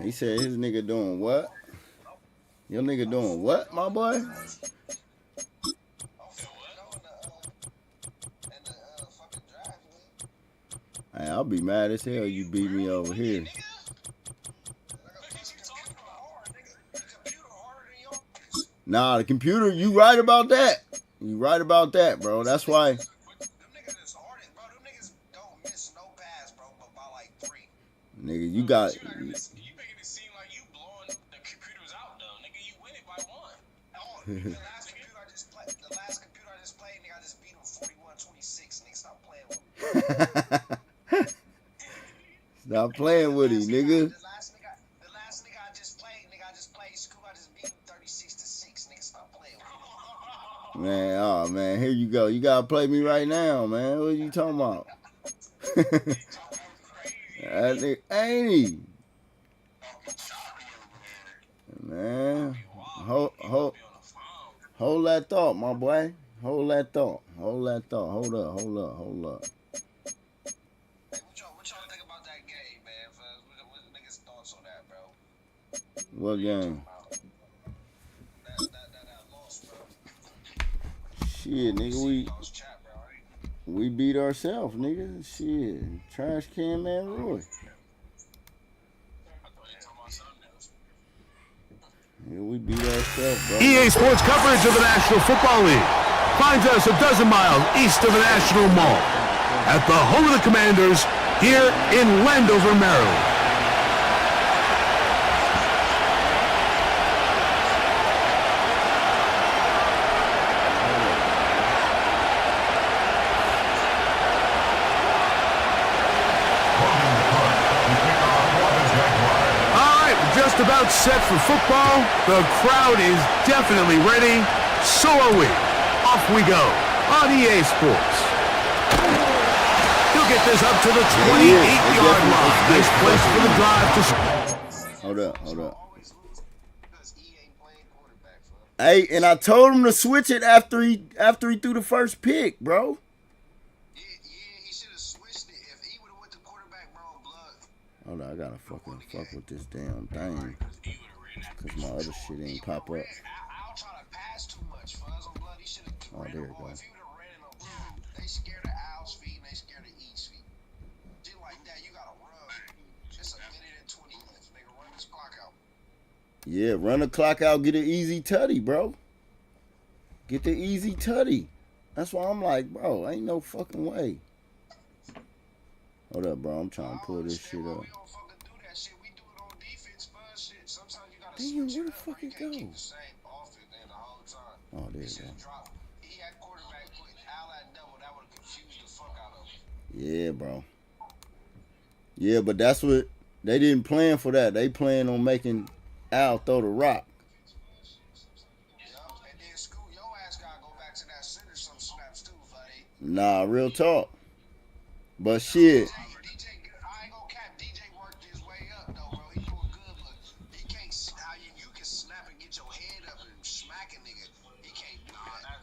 He said his nigga doing what? Your nigga doing what, my boy? Hey, I'll be mad as hell you beat me over here. Nah, the computer, you right about that. You right about that, bro. That's why. Nigga, you got. You making it seem like you blowing the computers out, though. Nigga, you win it by one. The last computer I just played, nigga, I just beat him 41-26. Nigga, stop playing with me. Stop playing with him, nigga. The last nigga I just played school, I just beat him 36-6. Nigga, stop playing with me. Man, oh man, here you go. You gotta play me right now, man. What are you talking about? That nigga, ain't he? Man, hold that thought, my boy. Hold that thought. Hold up. Hey, what y'all think about that game, man? What niggas' thoughts on that, bro? What game? That loss, bro. Shit, nigga, we beat ourselves, nigga. Shit, trash can man Roy. Yeah, we beat ourselves, bro. EA Sports coverage of the National Football League finds us a dozen miles east of the National Mall at the home of the Commanders here in Landover, Maryland. Just about set for football. The crowd is definitely ready. So are we. Off we go on EA Sports. He'll get this up to the 28-yard line. Nice place for the drive to. Hold up. Hey, and I told him to switch it after he threw the first pick, bro. He should have switched it. If he would have went to quarterback, bro, blood. Hold on, I gotta fucking fuck with this damn thing. Cause my other shit ain't pop up. I'll try to pass too much, fuzz on blood. He should have Oh, there it goes. If he would have ran it on blood, they scared of Al's feet and they scared of E's feet. Shit like that, you gotta run. Just a minute and 20 minutes, nigga. Run this clock out. Yeah, run the clock out, get an easy tutty, bro. Get the easy tutty. That's why I'm like, bro, ain't no fucking way. Hold up, bro. I'm trying to pull this shit up. We don't fucking do that shit. We do it on defense, bud. Shit. Sometimes you gotta Damn, switch where the it up. fuck You it can't go? keep the same offense the whole time. Oh, there He you should go. have dropped. He had quarterback put Al at double. That would have confused the fuck out of him. Yeah, bro. Yeah, but that's what they didn't plan for that. They planned on making Al throw the rock. Yup. And then school, your ass gotta go back to that center some snaps too, buddy. Nah, real talk. But shit. DJ, I ain't gonna cap. DJ worked his way up though, bro. He doing good, but he can't. You can snap and get your head up and smack a nigga. He can't do that.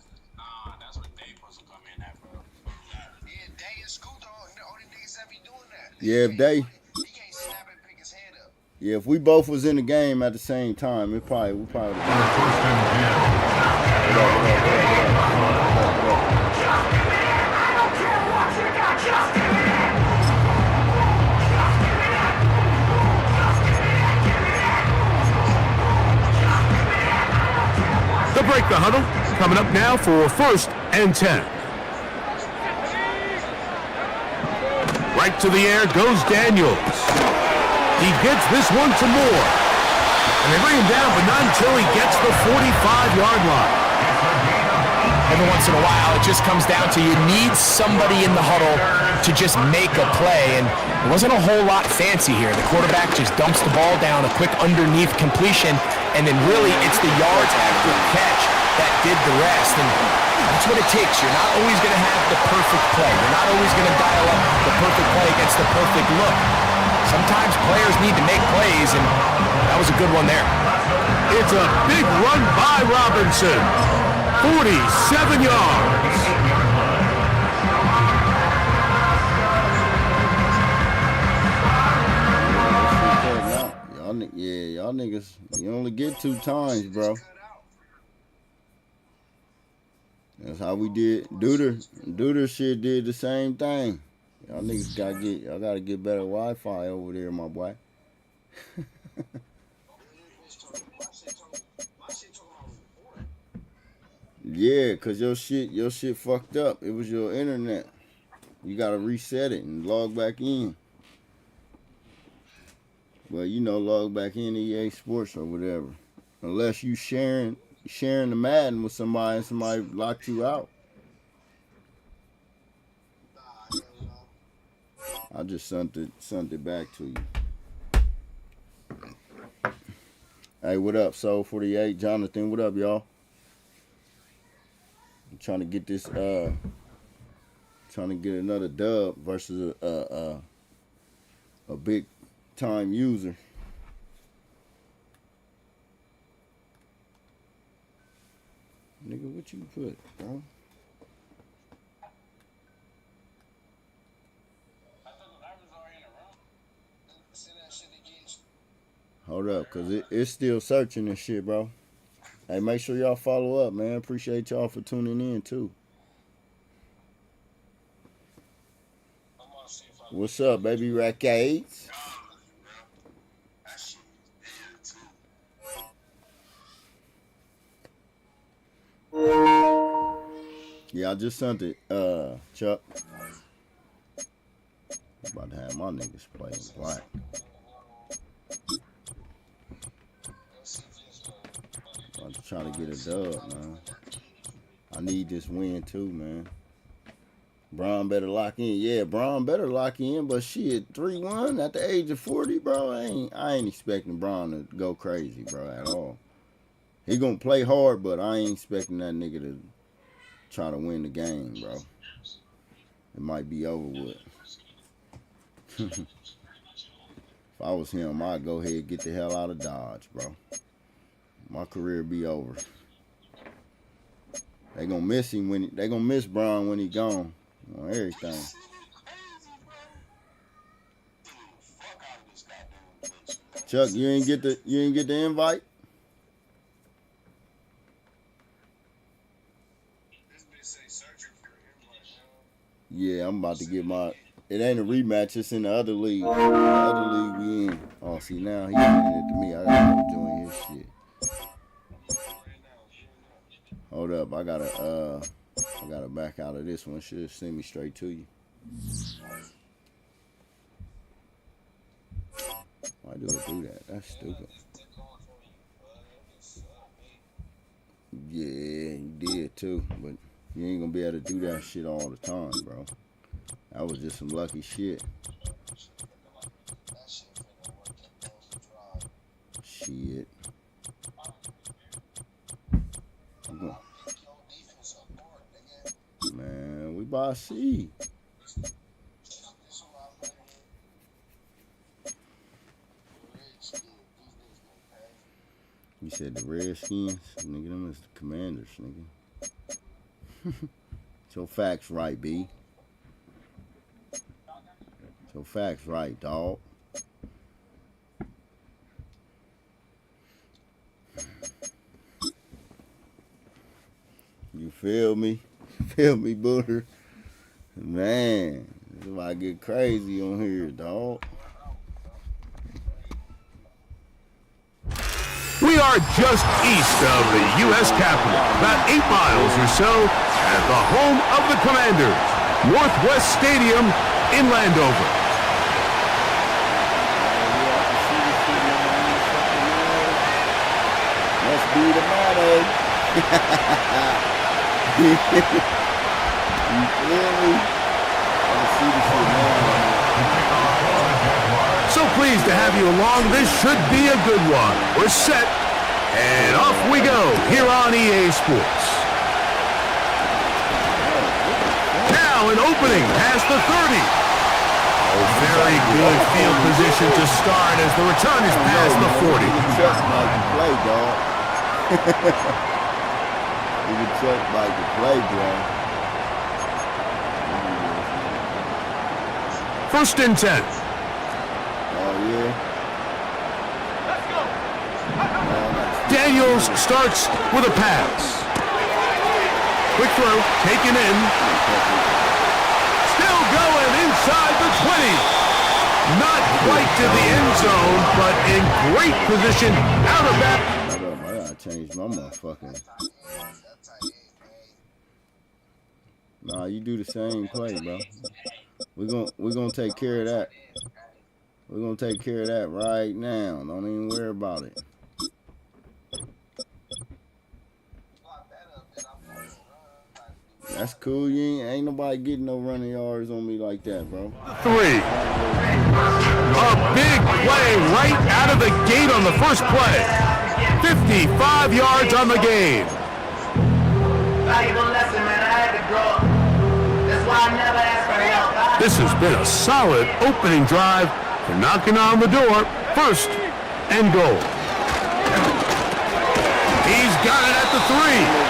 That's what Dave supposed to come in at, bro. Yeah, Day and Scoot, the only niggas that be doing that. Yeah, if they. He can't snap and pick his head up. Yeah, if we both was in the game at the same time, we probably would have They'll break the huddle. Coming up now for 1st and 10. Right to the air goes Daniels. He gets this one to Moore. And they bring him down, but not until he gets the 45-yard line. Every once in a while, it just comes down to you need somebody in the huddle to just make a play, and it wasn't a whole lot fancy here. The quarterback just dumps the ball down, a quick underneath completion, and then really it's the yards after catch that did the rest, and that's what it takes. You're not always going to have the perfect play. You're not always going to dial up the perfect play against the perfect look. Sometimes players need to make plays, and that was a good one there. It's a big run by Robinson. 47 yards. niggas. You only get 2 times, bro. That's how we did. Duder shit did the same thing. Y'all niggas gotta get better Wi-Fi over there, my boy. Yeah, cause your shit fucked up. It was your internet. You gotta reset it and log back in. Well, log back in EA Sports or whatever. Unless you sharing the Madden with somebody and somebody locked you out. I just sent it back to you. Hey, what up, Soul 48? Jonathan, what up, y'all? I'm trying to get this trying to get another dub versus a big time user. Nigga, what you put, bro? Hold up, cause it's still searching and shit, bro. Hey, make sure y'all follow up, man. Appreciate y'all for tuning in too. What's up, baby Rackades? Yeah, I just sent it, Chuck. I'm about to have my niggas playing black. I'm just trying to get a dub, man. I need this win too, man. Braun better lock in. Yeah, Braun better lock in, but shit, 3-1 at the age of 40, bro. I ain't expecting Braun to go crazy, bro, at all. He gonna play hard, but I ain't expecting that nigga to try to win the game, bro. It might be over with. If I was him, I'd go ahead and get the hell out of Dodge, bro. My career be over. They gonna miss him they gonna miss Braun when he gone on everything. Chuck, you ain't get the invite? Yeah, I'm about to get my. It ain't a rematch. It's in the other league. The other league we in. Oh, see now he sending it to me. I gotta go join his shit. Hold up, I gotta back out of this one. Should send me straight to you. Why do it do that? That's stupid. Yeah, you did too, but you ain't gonna be able to do that shit all the time, bro. That was just some lucky shit. Shit. Man, we about to see. You said the Redskins? Nigga, them is the Commanders, nigga. So facts right, B. So facts right, dog. You feel me? Feel me, Booter? Man, this is why I get crazy on here, dog. We are just east of the U.S. Capitol, about 8 miles or so, at the home of the Commanders, Northwest Stadium in Landover. Must be the madden. You feel me? I see the shit now. So pleased to have you along. This should be a good one. We're set, and off we go here on EA Sports. Now an opening past the 30. Oh, very good field position to start as the return is past the 40. Chuck like to play, dog. Even Chuck like to play, bro. First and 10. Oh, yeah. Let's go. Daniels starts with a pass. Quick throw, taken in. Still going inside the 20. Not quite to the end zone, but in great position out of that. I gotta change my motherfucking. Nah, you do the same play, bro. We're gonna take care of that. We're gonna take care of that right now. Don't even worry about it. That's cool. You ain't nobody getting no running yards on me like that, bro. 3. A big play right out of the gate on the first play. 55 yards on the game. This has been a solid opening drive for knocking on the door. First and goal. He's got it at the 3.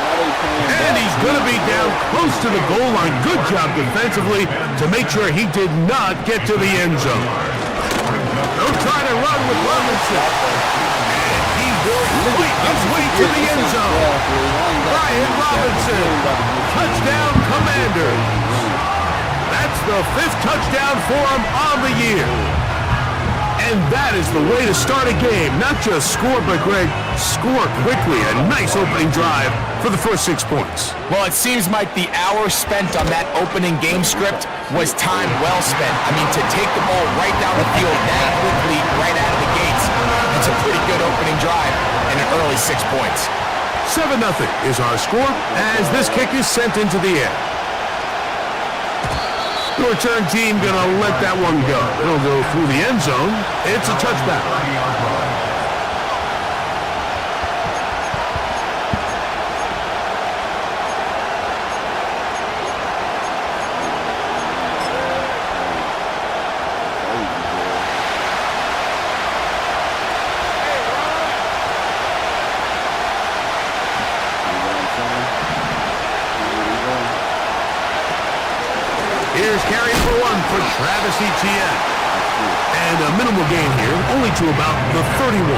And he's going to be down close to the goal line. Good job defensively to make sure he did not get to the end zone. They'll try to run with Robinson. And he will fight his way to the end zone. Brian Robinson. Touchdown, Commanders. That's the 5th touchdown for him on the year. And that is the way to start a game. Not just score, but Greg, score quickly. A nice opening drive for the first 6 points. Well, it seems like the hour spent on that opening game script was time well spent. I mean, to take the ball right down the field that quickly, right out of the gates, it's a pretty good opening drive and an early 6 points. 7-0 is our score as this kick is sent into the air. The return team gonna let that one go. It'll go through the end zone. It's a touchback. Here's carry for 1 for Travis Etienne. And a minimal gain here, only to about the 31.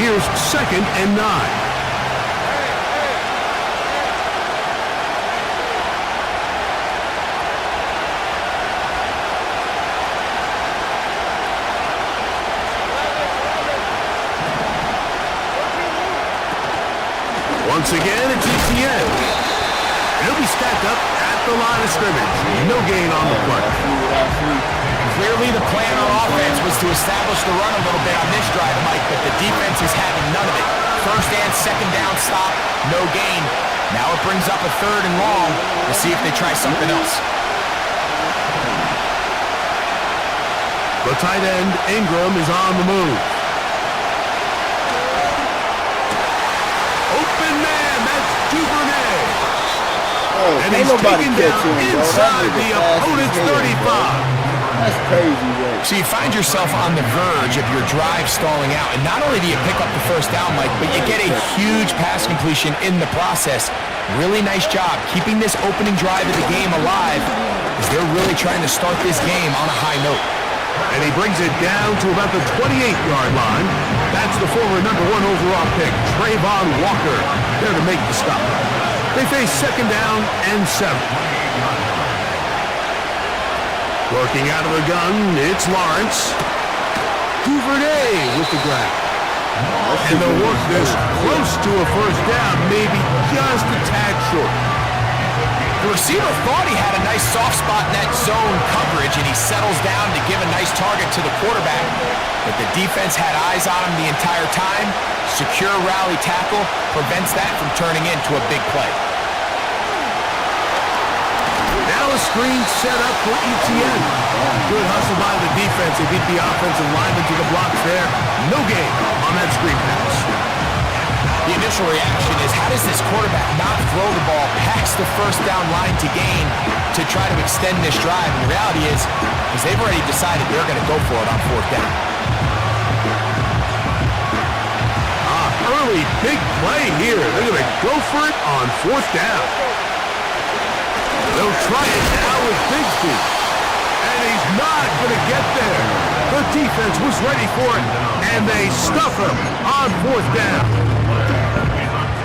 Here's 2nd and 9. Once again, it's Etienne. He'll be stacked up at the line of scrimmage. No gain on the play. Clearly the plan on offense was to establish the run a little bit on this drive, Mike, but the defense is having none of it. First and second down stop, no gain. Now it brings up a 3rd and long to see if they try something else. The tight end, Ingram, is on the move. And he's taken down inside the opponent's 35. That's crazy, bro. So you find yourself on the verge of your drive stalling out, and not only do you pick up the first down, Mike, but you get a huge pass completion in the process. Really nice job keeping this opening drive of the game alive, as they're really trying to start this game on a high note. And he brings it down to about the 28-yard line. That's the former #1 overall pick, Trayvon Walker, there to make the stop. They face 2nd down and 7. Working out of the gun, it's Lawrence. Duvernay with the grab. And they'll work this close to a first down, maybe just a tad short. The receiver thought he had a nice soft spot in that zone coverage, and he settles down to give a nice target to the quarterback. But the defense had eyes on him the entire time. Secure rally tackle prevents that from turning into a big play. Now a screen set up for Etienne. Good hustle by the defense. They beat the offensive lineman to the blocks there. No gain on that screen pass. The initial reaction is, how does this quarterback not throw the ball past the first down line to gain to try to extend this drive? And the reality is they've already decided they're going to go for it on 4th down. early big play here. They're going to go for it on 4th down. They'll try it now with Bigsby. And he's not going to get there. The defense was ready for it, and they stuff him on 4th down.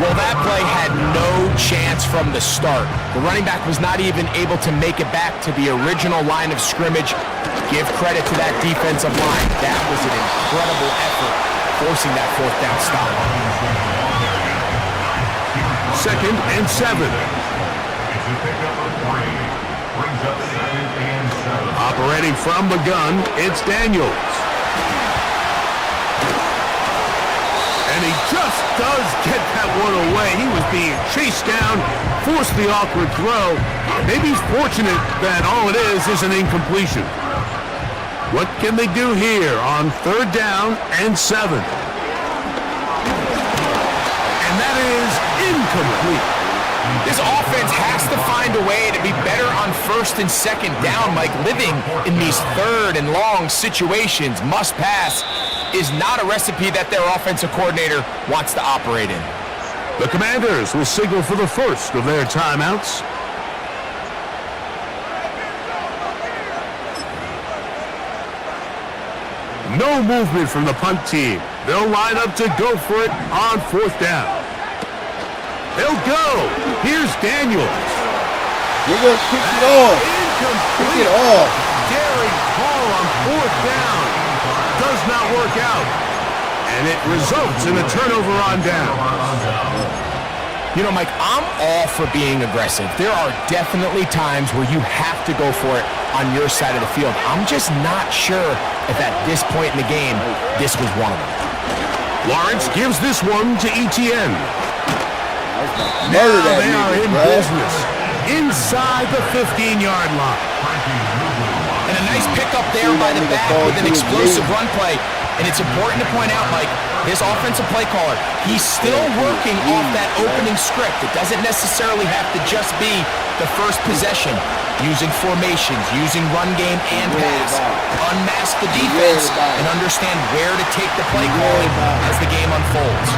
Well, that play had no chance from the start. The running back was not even able to make it back to the original line of scrimmage. Give credit to that defensive line. That was an incredible effort, forcing that 4th down stop. 2nd and 7. Operating from the gun, it's Daniels. And he just does get that one away. He was being chased down, forced the awkward throw. Maybe he's fortunate that all it is an incompletion. What can they do here on 3rd down and 7? And that is incomplete. This offense has to find a way to be better on 1st and 2nd down. Like, living in these 3rd and long situations, must pass, is not a recipe that their offensive coordinator wants to operate in. The Commanders will signal for the first of their timeouts. No movement from the punt team. They'll line up to go for it on 4th down. They'll go. Here's Daniels. You're going to kick it off. Kick it off. Daring call on 4th down. Does not work out. And it results in a turnover on down. You know, Mike, I'm all for being aggressive. There are definitely times where you have to go for it on your side of the field. I'm just not sure if at this point in the game, this was one of them. Lawrence gives this one to Etienne. Now they are in business inside the 15-yard line. And a nice pickup there by the back with an explosive run play. And it's important to point out, Mike, this offensive play caller, he's still working off that opening script. It doesn't necessarily have to just be the first possession. Using formations, using run game and pass. Unmask the defense and understand where to take the play calling as the game unfolds.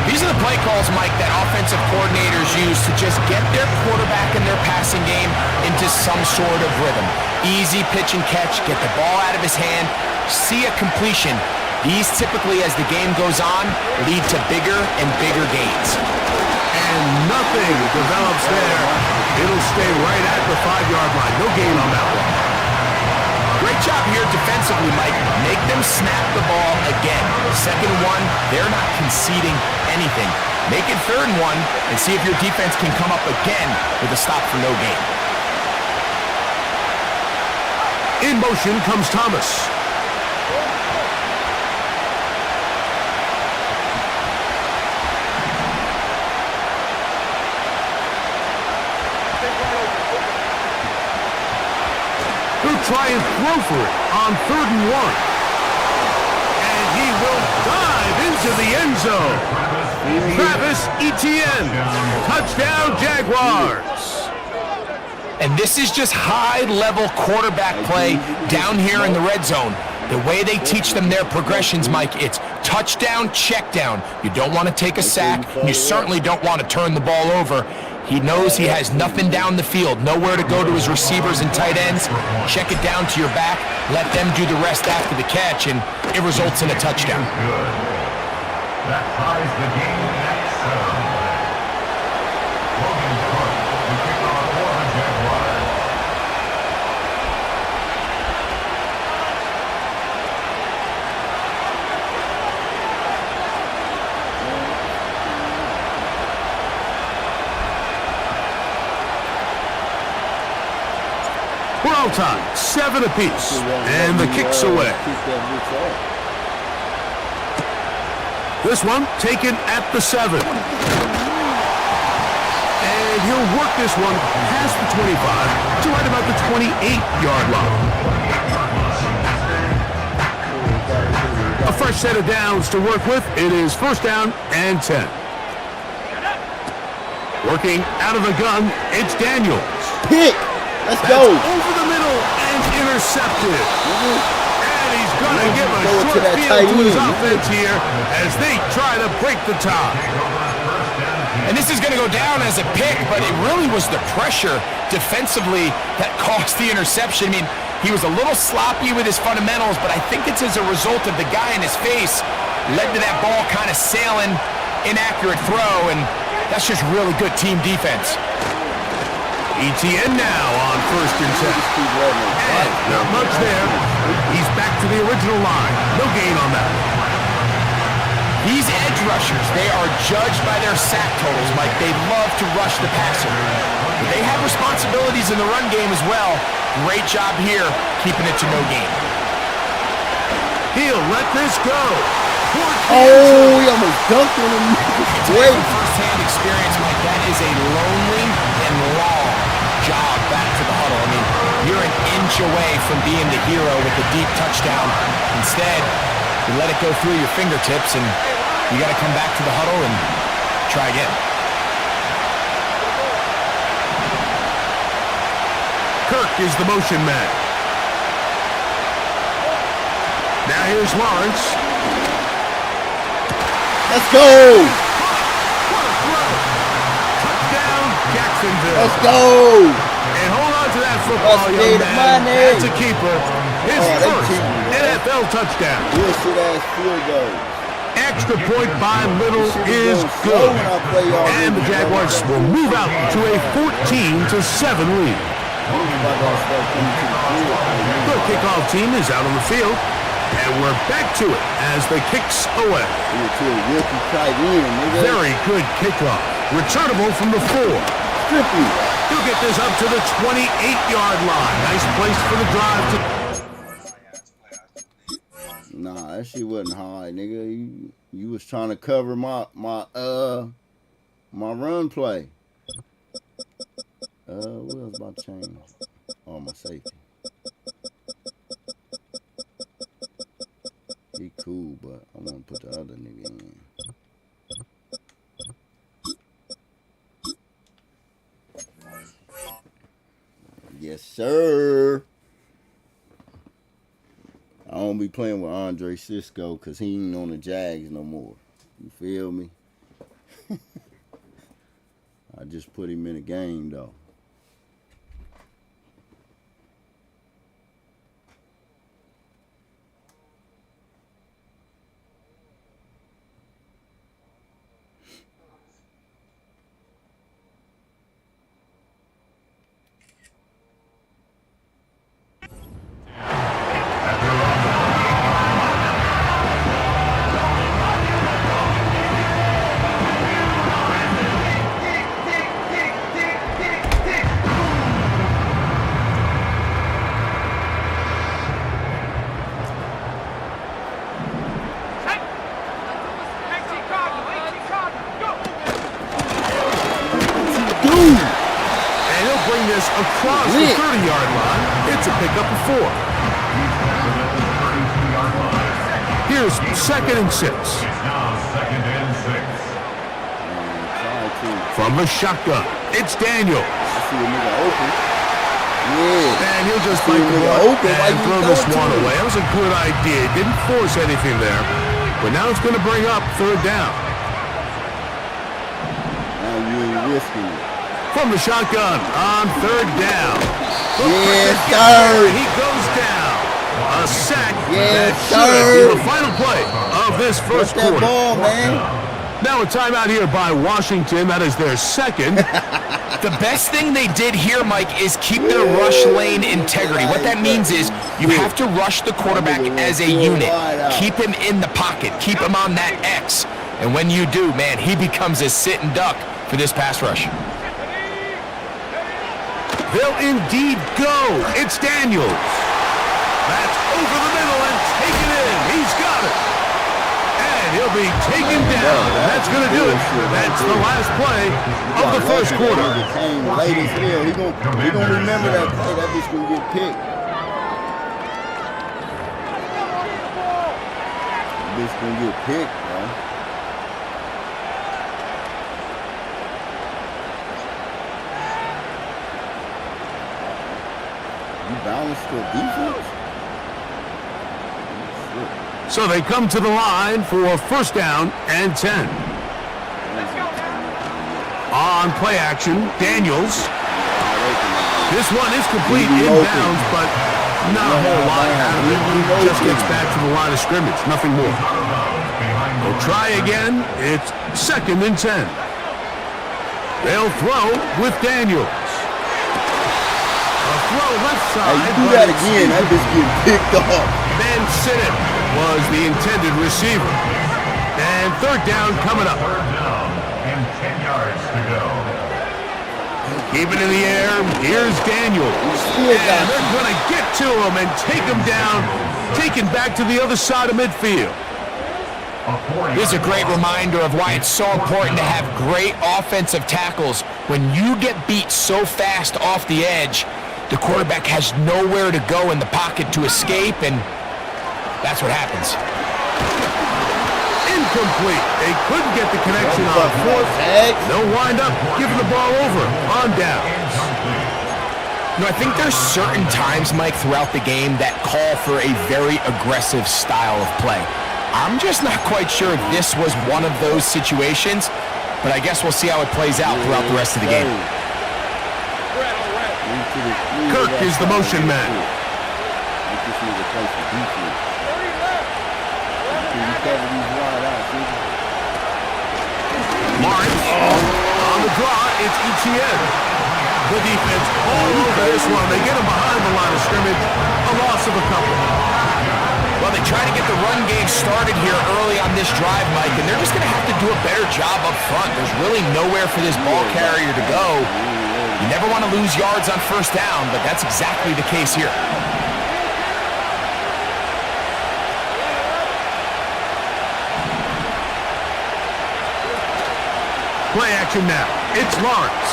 These are the play calls, Mike, that offensive coordinators use to just get their quarterback and their passing game into some sort of rhythm. Easy pitch and catch, get the ball out of his hand, see a completion. These typically, as the game goes on, lead to bigger and bigger gains. And nothing develops there. It'll stay right at the 5-yard line. No gain on that one. Great job here defensively, Mike. Make them snap the ball again. 2nd and 1, they're not conceding anything. Make it 3rd and 1 and see if your defense can come up again with a stop for no gain. In motion comes Thomas. He'll try and throw for it on 3rd and 1. And he will dive into the end zone. Travis Etienne. Touchdown, Jaguars. And this is just high-level quarterback play down here in the red zone. The way they teach them their progressions, Mike, it's touchdown, check down. You don't want to take a sack, and you certainly don't want to turn the ball over. He knows he has nothing down the field, nowhere to go to his receivers and tight ends. Check it down to your back, let them do the rest after the catch, and it results in a touchdown. That ties the game at 7. We're all time, 7 apiece, and the kick's away. This one taken at the 7. And he'll work this one past the 25 to right about the 28-yard line. A fresh set of downs to work with. It is 1st down and 10. Working out of the gun, it's Daniels. Pick. Let's That's go. Over the middle and intercepted. And And he's going to give a Throw it to short that field tight to his end. offense here as they try to break the tie. And this is going to go down as a pick, but it really was the pressure defensively that caused the interception. I mean, he was a little sloppy with his fundamentals, but I think it's as a result of the guy in his face led to that ball kind of sailing, inaccurate throw, and that's just really good team defense. ETN now on 1st and 10. And not much there. He's back to the original line. No gain on that. These edge rushers, they are judged by their sack totals, Mike. They love to rush the passer. But they have responsibilities in the run game as well. Great job here, keeping it to no gain. He'll let this go. Oh, he almost dunked on him. Wait. First-hand experience, Mike, that is a lonely and long job back to the huddle. I mean, you're an inch away from being the hero with a deep touchdown. Instead, you let it go through your fingertips, and you got to come back to the huddle and try again. Kirk is the motion man. Now here's Lawrence. Let's go. Touchdown, Jacksonville. Let's go. And hold on to that football, Let's young get man. money. That's a keeper. His they first keep it, man. NFL touchdown. Bullshit-ass field goal. Extra point by Little Should've is gone slow good. when I play y'all And the niggas. Jaguars will move out to a 14-7 lead. The kickoff team is out on the field, and we're back to it as the kicks away. Very good kickoff. Returnable from the 4. He'll get this up to the 28-yard line. Nice place for the drive to... Nah, that shit wasn't hard, nigga. You was trying to cover my run play. What else about to change? Oh, my safety. He cool, but I want to put the other nigga in. Yes, sir. I don't be playing with Andre Cisco because he ain't on the Jags no more. You feel me? I just put him in a game, though. Across the 30-yard line, it's a pickup of 4. Here's 2nd and 6. From the shotgun, it's Daniel. And he'll just bite the hook and throw this one away. That was a good idea. Didn't force anything there. But now it's going to bring up 3rd down. Now you ain't risking it. From the shotgun on 3rd down. Yes, sir. He goes down. A sack. Yes, that should sir. be the final play of this first What's that quarter. ball, man? Now a timeout here by Washington. That is their 2nd. The best thing they did here, Mike, is keep their rush lane integrity. What that means is you have to rush the quarterback as a unit. Keep him in the pocket. Keep him on that X. And when you do, man, he becomes a sitting duck for this pass rush. They'll indeed go. It's Daniels. That's over the middle and taken in. He's got it. And he'll be taken down. And that's going to do it. That's the last play of the first quarter. He gonna remember that play. That bitch gonna get picked. That bitch gonna get picked, bro. You balanced the defense? So they come to the line for first down and 10. On play action, Daniels. This one is complete inbounds, but not a whole lot out of it. He just gets back to the line of scrimmage, nothing more. They'll try again. It's second and 10. They'll throw with Daniels. A throw left side. Hey, you do that again, that bitch getting picked off. Van Sinnen was the intended receiver. And third down coming up. Third down and 10 yards to go. Keep it in the air. Here's Daniels. And they're going to get to him and take him down, taken back to the other side of midfield. This is a great reminder of why it's so important to have great offensive tackles. When you get beat so fast off the edge, the quarterback has nowhere to go in the pocket to escape, and that's what happens. Incomplete. They couldn't get the connection on fourth. They'll wind up giving the ball over on downs. You know, I think there's certain times, Mike, throughout the game that call for a very aggressive style of play. I'm just not quite sure if this was one of those situations, but I guess we'll see how it plays out throughout the rest of the game. Kirk is the motion man. Lawrence on the draw, it's ETN. The defense all over this one. They get him behind the line of scrimmage. A loss of a couple. Well, they try to get the run game started here early on this drive, Mike, and they're just going to have to do a better job up front. There's really nowhere for this ball carrier to go. You never want to lose yards on first down, but that's exactly the case here. Play action now. It's Lawrence.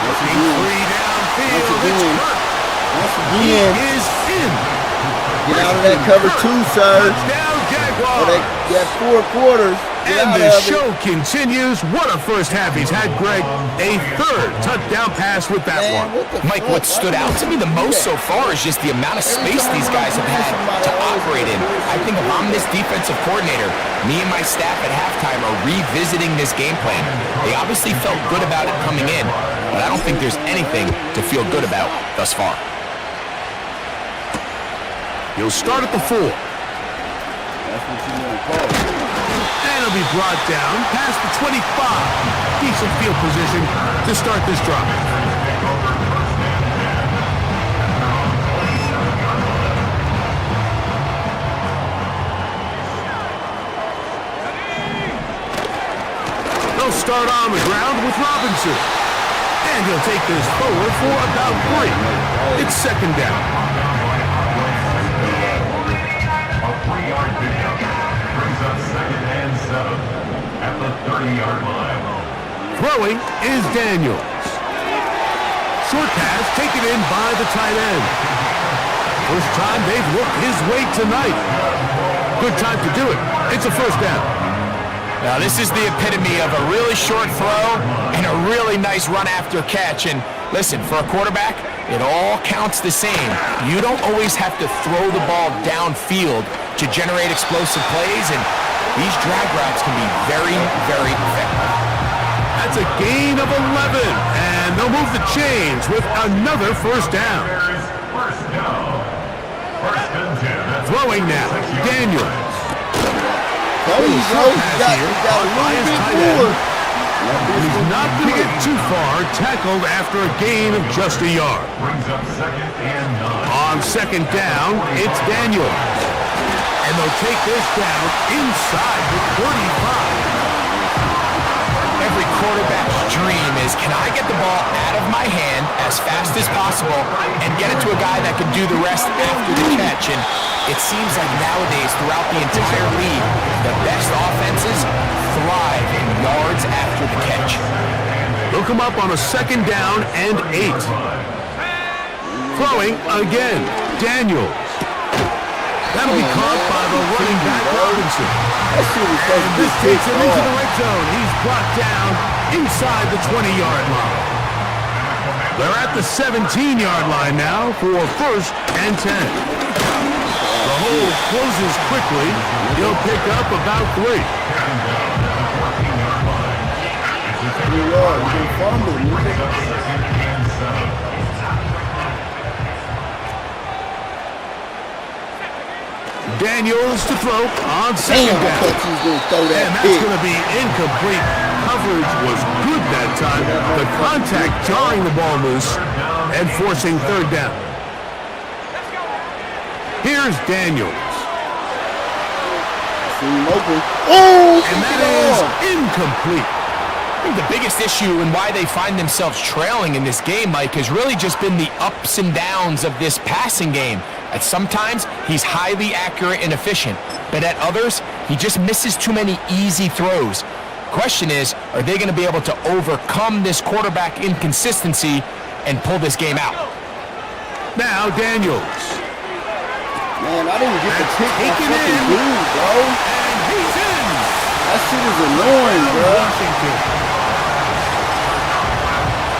Looking free downfield. It's Kirk. He is in. Get out of that cover two, sir. Touchdown, Jaguars. Oh, they got 4 quarters. Get And out the of show it. continues. What a first half he's had, Greg. A third touchdown pass with that Man, one. what the Mike, fuck? what stood out to me the most so far is just the amount of space these guys have had to operate in. I think if I'm this defensive coordinator, me and my staff at halftime are revisiting this game plan. They obviously felt good about it coming in, but I don't think there's anything to feel good about thus far. He'll start at the 4. That's what you want to call it. And he'll be brought down past the 25. Decent field position to start this drive. They'll start on the ground with Robinson. And he'll take this forward for about 3. It's second down. A 3-yard pickup brings up second and 7 at the 30-yard line. Throwing is Daniels. Short pass taken in by the tight end. First time they've looked his way tonight. Good time to do it. It's a first down. Now, this is the epitome of a really short throw and a really nice run after catch. And listen, for a quarterback, it all counts the same. You don't always have to throw the ball downfield to generate explosive plays, and these drag routes can be very, very effective. That's a gain of 11, and they'll move the chains with another first down. First down. First and 10. Throwing now, Daniels. Tell you, bro, you got a little bit more. And he's not going to get too far, tackled after a gain of just a yard. Brings up second and 9. On second down, it's Daniels. And they'll take this down inside the 35. Every quarterback's dream is, can I get the ball out of my hand as fast as possible and get it to a guy that can do the rest after the catch? And it seems like nowadays, throughout the entire league, the best offenses thrive in yards after the catch. They'll come up on a second down and 8. Throwing again, Daniels. That'll be caught by the running back, Robinson. That shit was supposed to be This takes him into the off. red zone. He's brought down inside the 20-yard line. They're at the 17-yard line now for first and 10. From hole closes quickly. He'll pick up about 3. Daniels to throw on second down. And that's going to be incomplete. Coverage was good that time. The contact jarring the ball loose and forcing 3rd down. Here's Daniels. And that is incomplete. I think the biggest issue and why they find themselves trailing in this game, Mike, has really just been the ups and downs of this passing game. At sometimes, he's highly accurate and efficient, but at others, he just misses too many easy throws. Question is, are they going to be able to overcome this quarterback inconsistency and pull this game out? Now Daniels. Man, I didn't get to pick my taken fucking in. dude, bro. And he's in. That shit is annoying, bro. Washington.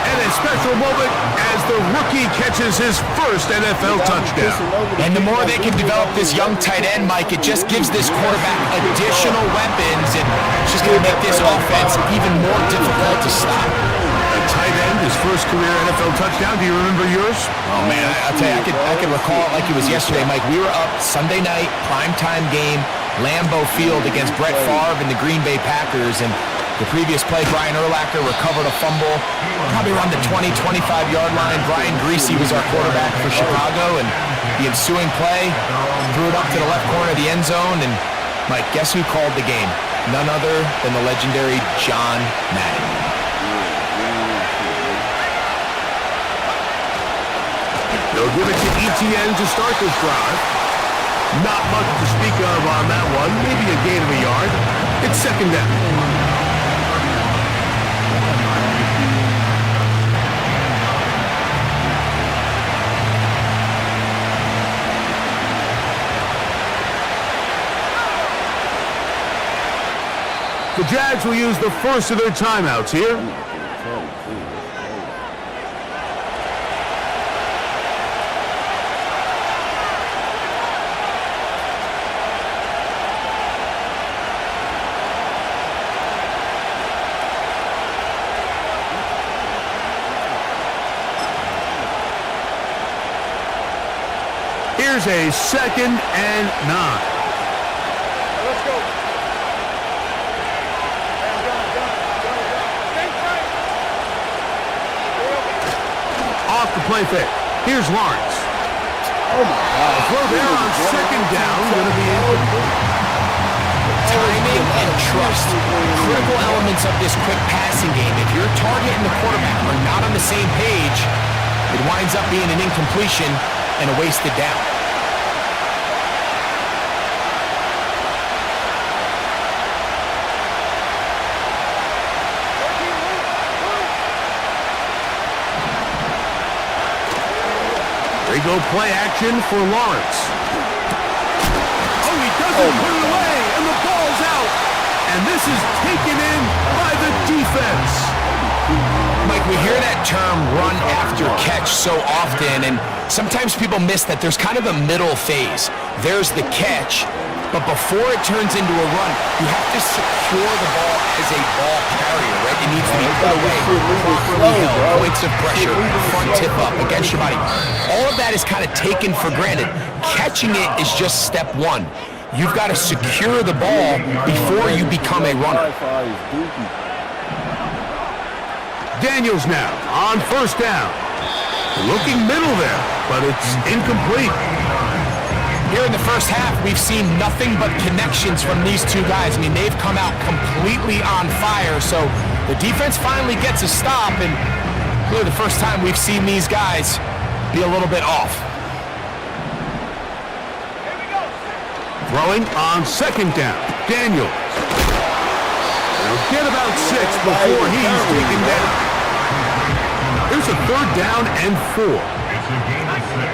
And a special moment as the rookie catches his first NFL touchdown. And the more they can develop this young tight end, Mike, it just gives this quarterback additional weapons, and it's just going to make this offense even more difficult to stop. A tight end, his first career NFL touchdown. Do you remember yours? Oh, man, I'll tell you, I can recall it like it was yesterday, Mike. We were up Sunday night, primetime game, Lambeau Field against Brett Favre and the Green Bay Packers, and the previous play, Brian Urlacher recovered a fumble, probably around the 20, 25-yard line. Brian Greasy was our quarterback for Chicago, and the ensuing play, threw it up to the left corner of the end zone, and Mike, guess who called the game? None other than the legendary John Madden. They'll give it to ETN to start this drive. Not much to speak of on that one. Maybe a gain of a yard. It's 2nd down. The Jags will use the first of their timeouts here. Here's a 2nd and 9. Off the play fake. Here's Lawrence. Oh, my God. Throw there on 2nd down. Going to be incomplete. Timing and trust, critical elements of this quick passing game. If your target and the quarterback are not on the same page, it winds up being an incompletion and a wasted down. They go play action for Lawrence. Oh, he doesn't put it away, and the ball's out. And this is taken in by the defense. Mike, we hear that term run after catch so often, and sometimes people miss that there's kind of a middle phase. There's the catch, but before it turns into a run, you have to secure the ball as a ball carrier, right? It needs to be put away, properly held, points of pressure, front tip up against your body. All of that is kind of taken for granted. Catching it is just step one. You've got to secure the ball before you become a runner. Daniels now on 1st down. Looking middle there, but it's incomplete. Here in the first half, we've seen nothing but connections from these two guys. I mean, they've come out completely on fire, so the defense finally gets a stop, and really the first time we've seen these guys be a little bit off. Throwing on 2nd down. Daniels. They'll get about 6 before he's taken down. Here's a 3rd down and 4. It's a gain of 6.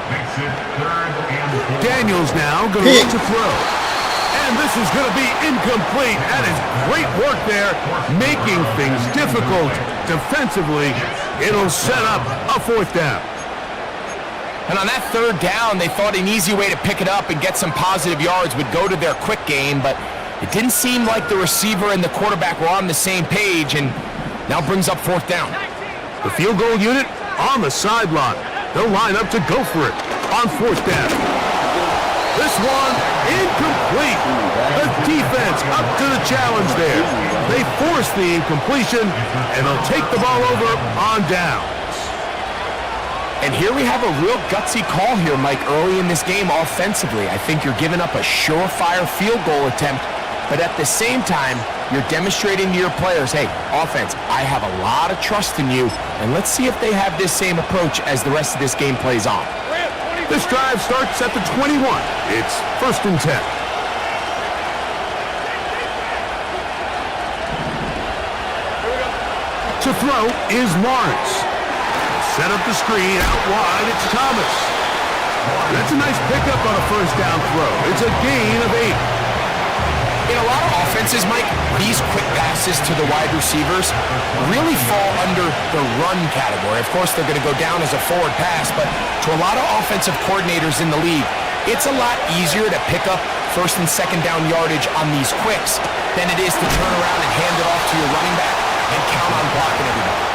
Makes it 3rd and 4. Daniels now going to look to throw. And this is going to be incomplete. That is great work there, making things difficult defensively. It'll set up a 4th down. And on that third down, they thought an easy way to pick it up and get some positive yards would go to their quick game, but it didn't seem like the receiver and the quarterback were on the same page, and now brings up fourth down. The field goal unit on the sideline. They'll line up to go for it on fourth down. This one incomplete. The defense up to the challenge there. They force the incompletion, and they'll take the ball over on down. And here we have a real gutsy call here, Mike, early in this game offensively. I think you're giving up a surefire field goal attempt, but at the same time, you're demonstrating to your players, hey, offense, I have a lot of trust in you, and let's see if they have this same approach as the rest of this game plays on. This drive starts at the 21. It's 1st and 10. To throw is Lawrence. Set up the screen out wide. It's Thomas. That's a nice pickup on a first down throw. It's a gain of 8. In a lot of offenses, Mike, these quick passes to the wide receivers really fall under the run category. Of course, they're going to go down as a forward pass, but to a lot of offensive coordinators in the league, it's a lot easier to pick up first and second down yardage on these quicks than it is to turn around and hand it off to your running back and count on blocking everybody.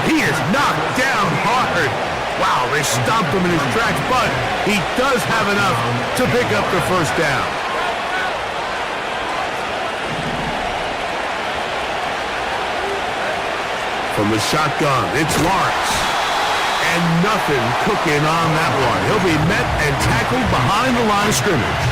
He is knocked down hard. Wow, they stomped him in his tracks, but he does have enough to pick up the first down. From the shotgun, it's Lawrence. And nothing cooking on that one. He'll be met and tackled behind the line of scrimmage.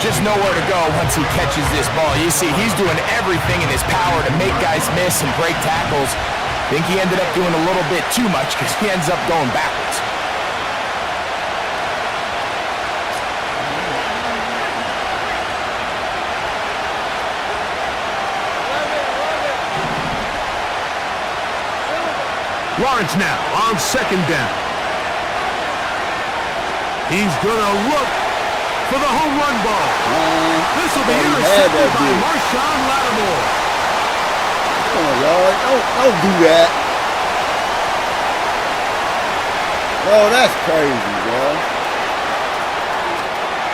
Just nowhere to go once he catches this ball. You see, he's doing everything in his power to make guys miss and break tackles. I think he ended up doing a little bit too much because he ends up going backwards. Lawrence now on second down. He's going to look for the home run ball. This will be intercepted by Marshawn Lattimore. Come on, y'all. Don't do that. Bro, that's crazy, bro.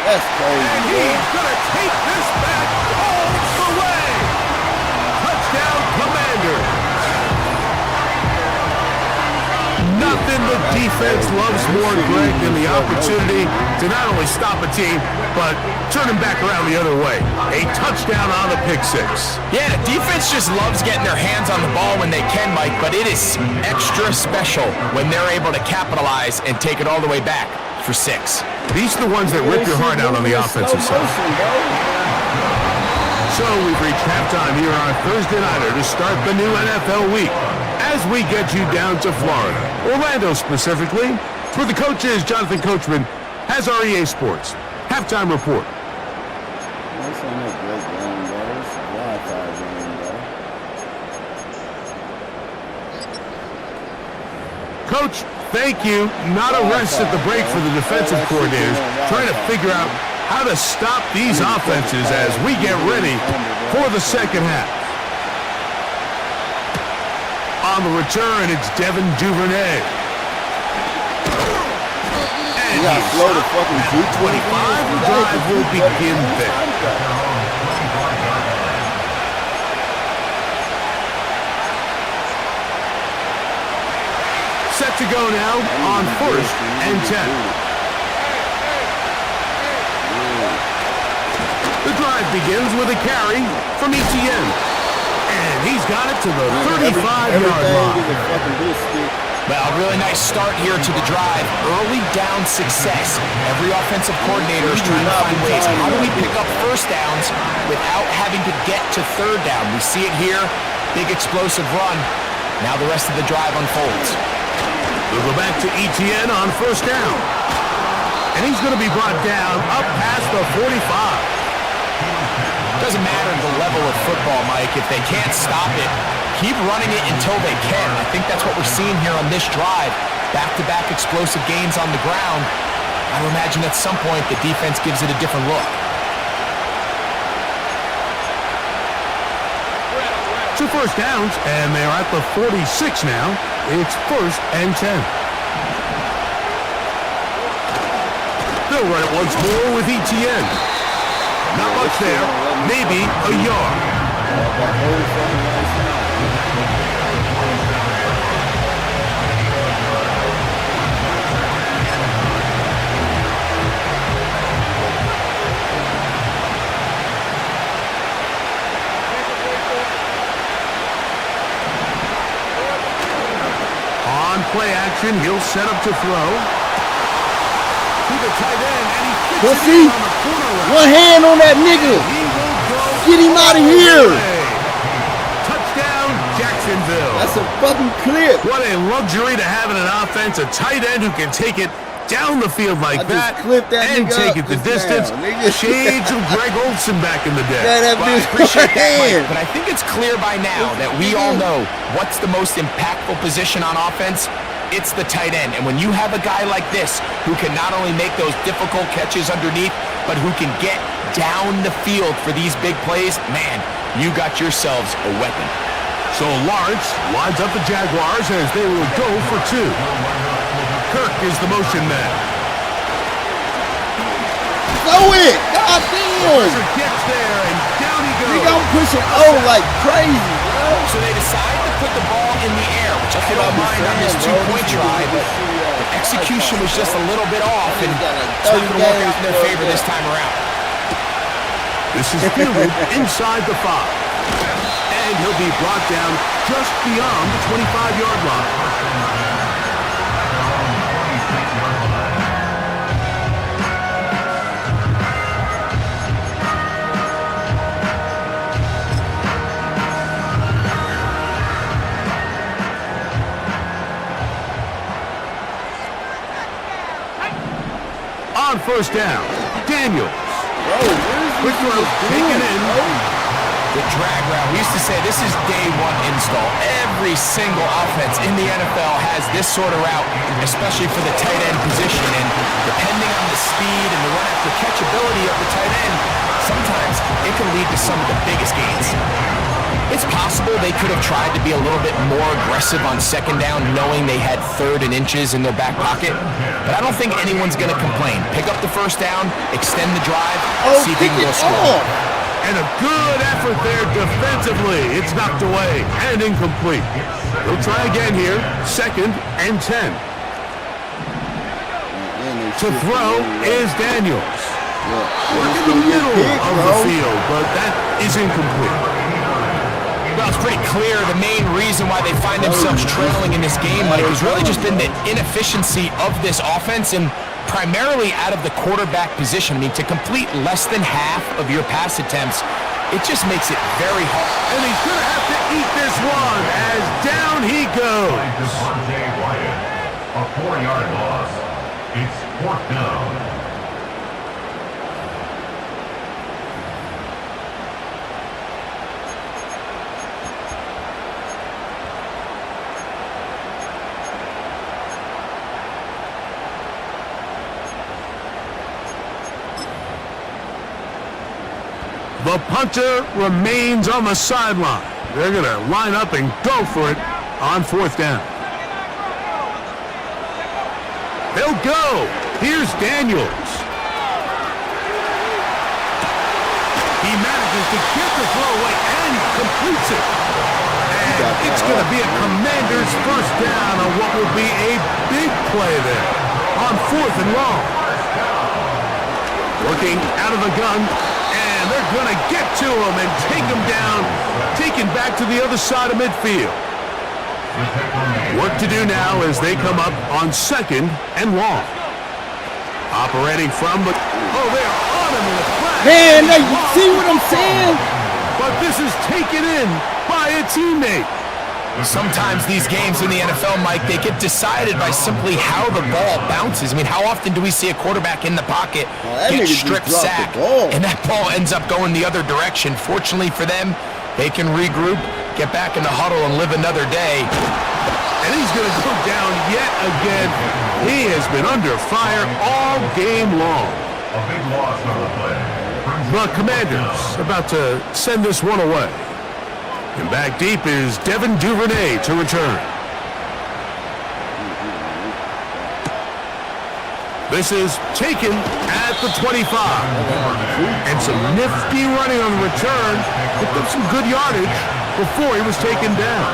That's crazy, And bro. he's going to take this back all the way. Touchdown, Commanders. Nothing the defense loves more, Greg, than the opportunity to not only stop a team, but turn them back around the other way. A touchdown on the pick six. Yeah, the defense just loves getting their hands on the ball when they can, Mike, but it is extra special when they're able to capitalize and take it all the way back for 6. These are the ones that rip your heart out on the offensive side. So we've reached halftime here on Thursday Nighter to start the new NFL week. As we get you down to Florida, Orlando specifically, where the coach is, Jonathan Coachman, has our EA Sports halftime report. This ain't no great game, bro. This is a Wi-Fi game, bro. Coach, thank you. Not a rest at the break for the defensive coordinators, trying to figure out how to stop these offenses as we get ready for the second half. On the return, it's Devin Duvernay. And You gotta slow the fucking G 25. The drive will begin there. Set to go now on 1st and 10. The drive begins with a carry from ETN. And he's got it to the 35-yard line. Well, really nice start here to the drive. Early down success. Every offensive coordinator is trying to find ways. How do we pick up first downs without having to get to third down? We see it here. Big explosive run. Now the rest of the drive unfolds. We'll go back to ETN on first down. And he's going to be brought down up past the 45. Doesn't matter the level of football, Mike. If they can't stop it, keep running it until they can. I think that's what we're seeing here on this drive. Back-to-back explosive gains on the ground. I would imagine at some point the defense gives it a different look. 2 first downs, and they're at the 46 now. It's 1st and 10. They'll run it once more with ETN. Not much there. Maybe a yard. On play action, he'll set up to throw. To the tight end, and he fits Let's it see. in on the corner route. One hand on that nigga. He will go Get him all out of the here. way. Touchdown, Jacksonville. That's a fucking clip. What a luxury to have in an offense, a tight end who can take it down the field like I just that clipped that and nigga take up it the just distance. now, nigga. Shades of Greg Olsen back in the day. That Well, I bitch appreciate that, hand. Mike, but I think it's clear by now that we all know what's the most impactful position on offense. It's the tight end. And when you have a guy like this who can not only make those difficult catches underneath, but who can get down the field for these big plays, man, you got yourselves a weapon. So Lawrence lines up the Jaguars as they will go for two. Kirk is the motion man. Throw it. God damn. Gets there and down he goes. Nigga, I'm pushing like crazy, bro. So they decide to put the ball in the air, which I don't mind on this two-point try, but the execution was just a little bit off, and it's not going to work out in their favor this time around. This is fielded inside the 5. And he'll be brought down just beyond the 25-yard line. On first down, Daniels. Quick throw, taken in. The drag route. We used to say this is day one install. Every single offense in the NFL has this sort of route, especially for the tight end position. And depending on the speed and the run after catchability of the tight end, sometimes it can lead to some of the biggest gains. It's possible they could have tried to be a little bit more aggressive on second down, knowing they had 3rd and inches in their back pocket. But I don't think anyone's going to complain. Pick up the first down, extend the drive, see if they can go score. And a good effort there defensively. It's knocked away and incomplete. They'll try again here. 2nd and 10. To throw is Daniels. Work in the middle of the field, but that is incomplete. Well, it's pretty clear the main reason why they find themselves trailing in this game, Mike, has really just been the inefficiency of this offense and primarily out of the quarterback position. I mean, to complete less than half of your pass attempts, it just makes it very hard. And he's going to have to eat this one as down he goes. A 4-yard loss. It's 4th down. The punter remains on the sideline. They're going to line up and go for it on 4th down. They'll go. Here's Daniels. He manages to get the throw away and completes it. And it's going to be a Commander's first down on what will be a big play there on 4th and long. Working out of the gun. And they're going to get to him and take him down, taken back to the other side of midfield. Work to do now as they come up on 2nd and long. Operating from the... Oh, they are on him in the flat. Man, you see what I'm saying? But this is taken in by a teammate. Sometimes these games in the NFL, Mike, they get decided by simply how the ball bounces. I mean, how often do we see a quarterback in the pocket get strip sacked, and that ball ends up going the other direction? Fortunately for them, they can regroup, get back in the huddle, and live another day. And he's going to go down yet again. He has been under fire all game long. A big loss on the play. The Commanders about to send this one away. And back deep is Devin Duvernay to return. This is taken at the 25. And some nifty running on the return. Picked up some good yardage before he was taken down.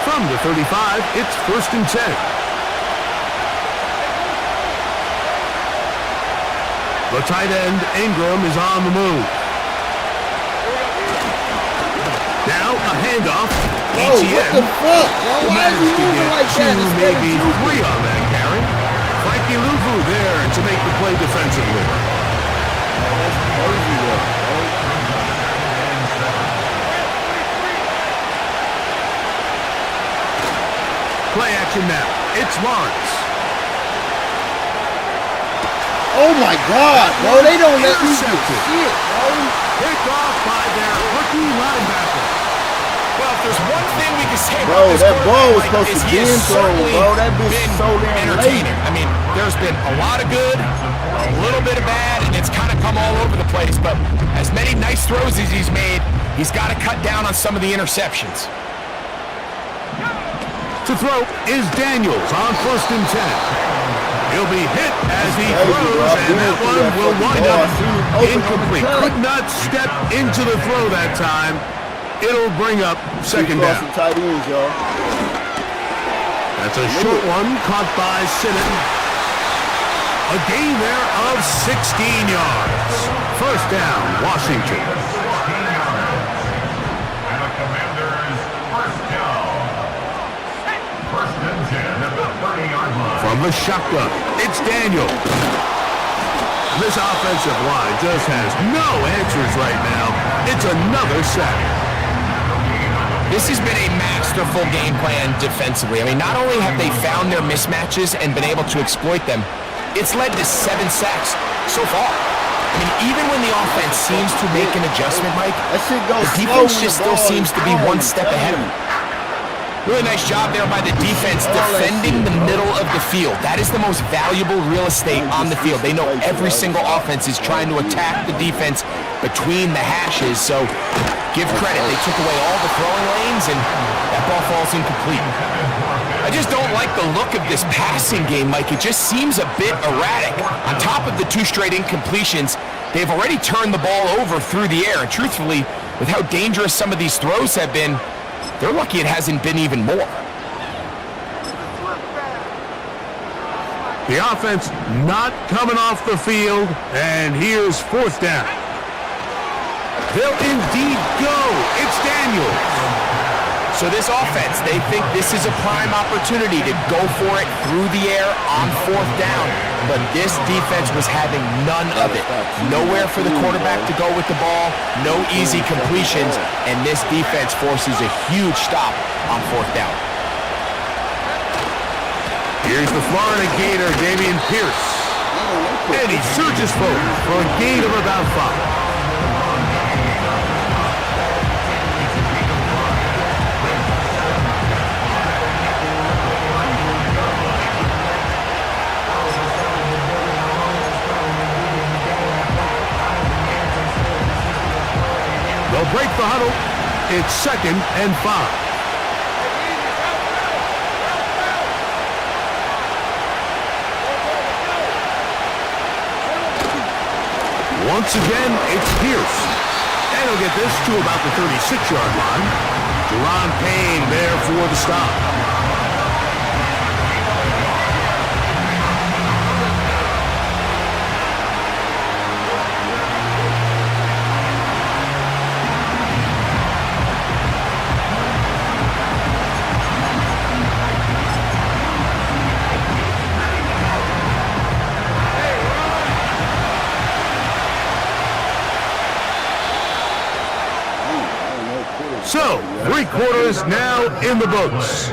From the 35, it's 1st and 10. The tight end, Ingram, is on the move. Now a handoff. Oh, what the fuck? Why is he moving like that? Two, maybe 3 on that carry. Frankie Luvu there to make the play defensively. That's crazy, though. Play action now. It's Lawrence. Oh my God, bro! They don't let me do Intercepted. shit, bro. Picked off by their rookie linebacker. Well, if there's one thing we can say Bro, about this that ball was quarterback, supposed is to he be has in throw, certainly bro. That bitch been is so damn entertaining. late. I mean, there's been a lot of good, a little bit of bad, and it's kind of come all over the place. But as many nice throws as he's made, he's got to cut down on some of the interceptions. To throw is Daniels on 1st and 10. He'll be hit as he throws, and that one will wind up incomplete. Could not step into the throw that time. It'll bring up 2nd down. Some tight ends, y'all. That's a short one caught by Sinnen. A gain there of 16 yards. 1st down, Washington. 16 yards. And the Commanders' 1st down. 1st and 10 at the 30-yard line. From the shotgun, it's Daniel. This offensive line just has no answers right now. It's another sack. This has been a masterful game plan defensively. I mean, not only have they found their mismatches and been able to exploit them, it's led to 7 sacks so far. I mean, even when the offense seems to make an adjustment, Mike, That shit goes the slow defense when just the still ball seems is to be down. one step ahead of them. Really nice job there by the defense defending the middle of the field. That is the most valuable real estate on the field. They know every single offense is trying to attack the defense between the hashes, so give credit. They took away all the throwing lanes, and that ball falls incomplete. I just don't like the look of this passing game, Mike. It just seems a bit erratic. On top of the 2 straight incompletions, they've already turned the ball over through the air, and truthfully, with how dangerous some of these throws have been, they're lucky it hasn't been even more. The offense not coming off the field, and here's 4th down. They'll indeed go. It's Daniels. So this offense, they think this is a prime opportunity to go for it through the air on 4th down. But this defense was having none of it. Nowhere for the quarterback to go with the ball, no easy completions, and this defense forces a huge stop on 4th down. Here's the Florida Gator, Dameon Pierce. And he surges forward for a gain of about 5. They'll break the huddle. It's 2nd and 5. Once again, it's Pierce. And he'll get this to about the 36-yard line. Deron Payne there for the stop. So, 3 quarters now in the books.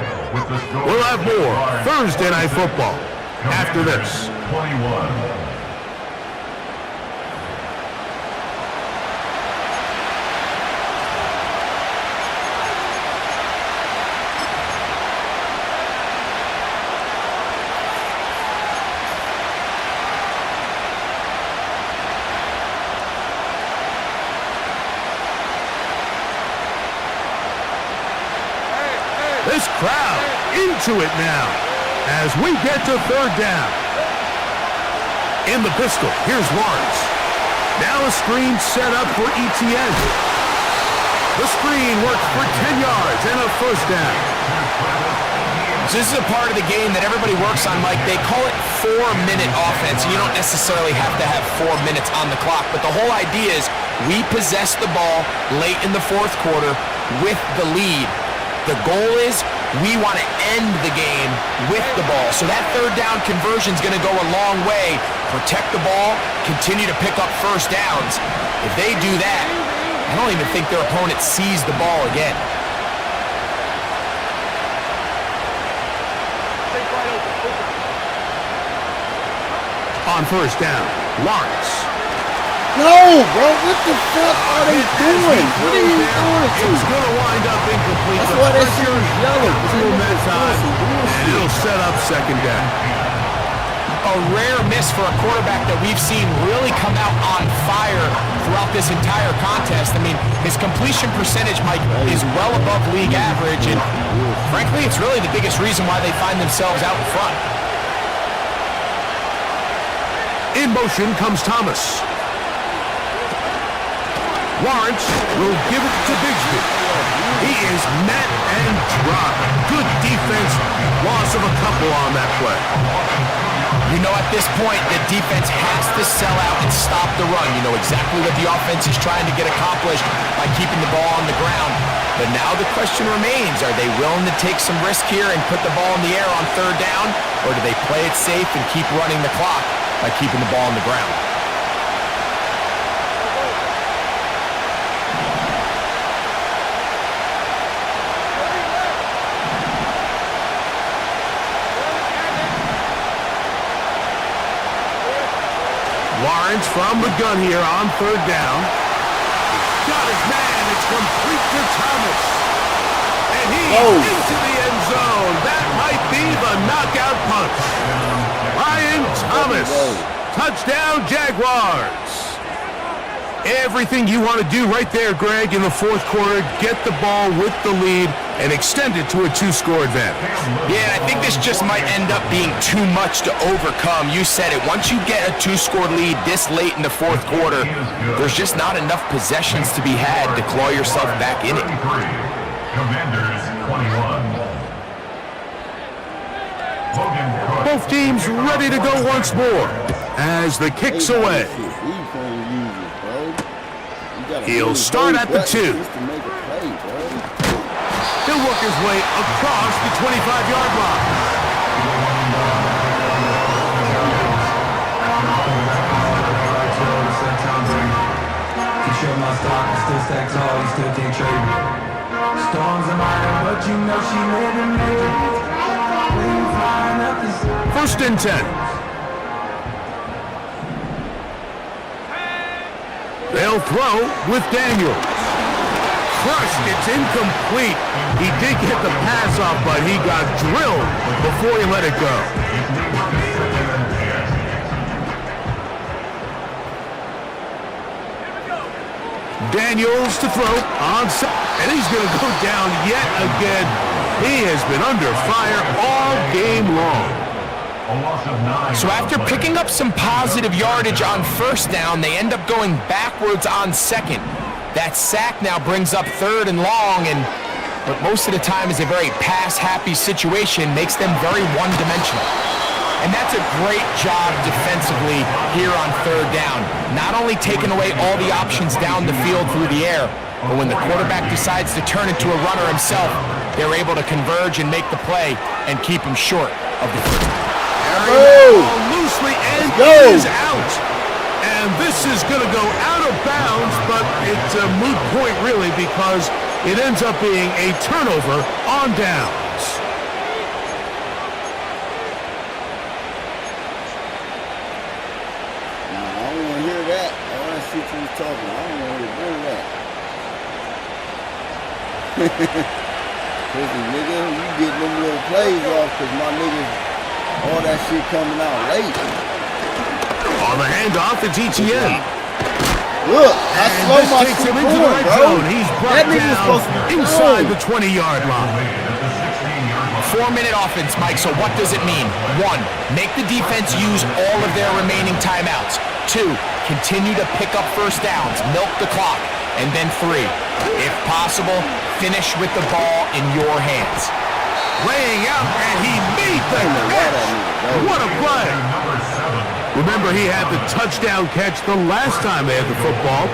We'll have more Thursday Night Football after this. 21. This crowd into it now as we get to third down. In the pistol, here's Lawrence. Now a screen set up for ETN. The screen works for 10 yards and a first down. So this is a part of the game that everybody works on, Mike. They call it 4-minute offense. You don't necessarily have to have 4 minutes on the clock, but the whole idea is we possess the ball late in the fourth quarter with the lead. The goal is we want to end the game with the ball. So that third down conversion is going to go a long way. Protect the ball, continue to pick up first downs. If they do that, I don't even think their opponent sees the ball again. On first down, Lawrence. No, bro, what the fuck are they doing? What are you doing it to? It's going to wind up incomplete. That's why that shit was yellow. That time, and it'll set up second down. A rare miss for a quarterback that we've seen really come out on fire throughout this entire contest. I mean, his completion percentage, Mike, is well above league average, and frankly, it's really the biggest reason why they find themselves out in front. In motion comes Thomas. Lawrence will give it to Bigsby. He is met and dropped. Good defense. Loss of a couple on that play. You know, at this point, the defense has to sell out and stop the run. You know exactly what the offense is trying to get accomplished by keeping the ball on the ground. But now the question remains, are they willing to take some risk here and put the ball in the air on third down? Or do they play it safe and keep running the clock by keeping the ball on the ground? Lawrence from the gun here on third down. Got his man. It's complete to Thomas. And he's into the end zone. That might be the knockout punch. Ryan Thomas. Touchdown, Jaguars. Everything you want to do right there, Greg, in the fourth quarter. Get the ball with the lead and extend it to a 2-score advantage. Yeah, I think this just might end up being too much to overcome. You said it. Once you get a 2-score lead this late in the fourth quarter, there's just not enough possessions to be had to claw yourself back in it. Commanders 21. Both teams ready to go once more as the kick's away. He'll start at the 2. He'll work his way across the 25-yard line. First and 10. They'll throw with Daniels. Crushed, it's incomplete. He did get the pass off, but he got drilled before he let it go. Daniels to throw onside, and he's going to go down yet again. He has been under fire all game long. So after picking up some positive yardage on first down, they end up going backwards on second. That sack now brings up third and long, and what most of the time is a very pass-happy situation makes them very one-dimensional. And that's a great job defensively here on third down. Not only taking away all the options down the field through the air, but when the quarterback decides to turn into a runner himself, they're able to converge and make the play and keep him short of the first. Loosely and is out. And this is going to go out of bounds, but it's a moot point really because it ends up being a turnover on downs. Nah, I don't want to hear that. All that shit you was talking, I don't want to hear none of that. Pussy nigga, you getting them little plays off because my niggas, all that shit coming out late. On the handoff, it's ETN. Look, I And slow this my takes shit him into the going, red bro. zone. He's That brought nigga was supposed to down be inside thrown. the 20-yard line. 4-minute offense, Mike, so what does it mean? 1, make the defense use all of their remaining timeouts. 2, continue to pick up first downs, milk the clock. And then 3, if possible, finish with the ball in your hands. Laying out, and he made the catch. What a play. Remember, he had the touchdown catch the last time they had the football.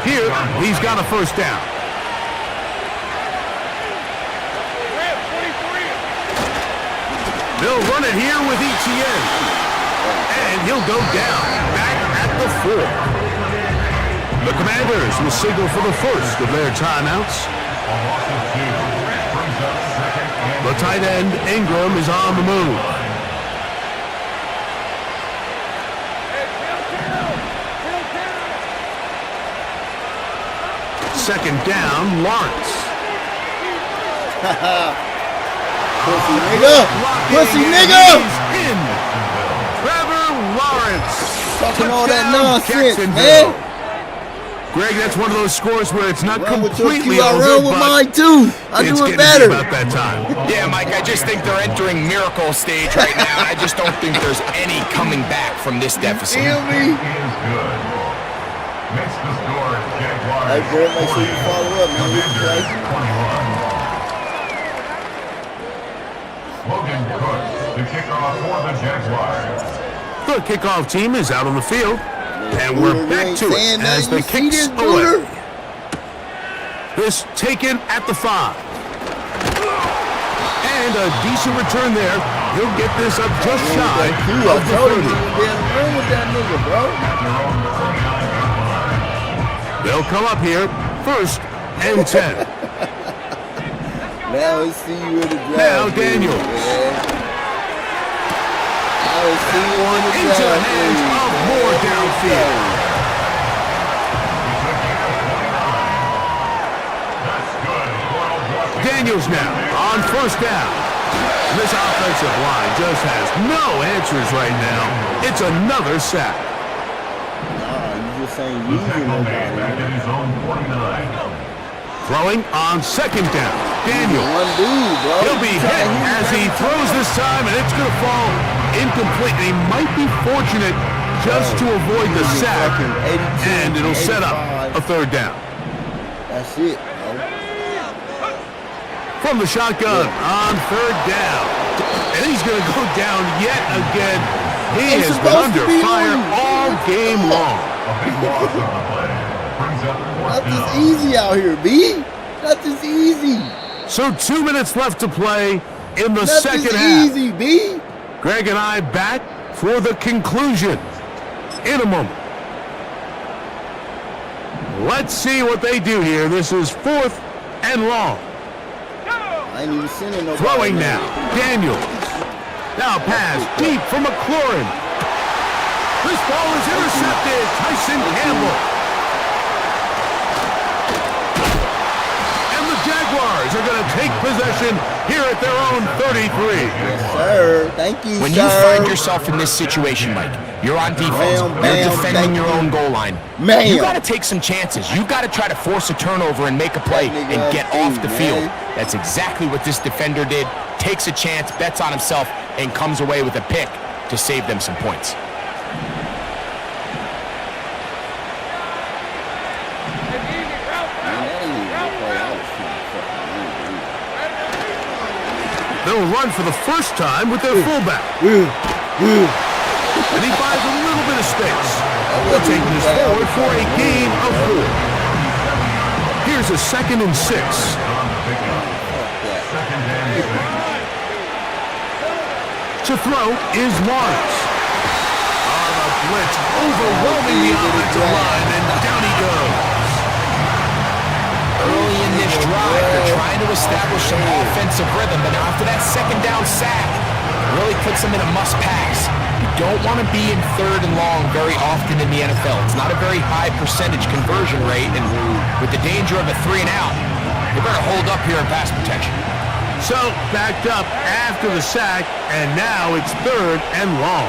Here, he's got a first down. They'll run it here with Etienne. And he'll go down, back at the 4. The Commanders will signal for the first of their timeouts. The tight end, Ingram, is on the move. Second down, Lawrence. Pussy nigga! Pussy Blocking, nigga! and he's in. Trevor Lawrence. Talking all that Touchdown, nonsense, Jacksonville. man. Greg, that's one of those scores where it's not Run with your completely cue, I over, run with but mine too. I it's do it getting to be better. about that time. Yeah, Mike, I just think they're entering miracle stage right now. I just don't think there's any coming back from this deficit. Feel me? Makes the score Jaguars. Hey, bro, make sure you follow up, man. This play. 21. Logan Cooks, the kickoff for the Jaguars. The kickoff team is out on the field, and we're back to it as the kicks away. This taken at the 5. And a decent return there. He'll get this up just shy I of the told you, 30. yeah, run with that nigga, bro. They'll come up here, first and 10. Now let's see you in the draft. Now Daniels. Now let's see you in the Into the draft. hands of Moore downfield. Daniels now on first down. This offensive line just has no answers right now. It's another sack. Nah, you just ain't using Back nobody. in his own 49. Throwing on second down. Daniels. One dude, bro. He'll be hit as he throws this time, and it's going to fall incomplete. He might be fortunate just to avoid the sack, and it'll set up a third down. That's it, bro. From the shotgun on third down. And he's going to go down yet again. He It's has been supposed to under be fire on you. all game long. A big loss on the play. Brings up fourth Nothing's down. easy out here, B. Nothing's easy. So 2 minutes left to play in the Nothing's second half. easy, B. Greg and I back for the conclusion in a moment. Let's see what they do here. This is 4th and long. I ain't even sending nobody. Throwing now. Daniels. Now pass deep for McLaurin. This ball is intercepted. Tyson Campbell. And the Jaguars are going to take possession here at their own 33. Yes, sir. Thank you, When sir. you find yourself in this situation, Mike, you're on defense, Bam, you're bam, defending thank your you. own goal line. Man. You got to take some chances. You got to try to force a turnover and make a play That nigga and get up off too, the man. field. That's exactly what this defender did. Takes a chance, bets on himself, and comes away with a pick to save them some points. They'll run for the first time with their fullback. And he buys a little bit of space. They're taking this forward for a gain of 4. Here's a 2nd and 6. To throw is Lawrence. On a blitz, overwhelming the offensive line, and down he goes. Early in this drive, they're trying to establish some offensive rhythm, but after that second down sack, really puts them in a must-pass. You don't want to be in 3rd and long very often in the NFL. It's not a very high percentage conversion rate, and with the danger of a 3-and-out, they better hold up here in pass protection. So, backed up after the sack, and now it's 3rd and long.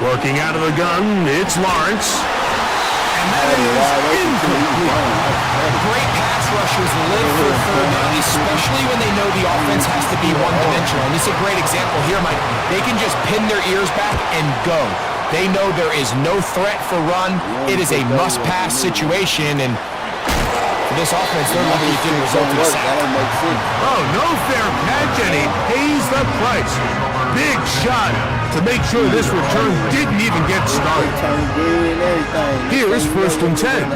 Working out of the gun, it's Lawrence. And that is incomplete. Great pass rushers live for third down, especially when they know the offense has to be one-dimensional. And this is a great example here, Mike. They can just pin their ears back and go. They know there is no threat for run. It is a must-pass situation, and for this offense, they're lucky it didn't result in a sack. Oh, no fair catch, and he pays the price. Big shot to make sure this return didn't even get started. Here is 1st and 10.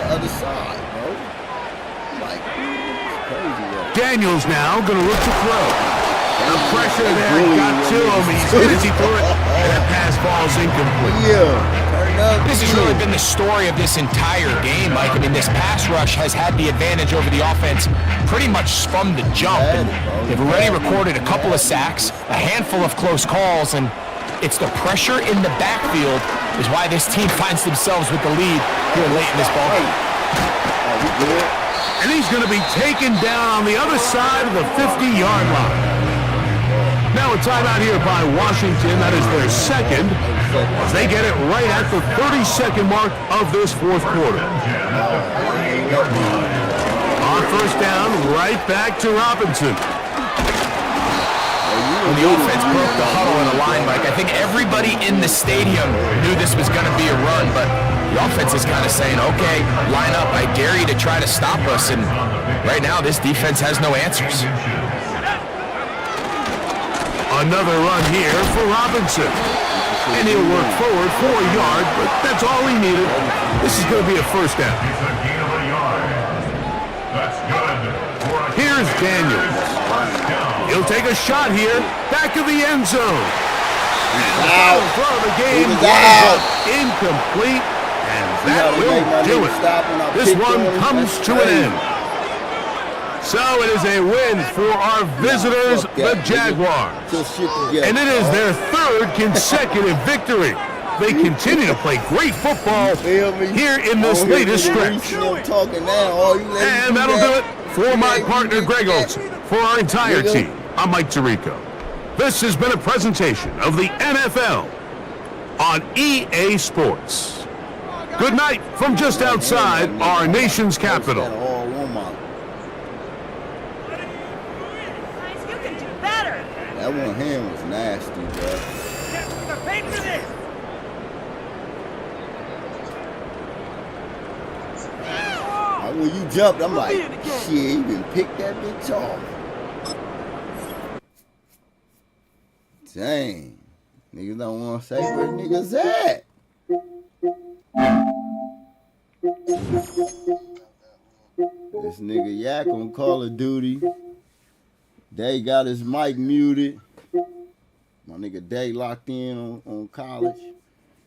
Daniels now going to look to throw. The pressure there got to him. He's hit as he threw it, and that pass ball's incomplete. This has really been the story of this entire game, Mike. I mean, this pass rush has had the advantage over the offense pretty much from the jump. And they've already recorded a couple of sacks, a handful of close calls, and it's the pressure in the backfield is why this team finds themselves with the lead here late in this ball game. And he's going to be taken down on the other side of the 50-yard line. Now a timeout here by Washington. That is their second, as they get it right at the 32nd mark of this fourth quarter. On 1st down, right back to Robinson. When the offense broke the huddle in a line, Mike, I think everybody in the stadium knew this was going to be a run, but the offense is kind of saying, okay, line up, I dare you to try to stop us, and right now this defense has no answers. Another run here for Robinson. And he'll work forward for a yard, but that's all he needed. This is going to be a 1st down. Here's Daniels. He'll take a shot here, back of the end zone. And the final throw of the game winds up incomplete, and that will do it. This one comes to an end. So it is a win for our visitors, the Jaguars. And it is their 3rd consecutive victory. They continue to play great football here in this latest stretch. And that'll do it for my partner, Greg Olson. For our entire team, I'm Mike Tirico. This has been a presentation of the NFL on EA Sports. Good night from just outside our nation's capital. That one hand was nasty, bro. When you jumped, I'm like, shit, you can pick that bitch off. Dang. Niggas don't want to say where niggas at. This nigga Yak on Call of Duty. Day got his mic muted. My nigga Day locked in on college.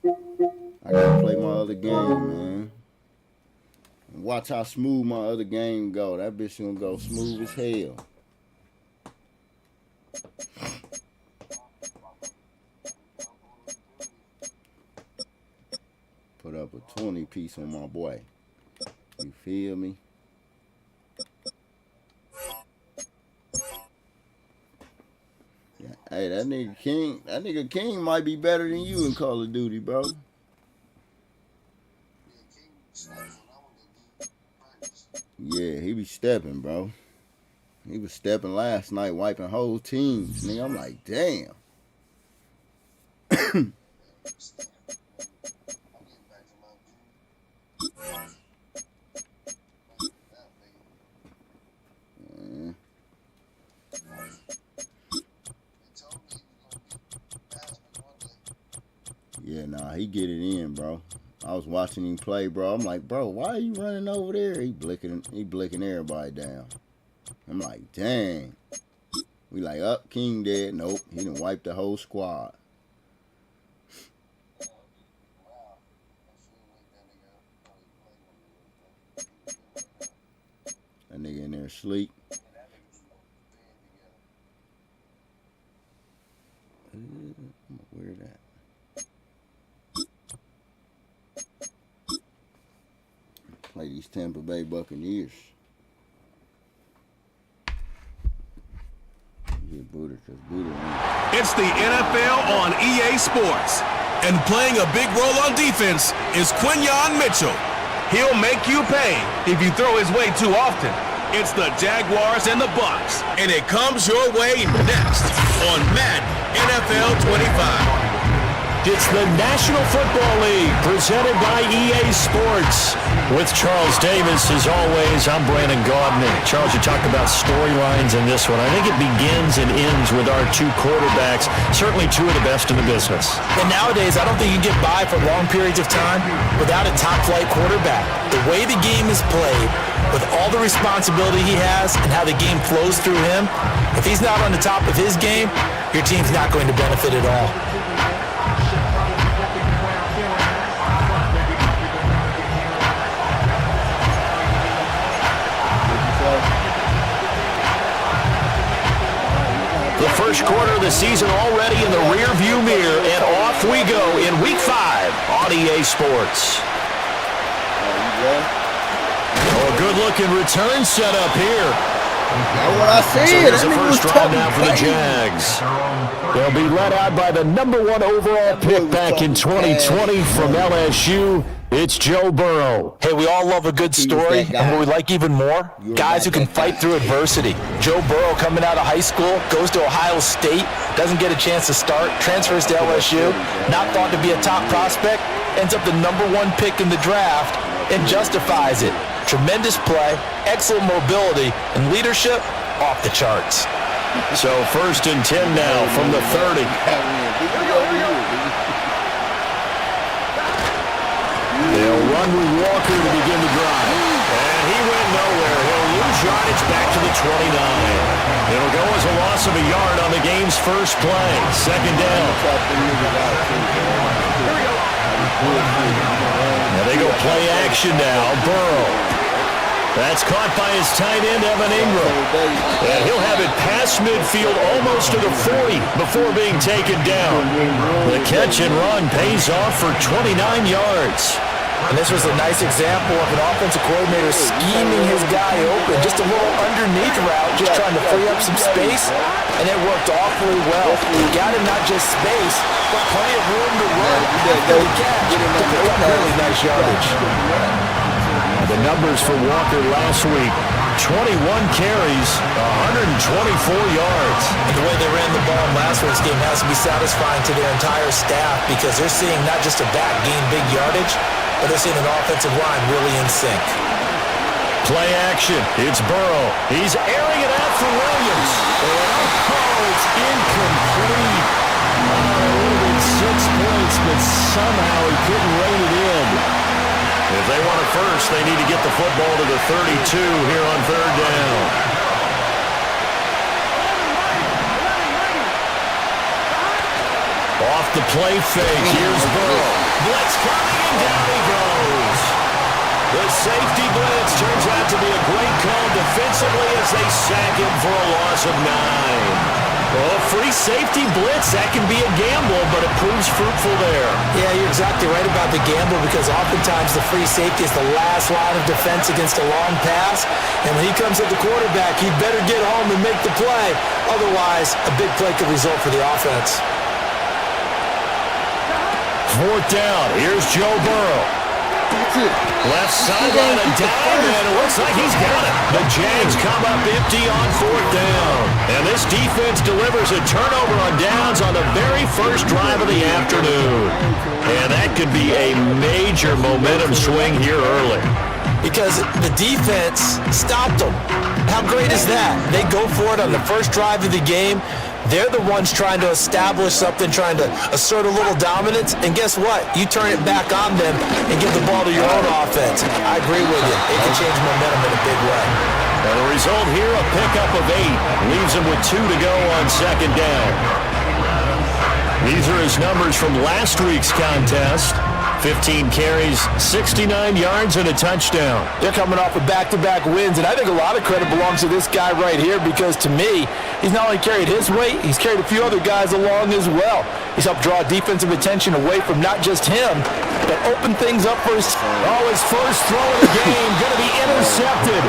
I gotta play my other game, man. And watch how smooth my other game go. That bitch gonna go smooth as hell. Put up a 20 piece on my boy. You feel me? Hey, that nigga King might be better than you in Call of Duty, bro. Yeah, he be stepping, bro. He was stepping last night, wiping whole teams. Nigga, I'm like, damn. Yeah, nah, he get it in, bro. I was watching him play, bro. I'm like, bro, why are you running over there? He blicking everybody down. I'm like, dang. We like, up, King dead. Nope, he done wiped the whole squad. That nigga in there asleep. Where that? Play these Tampa Bay Buccaneers. Get booted. Just beat it. It's the NFL on EA Sports. And playing a big role on defense is Quinyon Mitchell. He'll make you pay if you throw his way too often. It's the Jaguars and the Bucs, and it comes your way next on Madden NFL 25. It's the National Football League presented by EA Sports. With Charles Davis, as always, I'm Brandon Gaudin. Charles, you talked about storylines in this one. I think it begins and ends with our two quarterbacks, certainly two of the best in the business. And nowadays, I don't think you can get by for long periods of time without a top-flight quarterback. The way the game is played, with all the responsibility he has and how the game flows through him, if he's not on the top of his game, your team's not going to benefit at all. The first quarter of the season already in the rear-view mirror, and off we go in Week 5 on EA Sports. Oh, good-looking return set up here. That's what I said. So here's the That nigga first was drive now for the talking Jags. They'll be led out by the #1 overall pick back in 2020 from LSU. It's Joe Burrow. Hey, we all love a good story, and what we like even more, guys who can fight through adversity. Joe Burrow coming out of high school, goes to Ohio State, doesn't get a chance to start, transfers to LSU, not thought to be a top prospect, ends up the #1 pick in the draft, and justifies it. Tremendous play, excellent mobility, and leadership off the charts. So 1st and 10 now from the 30. They'll run with Walker to begin the drive. And he went nowhere. He'll lose yardage back to the 29. It'll go as a loss of a yard on the game's first play. 2nd down. Now they go play action now. Burrow. That's caught by his tight end, Evan Ingram. And he'll have it past midfield almost to the 40 before being taken down. The catch and run pays off for 29 yards. And this was a nice example of an offensive coordinator scheming his guy open. Just a little underneath route, just trying to free up some space, and it worked awfully well. He got him not just space, but plenty of room to run after the catch to pick up really nice yardage. The numbers for Walker last week, 21 carries, 124 yards. And the way they ran the ball in last week's game has to be satisfying to their entire staff because they're seeing not just a back gain big yardage, but they're seeing an offensive line really in sync. Play action. It's Burrow. He's airing it out for Williams. Oh, it's incomplete. It would have been 6 points, but somehow he couldn't rein it in. If they want it first, they need to get the football to the 32 here on 3rd down. Off the play fake. Here's Burrow. Blitz coming, and down he goes. The safety blitz turns out to be a great call defensively as they sack him for a loss of 9. Well, free safety blitz, that can be a gamble, but it proves fruitful there. Yeah, you're exactly right about the gamble because oftentimes the free safety is the last line of defense against a long pass. And when he comes at the quarterback, he'd better get home and make the play. Otherwise, a big play could result for the offense. 4th down. Here's Joe Burrow. Left sideline and down, and it looks like he's got it. The Jags come up empty on 4th down. And this defense delivers a turnover on downs on the very first drive of the afternoon. And that could be a major momentum swing here early. Because the defense stopped them. How great is that? They go for it on the first drive of the game. They're the ones trying to establish something, trying to assert a little dominance. And guess what? You turn it back on them and give the ball to your own offense. I agree with you. It can change momentum in a big way. And the result here, a pickup of 8. Leaves him with 2 to go on 2nd down. These are his numbers from last week's contest. 15 carries, 69 yards, and a touchdown. They're coming off of back-to-back wins, and I think a lot of credit belongs to this guy right here because, to me, he's not only carried his weight, he's carried a few other guys along as well. He's helped draw defensive attention away from not just him, but open things up for his... Oh, his first throw of the game, going to be intercepted.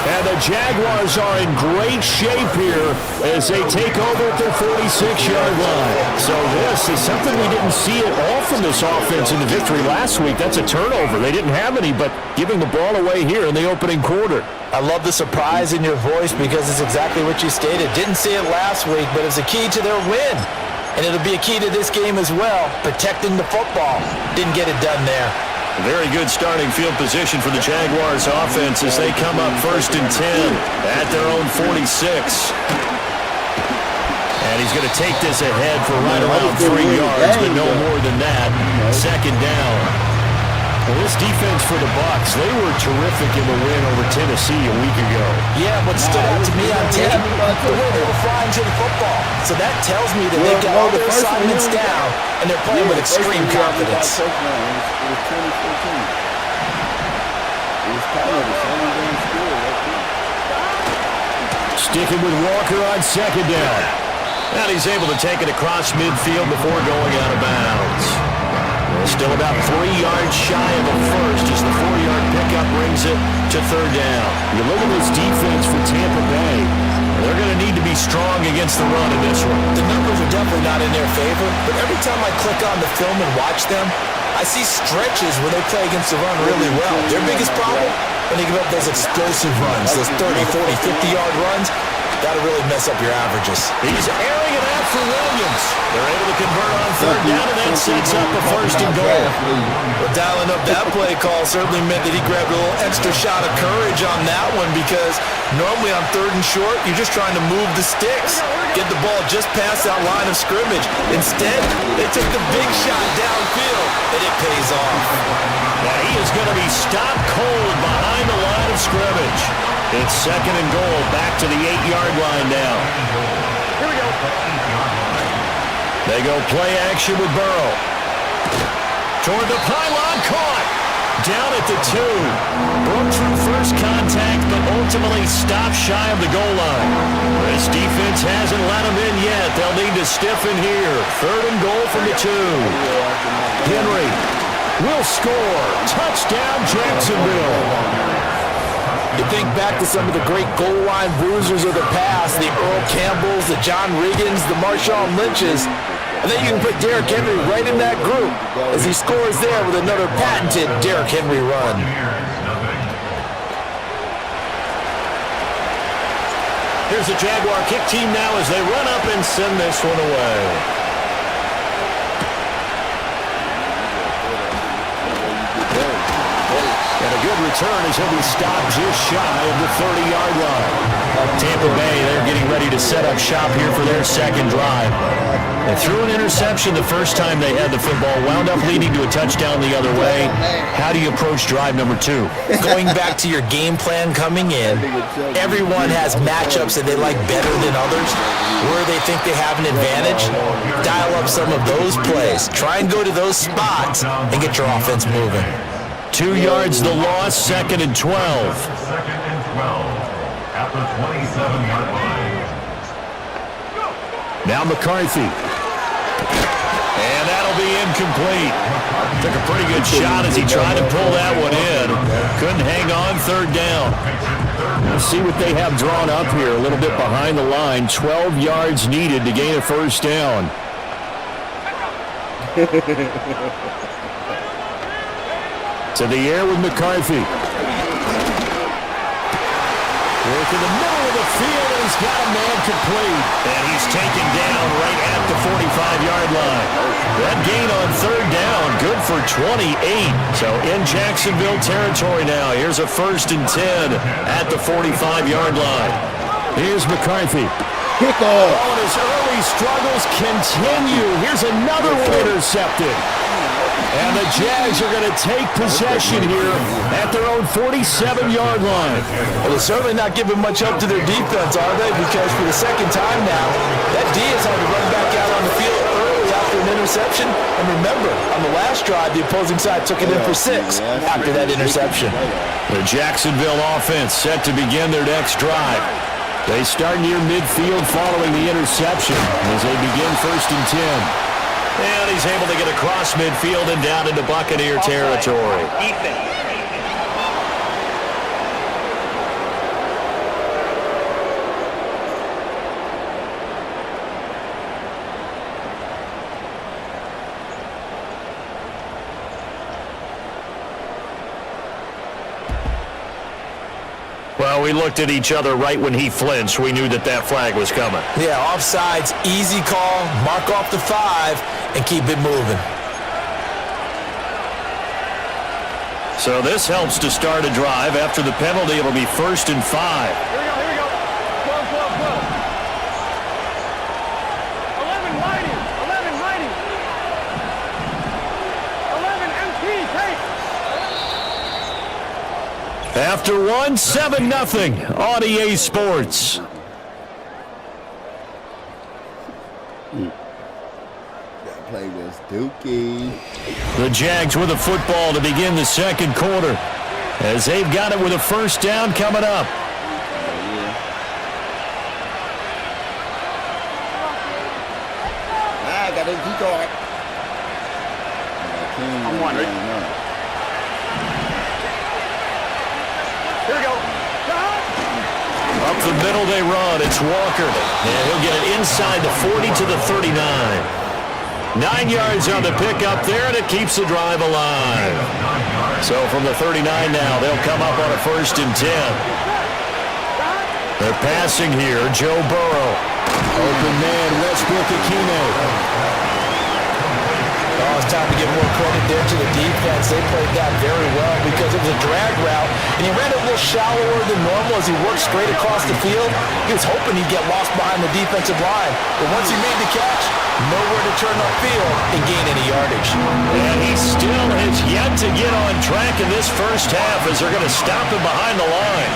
And the Jaguars are in great shape here as they take over at their 46-yard line. So this is something we didn't see at all from this offense in the victory last week. That's a turnover. They didn't have any, but giving the ball away here in the opening quarter. I love the surprise in your voice because it's exactly what you stated. Didn't see it last week, but it's a key to their win. And it'll be a key to this game as well, protecting the football. Didn't get it done there. Very good starting field position for the Jaguars offense as they come up 1st and 10 at their own 46. And he's going to take this ahead for right around 3 yards, but no more than that. 2nd down. Well, this defense for the Bucs, they were terrific in the win over Tennessee a week ago. Yeah, what stood out to me on tape, the way they were flying to the football. So that tells me that they've got all their assignments down, and they're playing with extreme confidence. It was 2014. It was kind of the same damn score. Sticking with Walker on 2nd down. And he's able to take it across midfield before going out of bounds. Still about 3 yards shy of a first as the 4-yard pickup brings it to 3rd down. You look at this defense for Tampa Bay. They're going to need to be strong against the run in this one. The numbers are definitely not in their favor, but every time I click on the film and watch them, I see stretches where they play against the run really well. Their biggest problem, when they give up those explosive runs, those 30, 40, 50-yard runs, that'll really mess up your averages. He's airing it out for Williams. They're able to convert on 3rd down, and that sets up a 1st and goal. Well, dialing up that play call certainly meant that he grabbed a little extra shot of courage on that one because normally on 3rd and short, you're just trying to move the sticks, get the ball just past that line of scrimmage. Instead, they took the big shot downfield, and it pays off. Now he is going to be stopped cold behind the line of scrimmage. It's 2nd and goal, back to the 8-yard line now. Here we go. They go play action with Burrow. Toward the pylon, caught. Down at the 2. Broke through first contact, but ultimately stopped shy of the goal line. This defense hasn't let them in yet. They'll need to stiffen here. 3rd and goal from the 2. Henry will score. Touchdown, Jacksonville. You think back to some of the great goal line bruisers of the past, the Earl Campbells, the John Riggins, the Marshawn Lynches. I think you can put Derrick Henry right in that group as he scores there with another patented Derrick Henry run. Here's the Jaguar kick team now as they run up and send this one away. And a good return as he'll be stopped just shy of the 30-yard line. Tampa Bay, they're getting ready to set up shop here for their 2nd drive. They threw an interception the first time they had the football, wound up leading to a touchdown the other way. How do you approach drive number 2? Going back to your game plan coming in, everyone has matchups that they like better than others. Where they think they have an advantage, dial up some of those plays. Try and go to those spots and get your offense moving. 2 yards the loss, 2nd and 12. 2nd and 12 at the 27-yard line. Now McCarthy. And that'll be incomplete. Took a pretty good shot as he tried to pull that one in. Couldn't hang on 3rd down. We'll see what they have drawn up here a little bit behind the line. 12 yards needed to gain a 1st down. To the air with McCarthy. Work in the middle of the field, and he's got a man complete. And he's taken down right at the 45-yard line. That gain on 3rd down, good for 28. So in Jacksonville territory now. Here's a 1st and 10 at the 45-yard line. Here's McCarthy. Kickoff. Oh, and his early struggles continue. Here's another one intercepted. And the Jags are going to take possession here at their own 47-yard line. Well, they're certainly not giving much help to their defense, are they? Because for the 2nd time now, that D has had to run back out on the field early after an interception. And remember, on the last drive, the opposing side took it in for 6 after that interception. The Jacksonville offense set to begin their next drive. They start near midfield following the interception as they begin 1st and 10. And he's able to get across midfield and down into Buccaneer territory. we looked at each other right when he flinched. We knew that that flag was coming. Yeah, offsides, easy call, mark off the 5, and keep it moving. So this helps to start a drive. After the penalty, it'll be 1st and 5. Here we go. 12. 11 mighty. 11 empty, take. After 1, 7-0 on EA Sports. That play was dookie. The Jags with a football to begin the second quarter, as they've got it with a first down coming up. I got a decoy. I'm wondering. Here we go. Up the middle they run. It's Walker. And he'll get it inside the 40 to the 39. 9 yards on the pickup there, and it keeps the drive alive. So from the 39 now, they'll come up on a 1st and 10. They're passing here. Joe Burrow. Open man, Westbrook Akine. Oh, it's time to give more credit there to the defense. They played that very well because it was a drag route, and he ran it a little shallower than normal as he worked straight across the field. He was hoping he'd get lost behind the defensive line, but once he made the catch, nowhere to turn upfield and gain any yardage. And he still has yet to get on track in this first half as they're going to stop him behind the line.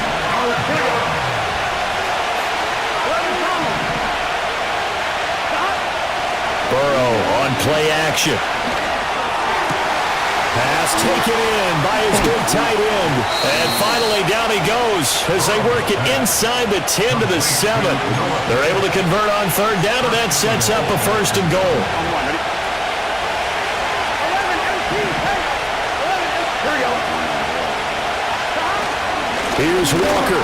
Burrow on play action. Pass taken in by his big tight end. And finally down he goes as they work it inside the 10 to the 7. They're able to convert on 3rd down, and that sets up a 1st and goal. Here's Walker.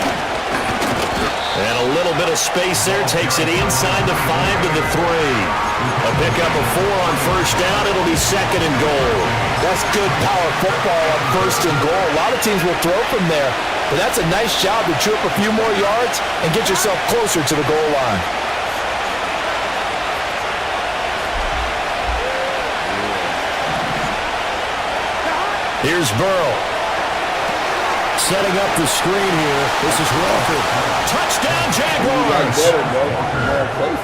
And a little bit of space there, takes it inside the 5 to the 3. A pickup of 4 on 1st down. It'll be 2nd and goal. That's good power football on 1st and goal. A lot of teams will throw from there, but that's a nice job to chew up a few more yards and get yourself closer to the goal line. Here's Burrow. Setting up the screen here. This is Walker. Touchdown, Jaguars!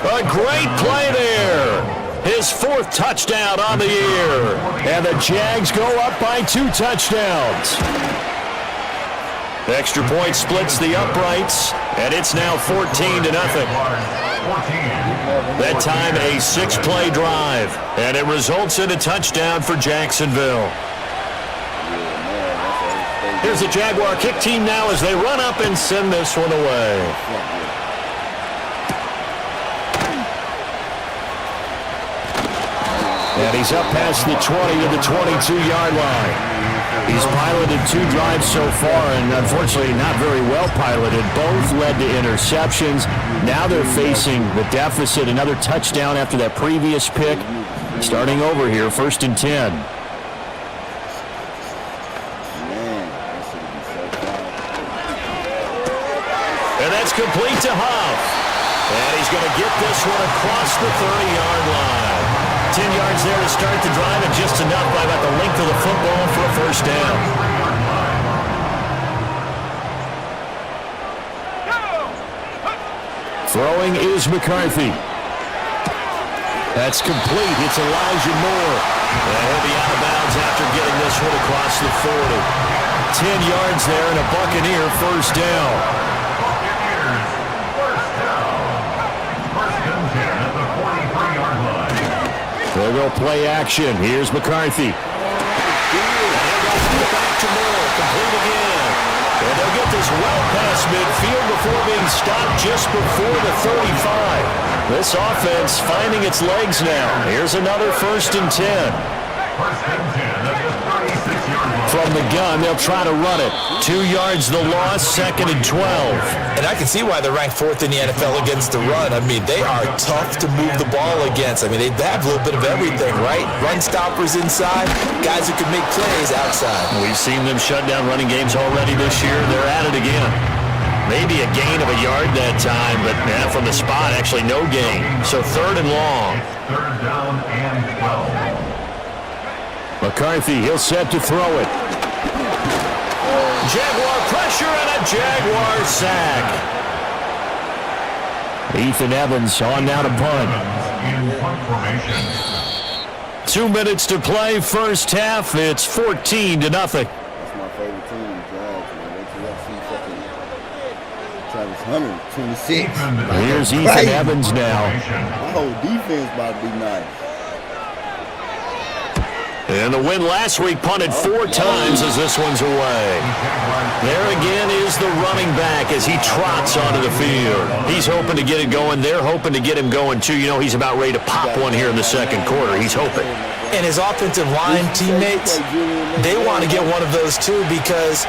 A great play there. His 4th touchdown on the year. And the Jags go up by 2 touchdowns. Extra point splits the uprights, and it's now 14-0. That time a 6-play drive, and it results in a touchdown for Jacksonville. Here's the Jaguar kick team now as they run up and send this one away. And he's up past the 20 to the 22-yard line. He's piloted 2 drives so far, and unfortunately not very well piloted. Both led to interceptions. Now they're facing the deficit. Another touchdown after that previous pick. Starting over here, 1st and 10. And that's complete to Huff. And he's going to get this one across the 30-yard line. 10 yards there to start the drive, and just enough by about the length of the football for a 1st down. Throwing is McCarthy. That's complete. It's Elijah Moore. And he'll be out of bounds after getting this one across the 40. 10 yards there and a Buccaneer 1st down. They'll go play action. Here's McCarthy. And he'll go back to Moore. Complete again. And they'll get this well past midfield before being stopped just before the 35. This offense finding its legs now. Here's another 1st and 10. 1st and 10 at the 36-yard line. From the gun, they'll try to run it. 2 yards the loss, 2nd and 12. And I can see why they're ranked 4th in the NFL against the run. I mean, they are tough to move the ball against. I mean, they have a little bit of everything, right? Run stoppers inside, guys who can make plays outside. We've seen them shut down running games already this year. They're at it again. Maybe a gain of a yard that time, but from the spot, actually no gain. So 3rd and long. 3rd down and 12. McCarthy, he'll set to throw it. Jaguar pressure and a Jaguar sack. Ethan Evans on now to punt. In punt formation. 2 minutes to play, first half. It's 14-0. That's my favorite team, Jags, man. Wait till y'all see fucking Travis Hunter, 26. Here's Ethan Right. Evans now. My whole defense about to be nice. And the win last week punted 4 times as this one's away. There again is the running back as he trots onto the field. He's hoping to get it going. They're hoping to get him going, too. You know, he's about ready to pop one here in the second quarter. He's hoping. And his offensive line teammates, they want to get one of those too because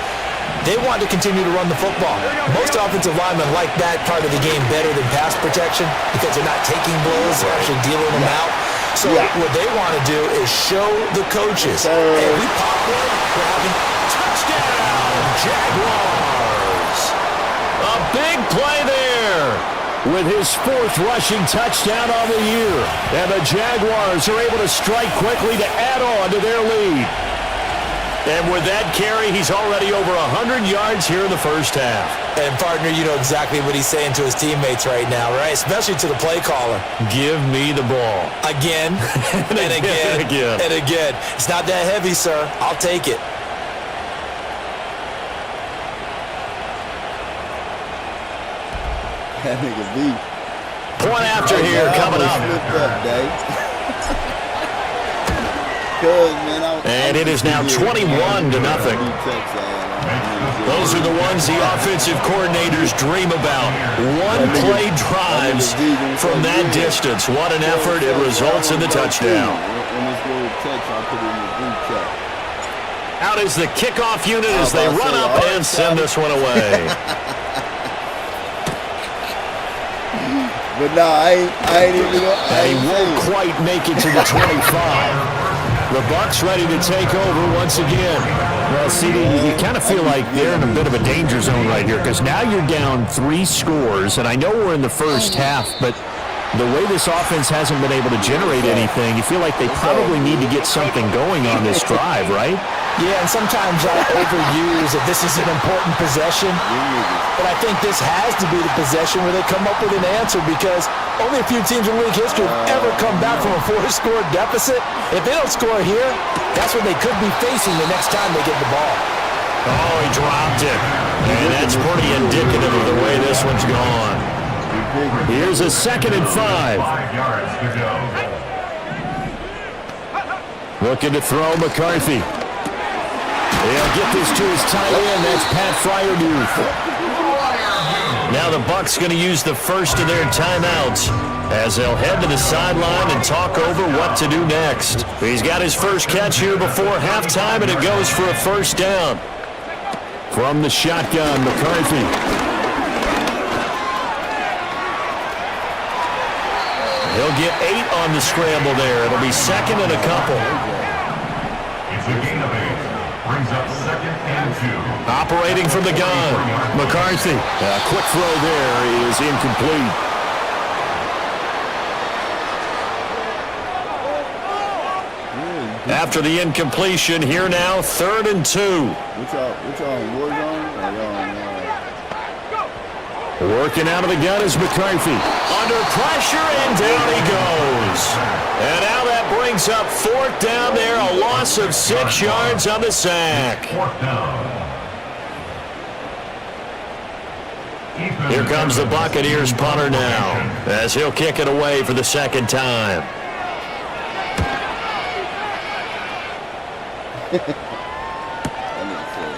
they want to continue to run the football. Most offensive linemen like that part of the game better than pass protection because they're not taking blows, they're actually dealing them out. So what they want to do is show the coaches, hey, we pop one, we're having touchdown, Jaguars. A big play there with his 4th rushing touchdown on the year. And the Jaguars are able to strike quickly to add on to their lead. And with that carry, he's already over 100 yards here in the first half. And, partner, you know exactly what he's saying to his teammates right now, right? Especially to the play caller. Give me the ball. Again, and again, and again. It's not that heavy, sir. I'll take it. That nigga beat. Point after here coming up. And it is now 21-0. Those are the ones the offensive coordinators dream about. One-play drives from that distance. What an effort. It results in the touchdown. Out is the kickoff unit as they run up and send this one away. But no, I ain't even gonna. They won't quite make it to the 25. The Bucs ready to take over once again. Well, CD, you kind of feel like they're in a bit of a danger zone right here because now you're down 3 scores, and I know we're in the first half, but the way this offense hasn't been able to generate anything, you feel like they probably need to get something going on this drive, right? Yeah, and sometimes I overuse that this is an important possession, but I think this has to be the possession where they come up with an answer because only a few teams in league history have ever come back from a 4-score deficit. If they don't score here, that's what they could be facing the next time they get the ball. Oh, he dropped it. And that's pretty indicative of the way this one's gone. Here's a 2nd and 5. 5 yards to go. Looking to throw McCarthy. They'll get this to his tight end. That's Pat Fryermuth. Now the Bucs going to use the first of their timeouts as they'll head to the sideline and talk over what to do next. He's got his first catch here before halftime, and it goes for a first down. From the shotgun, McCarthy. He'll get 8 on the scramble there. It'll be 2nd and a couple. It's a gain of 8. Brings up 2nd and 2. Operating from the gun, McCarthy. A quick throw there is incomplete. After the incompletion, here now, 3rd and 2. What y'all in Warzone? Working out of the gun is McCarthy. Under pressure, and down he goes. And now that brings up 4th down there, a loss of 6 yards on the sack. 4th down. Here comes the Buccaneers punter now, as he'll kick it away for the 2nd time.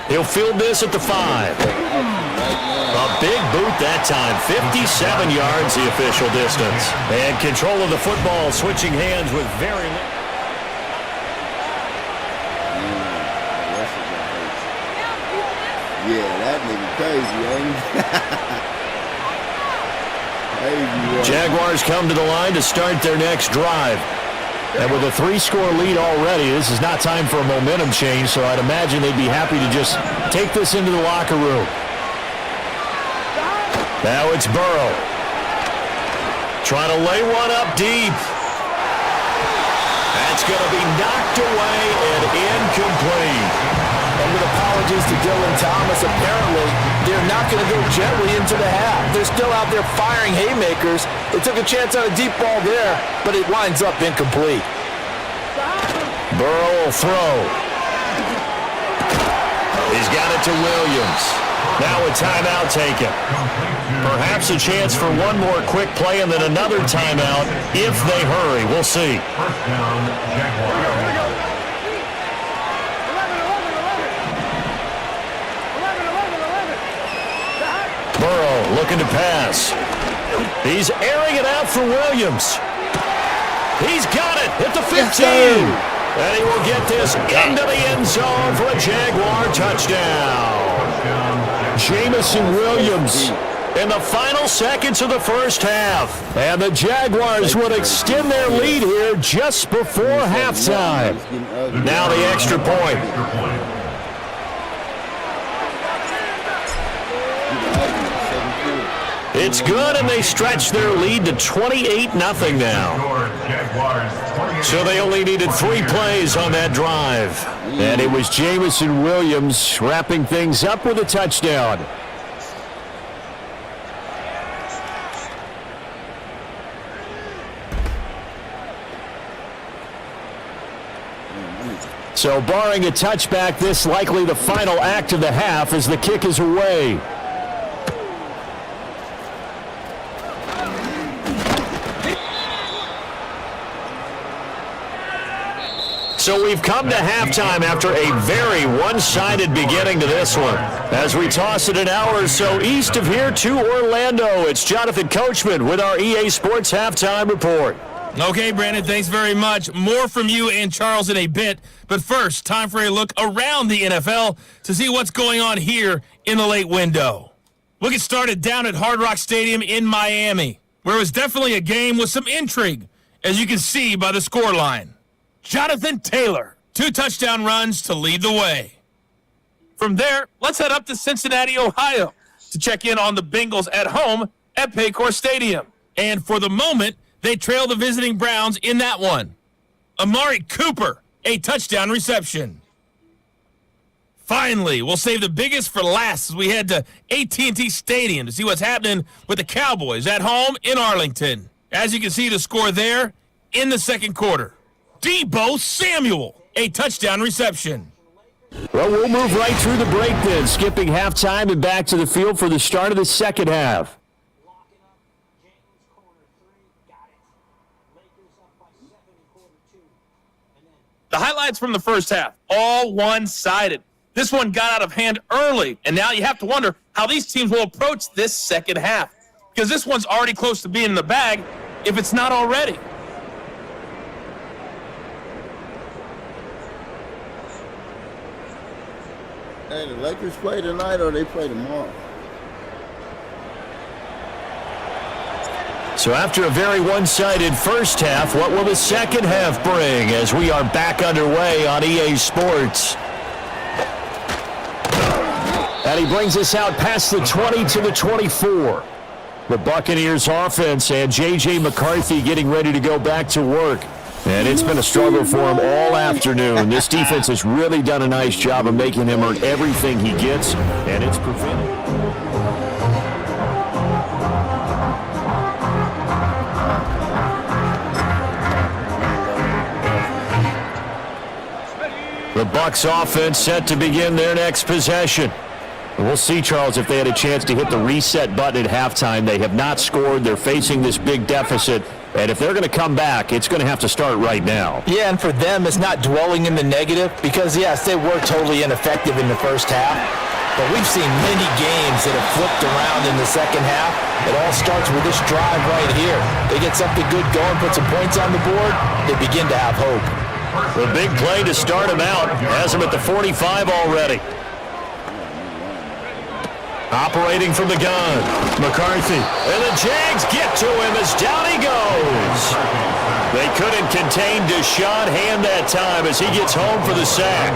He'll field this at the 5. A big boot that time, 57 yards the official distance. And control of the football, switching hands with very little. Yeah, that nigga crazy, ain't he? Jaguars come to the line to start their next drive. And with a 3-score lead already, this is not time for a momentum change, so I'd imagine they'd be happy to just take this into the locker room. Now it's Burrow. Trying to lay one up deep. That's going to be knocked away and incomplete. And with apologies to Dylan Thomas, apparently they're not going to go gently into the half. They're still out there firing haymakers. They took a chance on a deep ball there, but it winds up incomplete. Burrow will throw. He's got it to Williams. Now a timeout taken. Perhaps a chance for one more quick play and then another timeout if they hurry. We'll see. First down, Jaguars. Burrow looking to pass. He's airing it out for Williams. He's got it at the 15. And he will get this into the end zone for a Jaguar touchdown. Jamison Williams in the final seconds of the first half. And the Jaguars would extend their lead here just before halftime. Now the extra point. It's good, and they stretch their lead to 28-0 now. So they only needed 3 plays on that drive. And it was Jamison Williams wrapping things up with a touchdown. So barring a touchback, this likely the final act of the half as the kick is away. So we've come to halftime after a very one-sided beginning to this one. As we toss it an hour or so east of here to Orlando, it's Jonathan Coachman with our EA Sports Halftime Report. Okay, Brandon, thanks very much. More from you and Charles in a bit. But first, time for a look around the NFL to see what's going on here in the late window. We'll get started down at Hard Rock Stadium in Miami, where it was definitely a game with some intrigue, as you can see by the scoreline. Jonathan Taylor, 2 touchdown runs to lead the way. From there, let's head up to Cincinnati, Ohio, to check in on the Bengals at home at Paycor Stadium. And for the moment, they trail the visiting Browns in that one. Amari Cooper, a touchdown reception. Finally, we'll save the biggest for last as we head to AT&T Stadium to see what's happening with the Cowboys at home in Arlington. As you can see, the score there in the second quarter. Deebo Samuel, a touchdown reception. Well, we'll move right through the break then, skipping halftime and back to the field for the start of the second half. The highlights from the first half, all one-sided. This one got out of hand early, and now you have to wonder how these teams will approach this second half, because this one's already close to being in the bag, if it's not already. Hey, the Lakers play tonight or they play tomorrow? So after a very one-sided first half, what will the second half bring as we are back underway on EA Sports? And he brings us out past the 20 to the 24. The Buccaneers offense and J.J. McCarthy getting ready to go back to work. And it's been a struggle for him all afternoon. This defense has really done a nice job of making him earn everything he gets, and it's prevented. The Bucs offense set to begin their next possession. We'll see, Charles, if they had a chance to hit the reset button at halftime. They have not scored. They're facing this big deficit. And if they're going to come back, it's going to have to start right now. Yeah, and for them, it's not dwelling in the negative because, yes, they were totally ineffective in the first half. But we've seen many games that have flipped around in the second half. It all starts with this drive right here. They get something good going, put some points on the board, they begin to have hope. The big play to start him out has him at the 45 already. Operating from the gun, McCarthy. And the Jags get to him as down he goes. They couldn't contain Deshaun Hand that time as he gets home for the sack.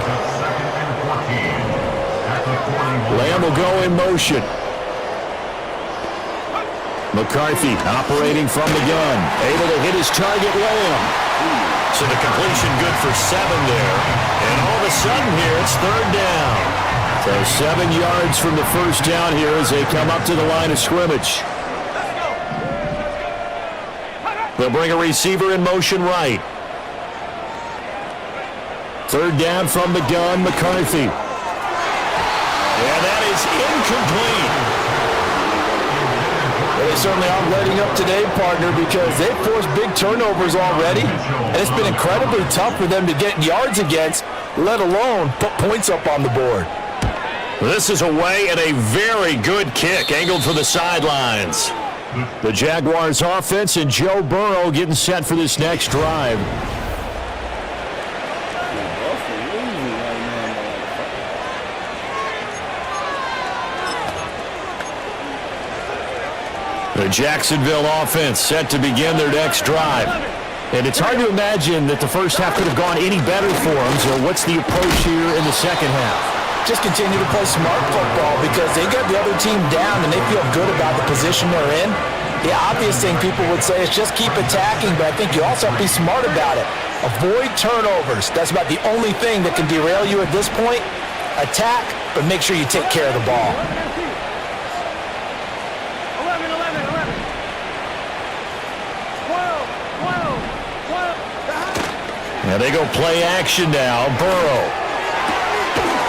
Lamb will go in motion. McCarthy operating from the gun. Able to hit his target, Lamb. So the completion good for 7 there. And all of a sudden here, it's 3rd down. So 7 yards from the first down here as they come up to the line of scrimmage. They'll bring a receiver in motion right. 3rd down from the gun, McCarthy. And that is incomplete. Well, they certainly aren't letting up today, partner, because they've forced big turnovers already, and it's been incredibly tough for them to get yards against, let alone put points up on the board. This is away and a very good kick, angled for the sidelines. The Jaguars offense and Joe Burrow getting set for this next drive. The Jacksonville offense set to begin their next drive. And it's hard to imagine that the first half could have gone any better for them. So what's the approach here in the second half? Just continue to play smart football because they got the other team down and they feel good about the position they're in. The obvious thing people would say is just keep attacking, but I think you also have to be smart about it. Avoid turnovers. That's about the only thing that can derail you at this point. Attack, but make sure you take care of the ball. 12. Now they go play action now. Burrow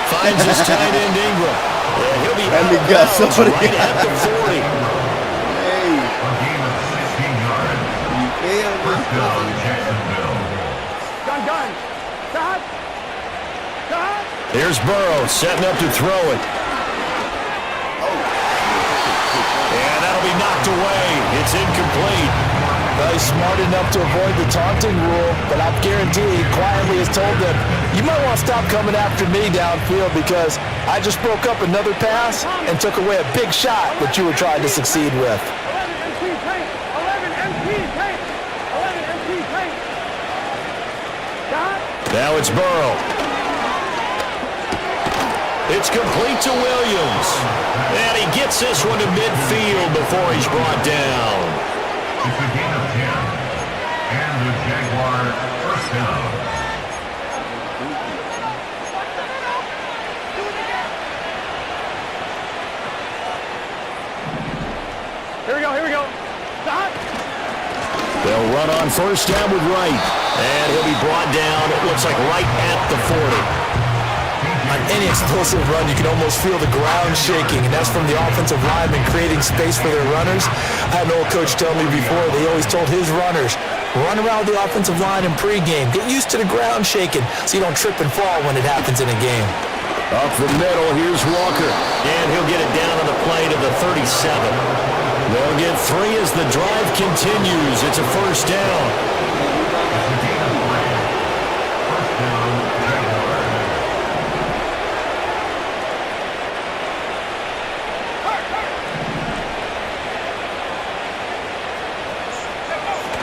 finds his tight end Ingram. Yeah, he'll be out of bounds right at the 40. A gain of 16 yards. First down, Jacksonville. Gun. Stop. Here's Burrow setting up to throw it. And that'll be knocked away. It's incomplete. Well, he's smart enough to avoid the taunting rule, but I guarantee he quietly has told them, you might want to stop coming after me downfield because I just broke up another pass and took away a big shot that you were trying to succeed with. 11 MP paint. Now it's Burrow. It's complete to Williams. And he gets this one to midfield before he's brought down. It's a gain of 10. And the Jaguars first down. Here we go. Stop. They'll run on first down with Wright. And he'll be brought down, it looks like right at the 40. On any explosive run, you can almost feel the ground shaking, and that's from the offensive linemen creating space for their runners. I had an old coach tell me before, they always told his runners, run around the offensive line in pregame. Get used to the ground shaking so you don't trip and fall when it happens in a game. Up the middle, here's Walker. And he'll get it down on the play to the 37. They'll get 3 as the drive continues. It's a first down.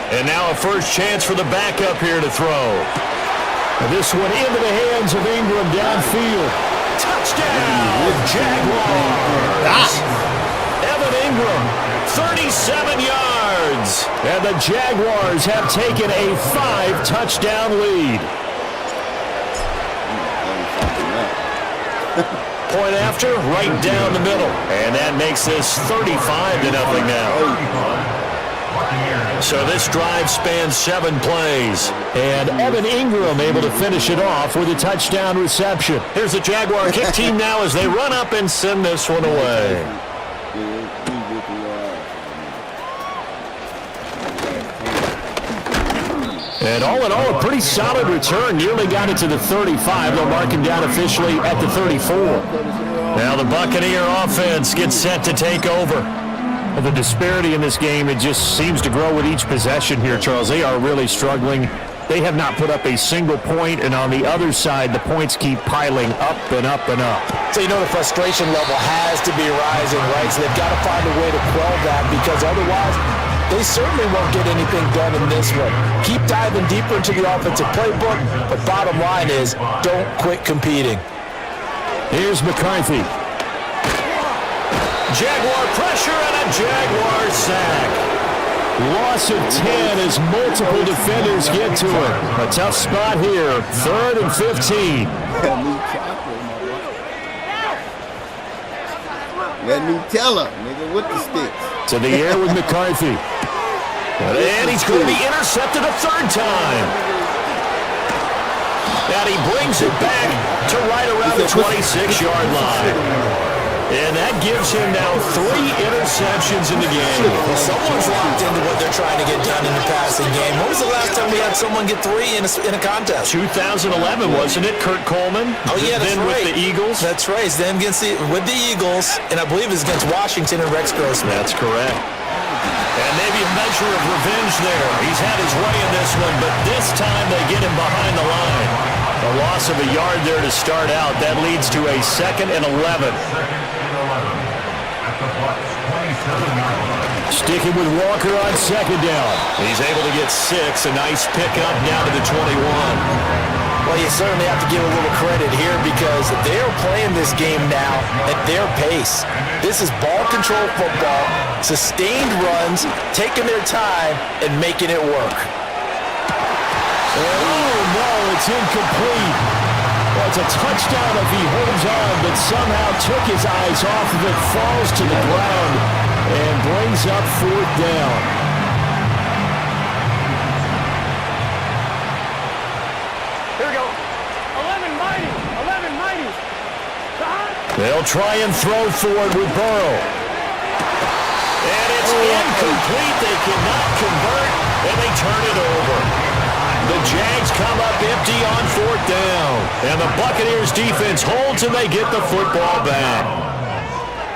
And now a first chance for the backup here to throw. And this one into the hands of Ingram downfield. Touchdown, Jaguars! Evan Ingram, 37 yards. And the Jaguars have taken a 5-touchdown lead. Point after, right down the middle. And that makes this 35-0 now. So this drive spans 7 plays. And Evan Ingram able to finish it off with a touchdown reception. Here's the Jaguar kick team now as they run up and send this one away. And all in all, a pretty solid return. Nearly got it to the 35. They'll mark him down officially at the 34. Now the Buccaneer offense gets set to take over. The disparity in this game, it just seems to grow with each possession here, Charles. They are really struggling. They have not put up a single point, and on the other side, the points keep piling up and up and up. So you know the frustration level has to be rising, right? So they've got to find a way to quell that because otherwise they certainly won't get anything done in this one. Keep diving deeper into the offensive playbook, but bottom line is don't quit competing. Here's McCarthy. Jaguar pressure and a Jaguar sack. Loss of 10 as multiple defenders get to it. A tough spot here. 3rd and 15. That Nutella, nigga, with the sticks. To the air with McCarthy. And he's going to be intercepted a 3rd time. And he brings it back to right around the 26-yard line. And that gives him now 3 interceptions in the game. Well, someone's locked into what they're trying to get done in the passing game. When was the last time we had someone get 3 in a contest? 2011, wasn't it? Kurt Coleman. Oh, yeah, that's then right. with the Eagles. That's right. Then with the Eagles, and I believe it's against Washington and Rex Grossman. That's correct. And maybe a measure of revenge there. He's had his way in this one, but this time they get him behind the line. A loss of a yard there to start out. That leads to a 2nd and 11. Sticking with Walker on 2nd down. He's able to get 6. A nice pickup down to the 21. Well, you certainly have to give a little credit here because they're playing this game now at their pace. This is ball control football, sustained runs, taking their time, and making it work. Oh, no, it's incomplete. Well, it's a touchdown if he holds on, but somehow took his eyes off of it, falls to the ground, and brings up 4th down. Here we go. 11 mighty. 11 mighty. They'll try and throw forward with Burrow. And it's incomplete. They cannot convert, and they turn it over. The Jags come up empty on 4th down. And the Buccaneers defense holds and they get the football back.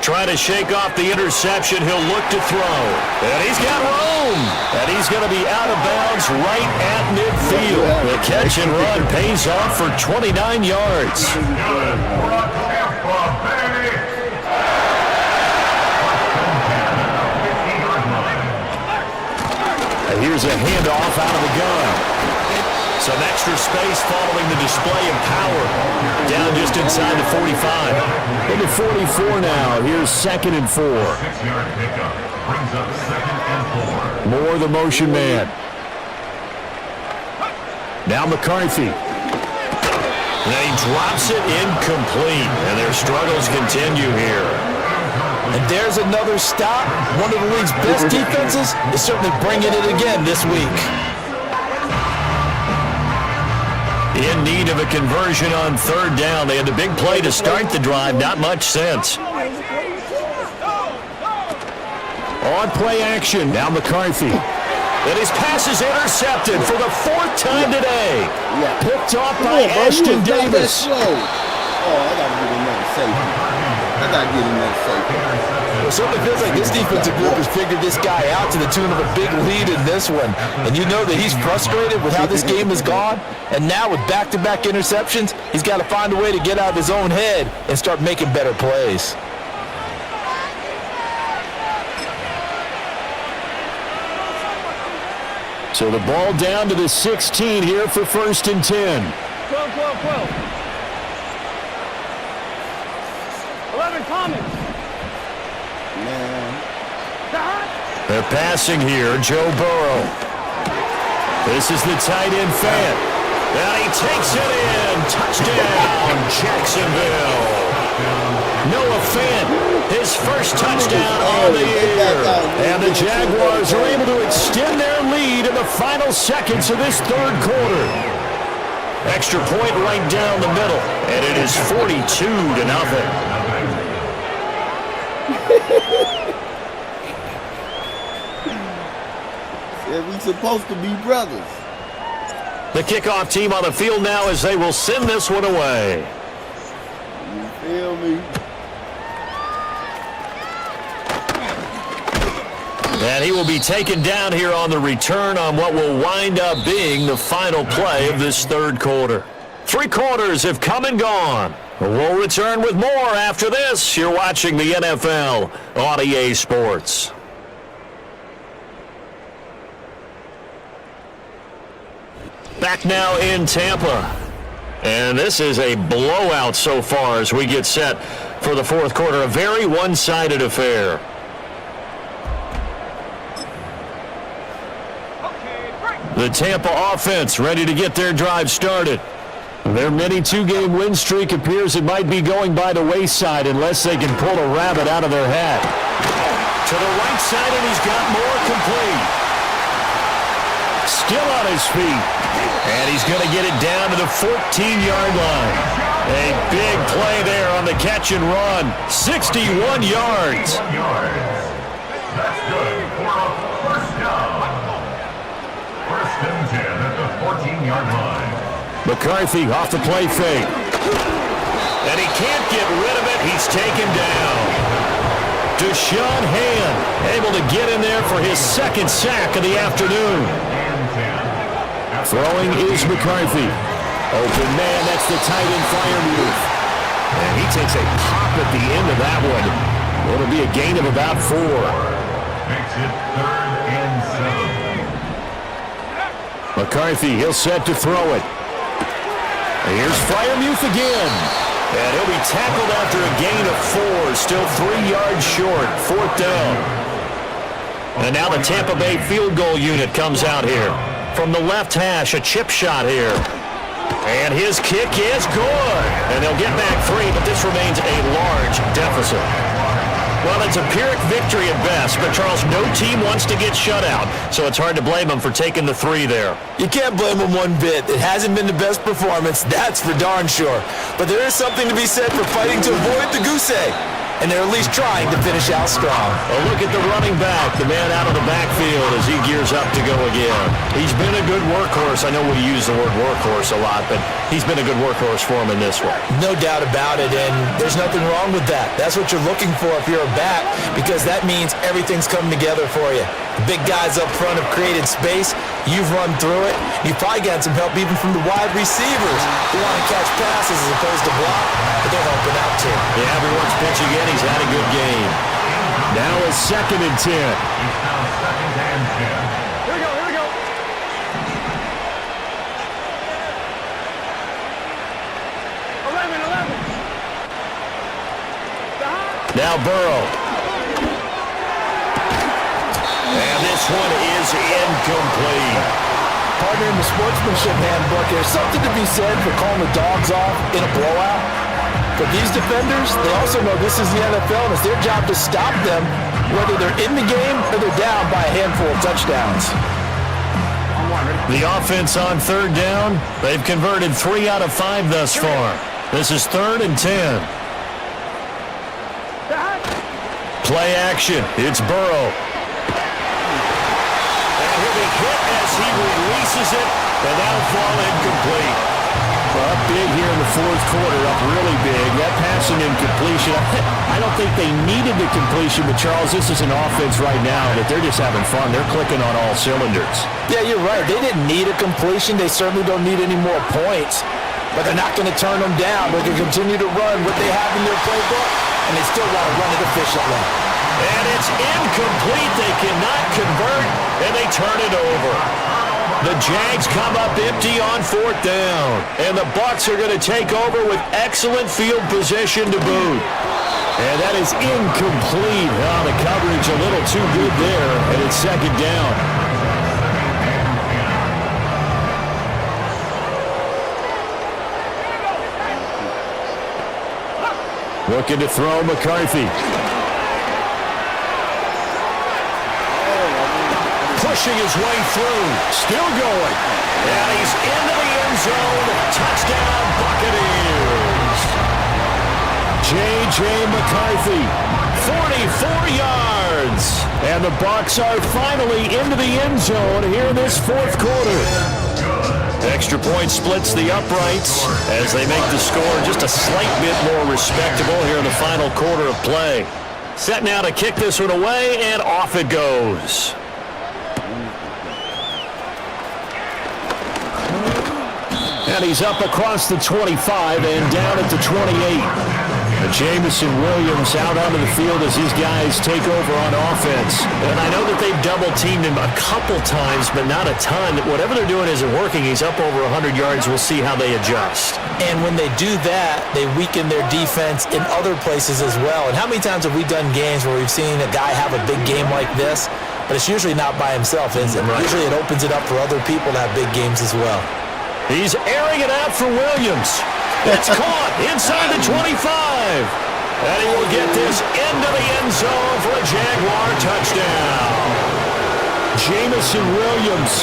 Trying to shake off the interception, he'll look to throw. And he's got room. And he's going to be out of bounds right at midfield. The catch and run pays off for 29 yards. And here's a handoff out of the gun. Some extra space following the display of power. Down just inside the 45. Into 44 now. Here's 2nd and 4. 6-yard pickup brings up 2nd and 4. More the motion man. Now McCarthy. And he drops it incomplete. And their struggles continue here. And there's another stop. One of the league's best defenses is certainly bringing it again this week. In need of a conversion on 3rd down. They had the big play to start the drive. Not much sense. On play action. Now McCarthy. And his pass is intercepted for the 4th time today. Picked off by Ashton Davis. Oh, I got to get another safety. It certainly feels like this defensive group has figured this guy out to the tune of a big lead in this one. And you know that he's frustrated with how this game has gone. And now with back-to-back interceptions, he's got to find a way to get out of his own head and start making better plays. So the ball down to the 16 here for 1st and 10. 12, 12, 12. 11 Thomas. They're passing here, Joe Burrow. This is the tight end Fant. And he takes it in. Touchdown, Jacksonville. Noah Fant, his first touchdown on the year. And the Jaguars are able to extend their lead in the final seconds of this 3rd quarter. Extra point right down the middle. And it is 42-0. Yeah, we supposed to be brothers. The kickoff team on the field now as they will send this one away. You feel me? And he will be taken down here on the return on what will wind up being the final play of this 3rd quarter. 3 quarters have come and gone. We'll return with more after this. You're watching the NFL on EA Sports. Back now in Tampa. And this is a blowout so far as we get set for the fourth quarter. A very one-sided affair. The Tampa offense ready to get their drive started. Their mini two-game win streak appears it might be going by the wayside unless they can pull a rabbit out of their hat. To the right side, and he's got more complete. Still on his feet. And he's going to get it down to the 14-yard line. A big play there on the catch and run. 61 yards. That's good for a first down. First and 10 at the 14-yard line. McCarthy off the play fake. And he can't get rid of it. He's taken down. Deshaun Hand able to get in there for his second sack of the afternoon. Throwing is McCarthy. Open man, that's the tight end Freiermuth. And he takes a pop at the end of that one. It'll be a gain of about 4. Makes it 3rd and 7. McCarthy, he'll set to throw it. Here's Freiermuth again. And he'll be tackled after a gain of 4. Still 3 yards short. 4th down. And now the Tampa Bay field goal unit comes out here. From the left hash, a chip shot here. And his kick is good. And they'll get back 3, but this remains a large deficit. Well, it's a Pyrrhic victory at best, but Charles, no team wants to get shut out, so it's hard to blame them for taking the 3 there. You can't blame them one bit. It hasn't been the best performance, that's for darn sure. But there is something to be said for fighting to avoid the goose egg. And they're at least trying to finish out strong. A look at the running back, the man out of the backfield as he gears up to go again. He's been a good workhorse. I know we use the word workhorse a lot, but he's been a good workhorse for him in this one. No doubt about it, and there's nothing wrong with that. That's what you're looking for if you're a back, because that means everything's coming together for you. The big guys up front have created space. You've run through it. You've probably got some help even from the wide receivers who want to catch passes as opposed to block, but they're helping out too. Yeah, everyone's pitching in. He's had a good game. Now it's 2nd and 10. He's now 2nd and 10. Here we go, here we go. 11. Now Burrow. And this one is incomplete. Partner, in the sportsmanship handbook, there's something to be said for calling the dogs off in a blowout. But these defenders, they also know this is the NFL, and it's their job to stop them, whether they're in the game or they're down by a handful of touchdowns. The offense on 3rd down, they've converted 3 out of 5 thus far. This is 3rd and 10. Play action, it's Burrow. And he'll be hit as he releases it, and that'll fall incomplete. Up big here in the 4th quarter, up really big. That passing incompletion, I don't think they needed the completion, but Charles, this is an offense right now that they're just having fun. They're clicking on all cylinders. Yeah, you're right. They didn't need a completion. They certainly don't need any more points, but they're not going to turn them down. They can continue to run what they have in their playbook, and they still want to run it efficiently. And it's incomplete. They cannot convert, and they turn it over. The Jags come up empty on 4th down, and the Bucs are going to take over with excellent field position to boot. And that is incomplete. Oh, the coverage a little too good there, and it's 2nd down. Looking to throw McCarthy. Pushing his way through, still going, and he's into the end zone. Touchdown, Buccaneers. J.J. McCarthy, 44 yards, and the Bucs are finally into the end zone here in this 4th quarter. Extra point splits the uprights as they make the score just a slight bit more respectable here in the final quarter of play. Set now to kick this one away, and off it goes. And he's up across the 25 and down at the 28. Jamison Williams out onto the field as these guys take over on offense. And I know that they've double-teamed him a couple times, but not a ton. Whatever they're doing isn't working. He's up over 100 yards. We'll see how they adjust. And when they do that, they weaken their defense in other places as well. And how many times have we done games where we've seen a guy have a big game like this, but it's usually not by himself, is it? Right. Usually it opens it up for other people to have big games as well. He's airing it out for Williams. It's caught inside the 25. And he will get this into the end zone for a Jaguar touchdown. Jamison Williams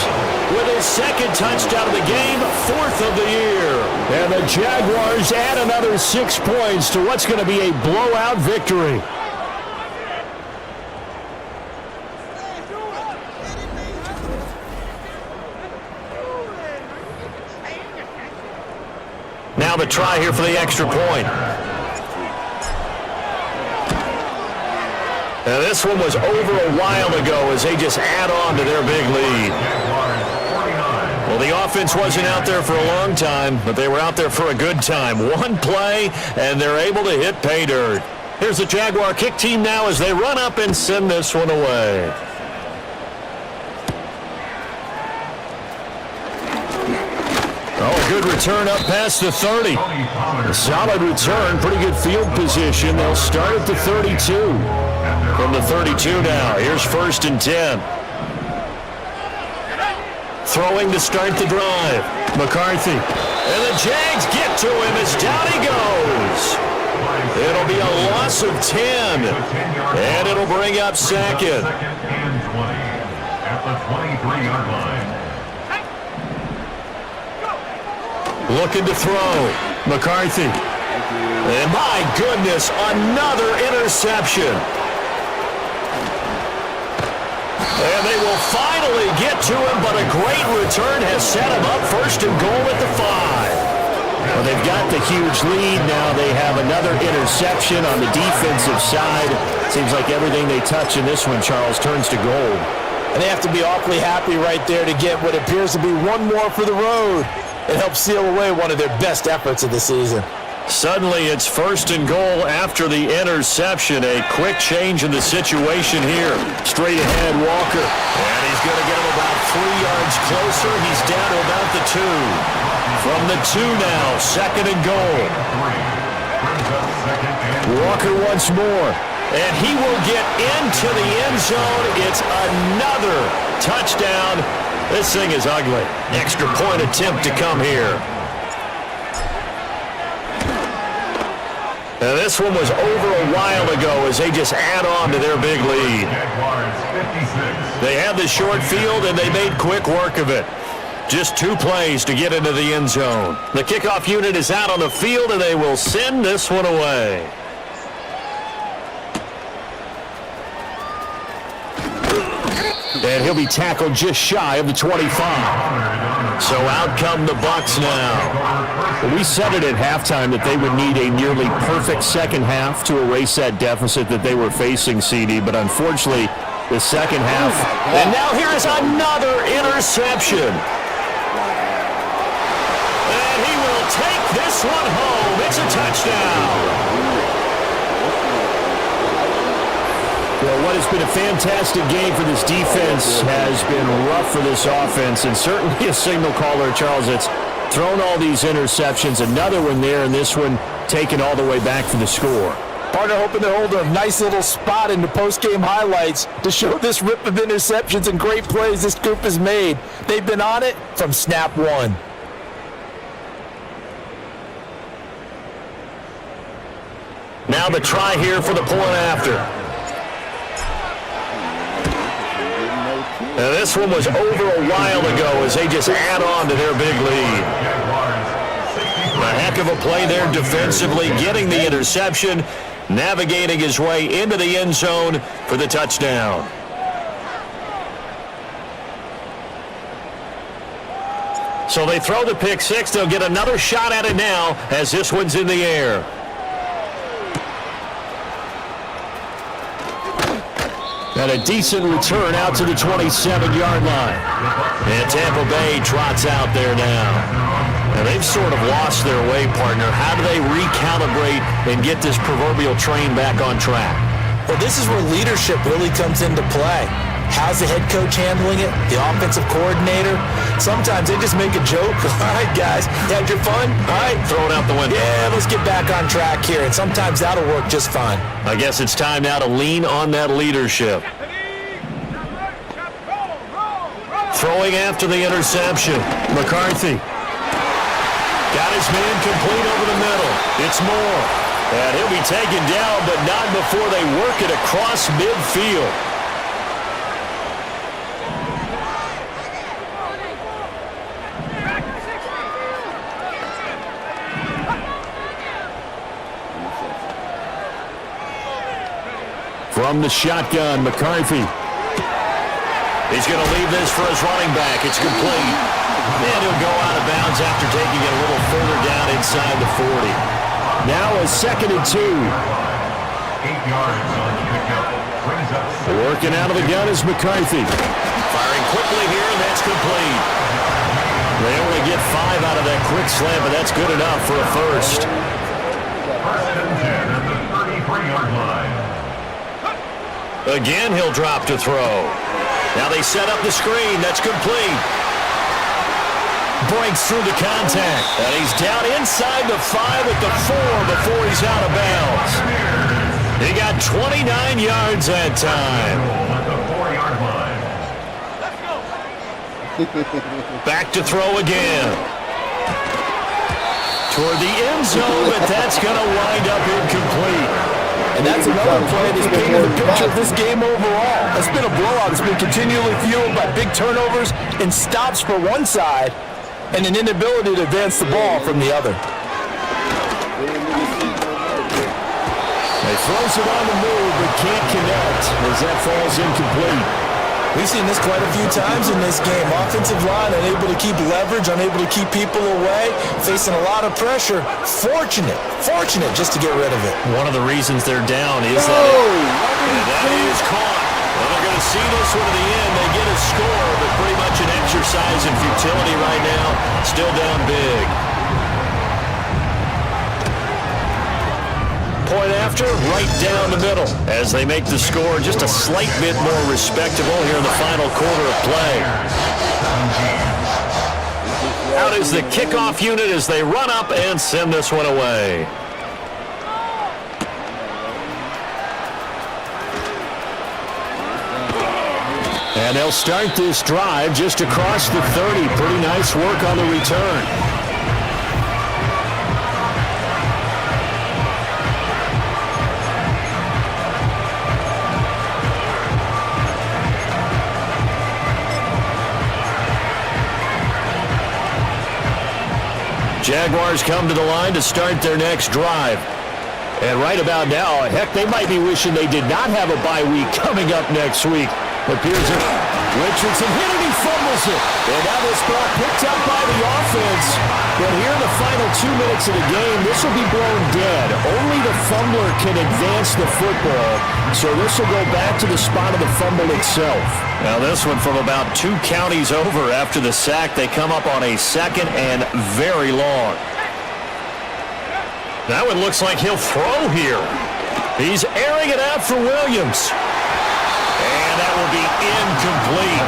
with his second touchdown of the game, fourth of the year. And the Jaguars add another 6 points to what's going to be a blowout victory. Now the try here for the extra point. And this one was over a while ago as they just add on to their big lead. Well, the offense wasn't out there for a long time, but they were out there for a good time. One play, and they're able to hit pay dirt. Here's the Jaguar kick team now as they run up and send this one away. Oh, a good return up past the 30. A solid return, pretty good field position. They'll start at the 32. From the 32 now, here's 1st and 10. Throwing to start the drive. McCarthy. And the Jags get to him as down he goes. It'll be a loss of 10. And it'll bring up second. And 20 at the 23-yard line. Looking to throw. McCarthy. And my goodness, another interception. And they will finally get to him, but a great return has set him up 1st and goal at the 5. Well, they've got the huge lead. Now they have another interception on the defensive side. Seems like everything they touch in this one, Charles, turns to gold. And they have to be awfully happy right there to get what appears to be one more for the road. It helps seal away one of their best efforts of the season. Suddenly it's 1st and goal after the interception. A quick change in the situation here. Straight ahead, Walker. And he's going to get him about 3 yards closer. He's down to about the 2. From the 2 now, 2nd and goal. Walker once more. And he will get into the end zone. It's another touchdown. This thing is ugly. Extra point attempt to come here. And this one was over a while ago as they just add on to their big lead. They had the short field and they made quick work of it. Just 2 plays to get into the end zone. The kickoff unit is out on the field and they will send this one away. And he'll be tackled just shy of the 25. So out come the Bucs now. Well, we said it at halftime that they would need a nearly perfect second half to erase that deficit that they were facing, CD. But unfortunately, the second half. And now here is another interception. And he will take this one home. It's a touchdown. Well, what has been a fantastic game for this defense has been rough for this offense, and certainly a signal caller, Charles, that's thrown all these interceptions. Another one there, and this one taken all the way back for the score. Partner hoping to hold a nice little spot in the post-game highlights to show this rip of interceptions and great plays this group has made. They've been on it from snap one. Now the try here for the point after. And this one was over a while ago as they just add on to their big lead. A heck of a play there defensively, getting the interception, navigating his way into the end zone for the touchdown. So they throw the pick six. They'll get another shot at it now as this one's in the air. And a decent return out to the 27-yard line. And Tampa Bay trots out there now. Now, they've sort of lost their way, partner. How do they recalibrate and get this proverbial train back on track? Well, this is where leadership really comes into play. How's the head coach handling it? The offensive coordinator? Sometimes they just make a joke. All right, guys, you had your fun? All right. Throw it out the window. Yeah, let's get back on track here. And sometimes that'll work just fine. I guess it's time now to lean on that leadership. Throwing after the interception. McCarthy. Got his man complete over the middle. It's Moore. And he'll be taken down, but not before they work it across midfield. From the shotgun, McCarthy. He's going to leave this for his running back. It's complete. And he'll go out of bounds after taking it a little further down inside the 40. Now a 2nd and 2. 8 yards on the pickup. Brings up Working out of the gun is McCarthy. Firing quickly here, and that's complete. They only get 5 out of that quick slam, but that's good enough for a first. 1st and 10 at the 33-yard line. Again, he'll drop to throw. Now they set up the screen. That's complete. Breaks through the contact. And he's down inside the 5 at the 4 before he's out of bounds. He got 29 yards that time. At the 4-yard line. Back to throw again. Toward the end zone, but that's going to wind up incomplete. And that's another play that's painted the picture of this game overall. It's been a blowout. It's been continually fueled by big turnovers and stops for one side and an inability to advance the ball from the other. He throws it on the move, but can't connect as that falls incomplete. We've seen this quite a few times in this game. Offensive line unable to keep leverage, unable to keep people away, facing a lot of pressure. Fortunate just to get rid of it. One of the reasons they're down is that is caught. Well, they're going to see this one to the end. They get a score, but pretty much an exercise in futility right now. Still down big. Point after, right down the middle as they make the score just a slight bit more respectable here in the final quarter of play. Out is the kickoff unit as they run up and send this one away. And they'll start this drive just across the 30. Pretty nice work on the return. Jaguars come to the line to start their next drive. And right about now, heck, they might be wishing they did not have a bye week coming up next week. Appears that Richardson hit it, he fumbles it. And now this ball picked up by the offense. But here in the final 2 minutes of the game, this will be blown dead. Only the fumbler can advance the football. So this will go back to the spot of the fumble itself. Now this one from about 2 counties over after the sack. They come up on a 2nd and very long. That one looks like he'll throw here. He's airing it out for Williams. And that will be incomplete.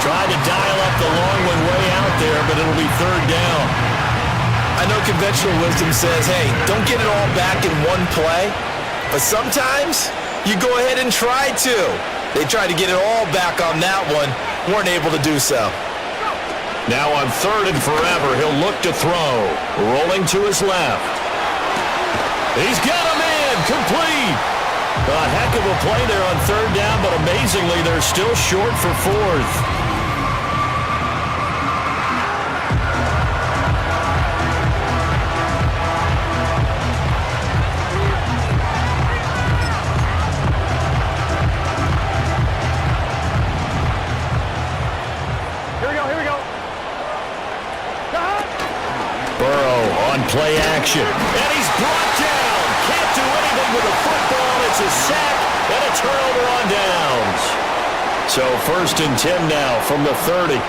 Tried to dial up the long one way out there, but it'll be 3rd down. I know conventional wisdom says, hey, don't get it all back in one play. But sometimes you go ahead and try to. They tried to get it all back on that one. Weren't able to do so. Now on 3rd and forever, he'll look to throw. Rolling to his left. He's got a man, complete. A heck of a play there on 3rd down, but amazingly, they're still short for 4th. Burrow on play action, and he's brought down. Can't do anything with the football. It's a sack and a turnover on downs. So 1st and 10 now from the 30.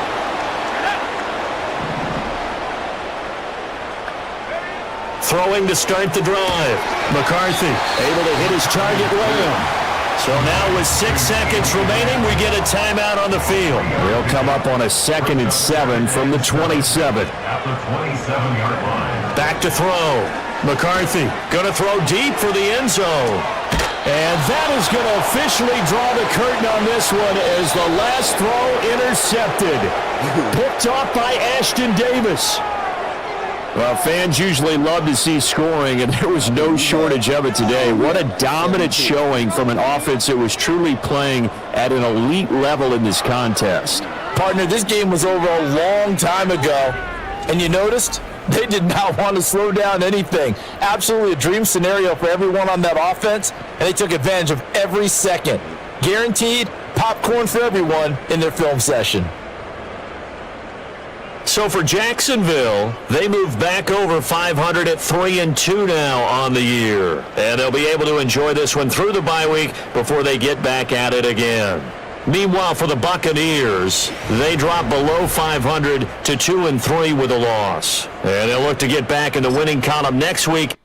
Throwing to start the drive. McCarthy able to hit his target well. So now with 6 seconds remaining, we get a timeout on the field. They'll come up on a 2nd and 7 from the 27. At the 27-yard line. Back to throw. McCarthy going to throw deep for the end zone. And that is going to officially draw the curtain on this one as the last throw intercepted. Picked off by Ashton Davis. Well, fans usually love to see scoring, and there was no shortage of it today. What a dominant showing from an offense that was truly playing at an elite level in this contest. Partner, this game was over a long time ago, and you noticed they did not want to slow down anything. Absolutely a dream scenario for everyone on that offense, and they took advantage of every second. Guaranteed popcorn for everyone in their film session. So for Jacksonville, they move back over 500 at 3-2 now on the year. And they'll be able to enjoy this one through the bye week before they get back at it again. Meanwhile, for the Buccaneers, they drop below 500 to 2-3 with a loss. And they'll look to get back in the winning column next week.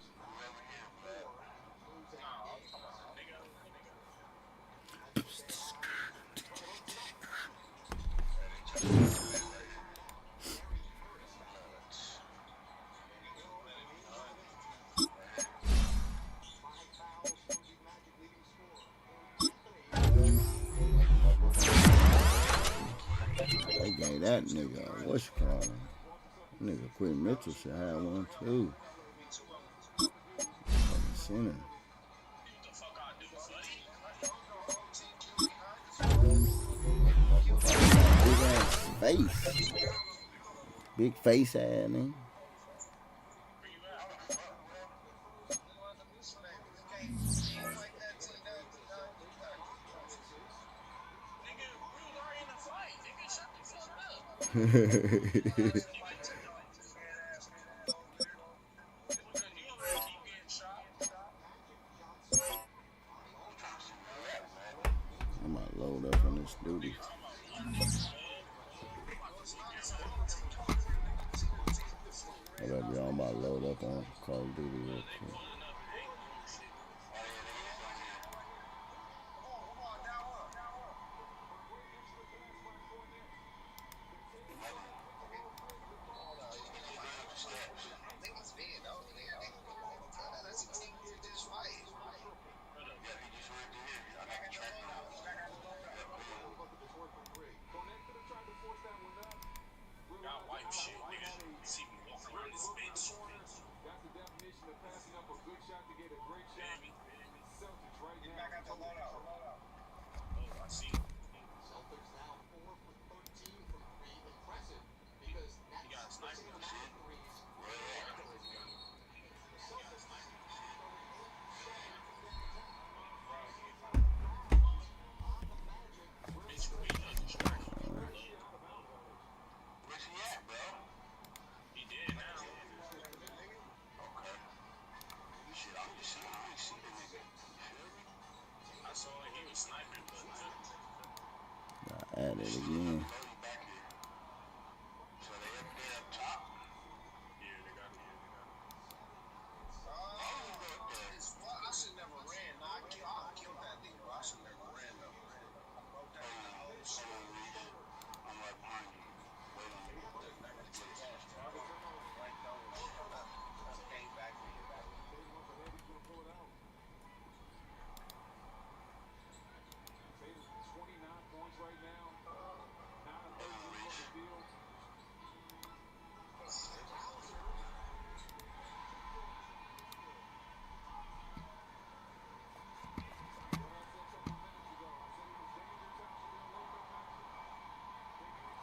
They gave that nigga, what's you call him? Nigga Quinn Mitchell should have one too. Fucking center. Big ass face. Big face ass nigga. I might load up on this duty. What up, y'all? I'm about to load up on Call of Duty real quick. At it again.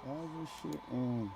All this shit on.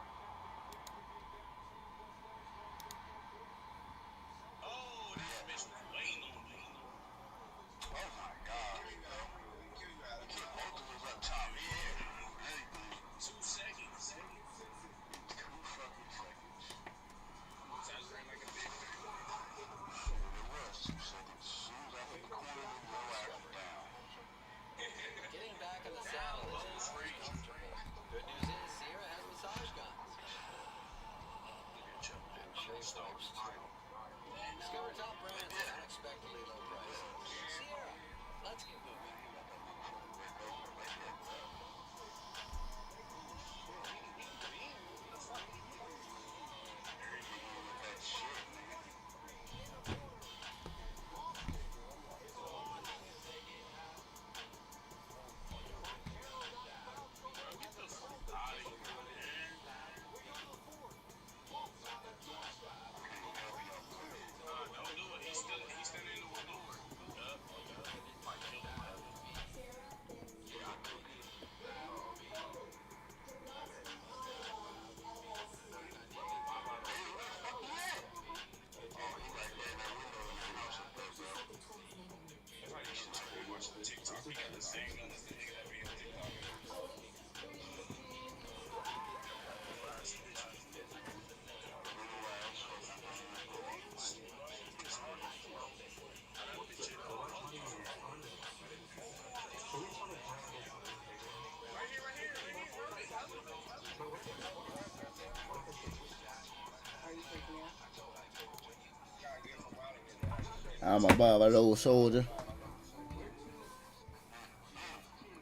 I'm a Baba old soldier.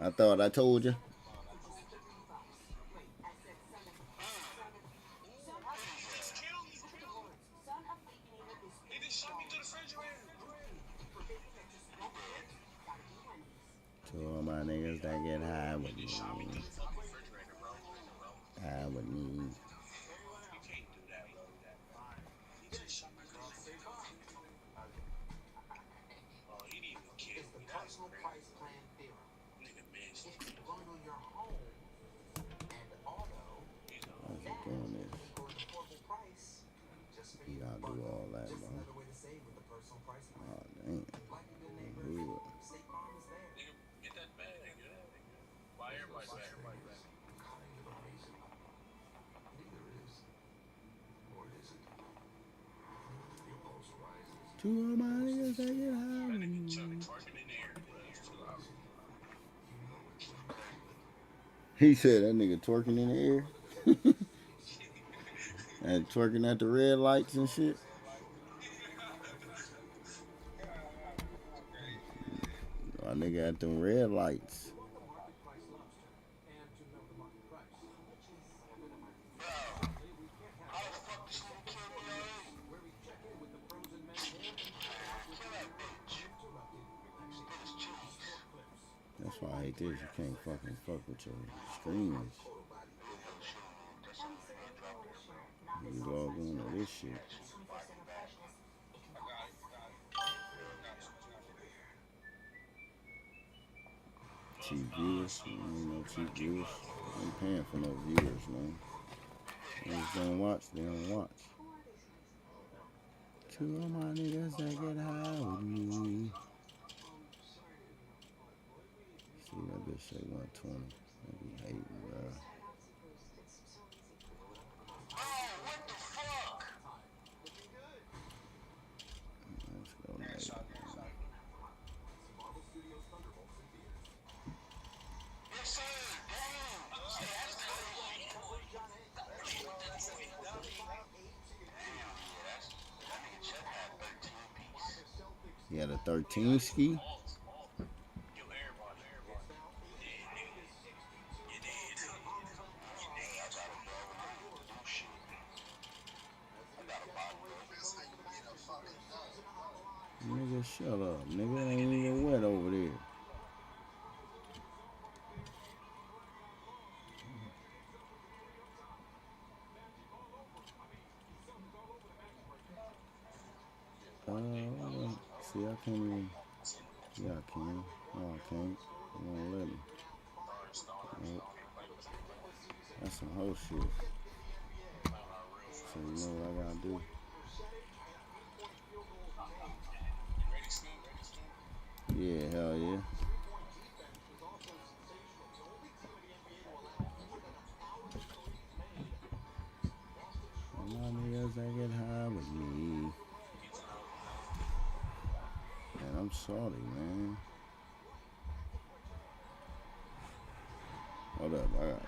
I thought I told you. To all my niggas that get high with me. High with me. You gotta do all that, bro. Oh, damn. Good. To all my niggas that get high with me. He said that nigga twerking in the air. And twerking at the red lights and shit. My nigga at them red lights. That's why I hate this. You can't fucking fuck with your streamers. You log on to this shit. Cheap viewers, you know, cheap viewers. I ain't paying for no viewers, man. They just don't watch, they don't watch. To all my niggas that get high with me. See that bitch say 120. I be hating, bro. Let's go, Nate. He had a 13 ski. Nigga, shut up. Nigga, it ain't even wet over there. See, I can't even. Yeah, I can. No, I can't. I won't let me. Nope. That's some whole shit. So you know what I gotta do? Yeah, hell yeah. My niggas that get high with me. Man, I'm sorry, man. Hold up, I got it.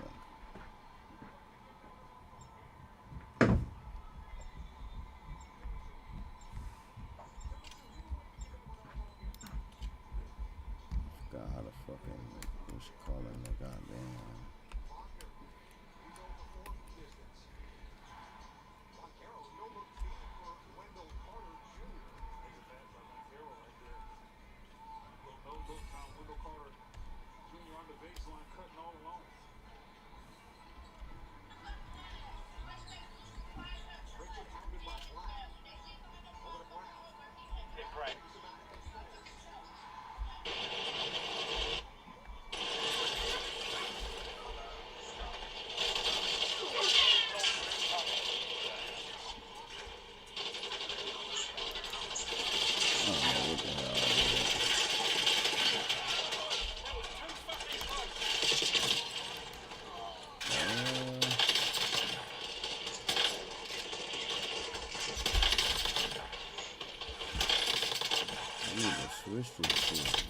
need to switch this shit.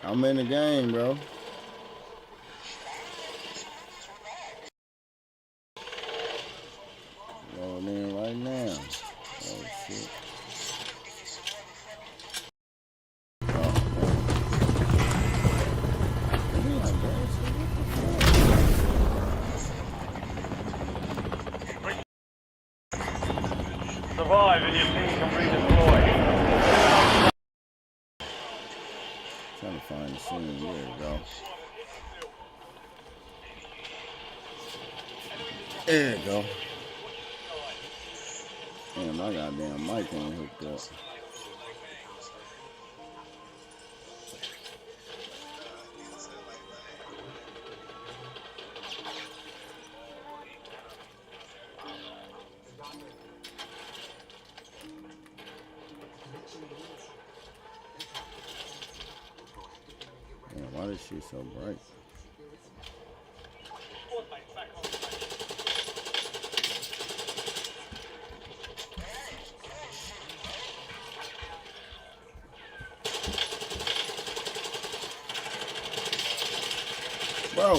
I'm in the game, bro. Going in right now. Oh, shit. Survive and your team can redeploy. Trying to find the scene. There we go. There you go. Damn, my goddamn mic ain't hooked up. Damn, why this shit so bright? Bro.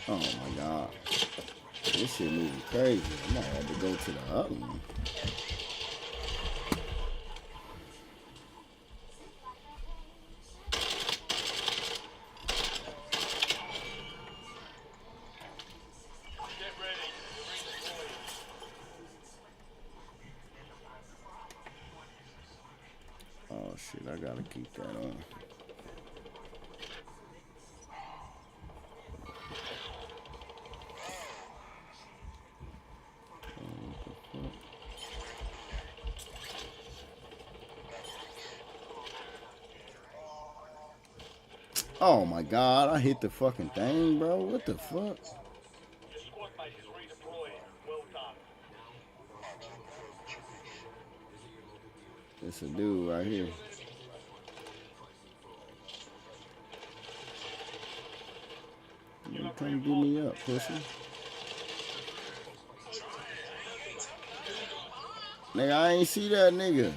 Oh my God. This shit moving crazy. I might have to go to the other one. Oh shit, I gotta keep that on. Oh my God, I hit the fucking thing, bro. What the fuck? It's a dude right here. You come get me up, pussy. Nigga, I ain't see that nigga.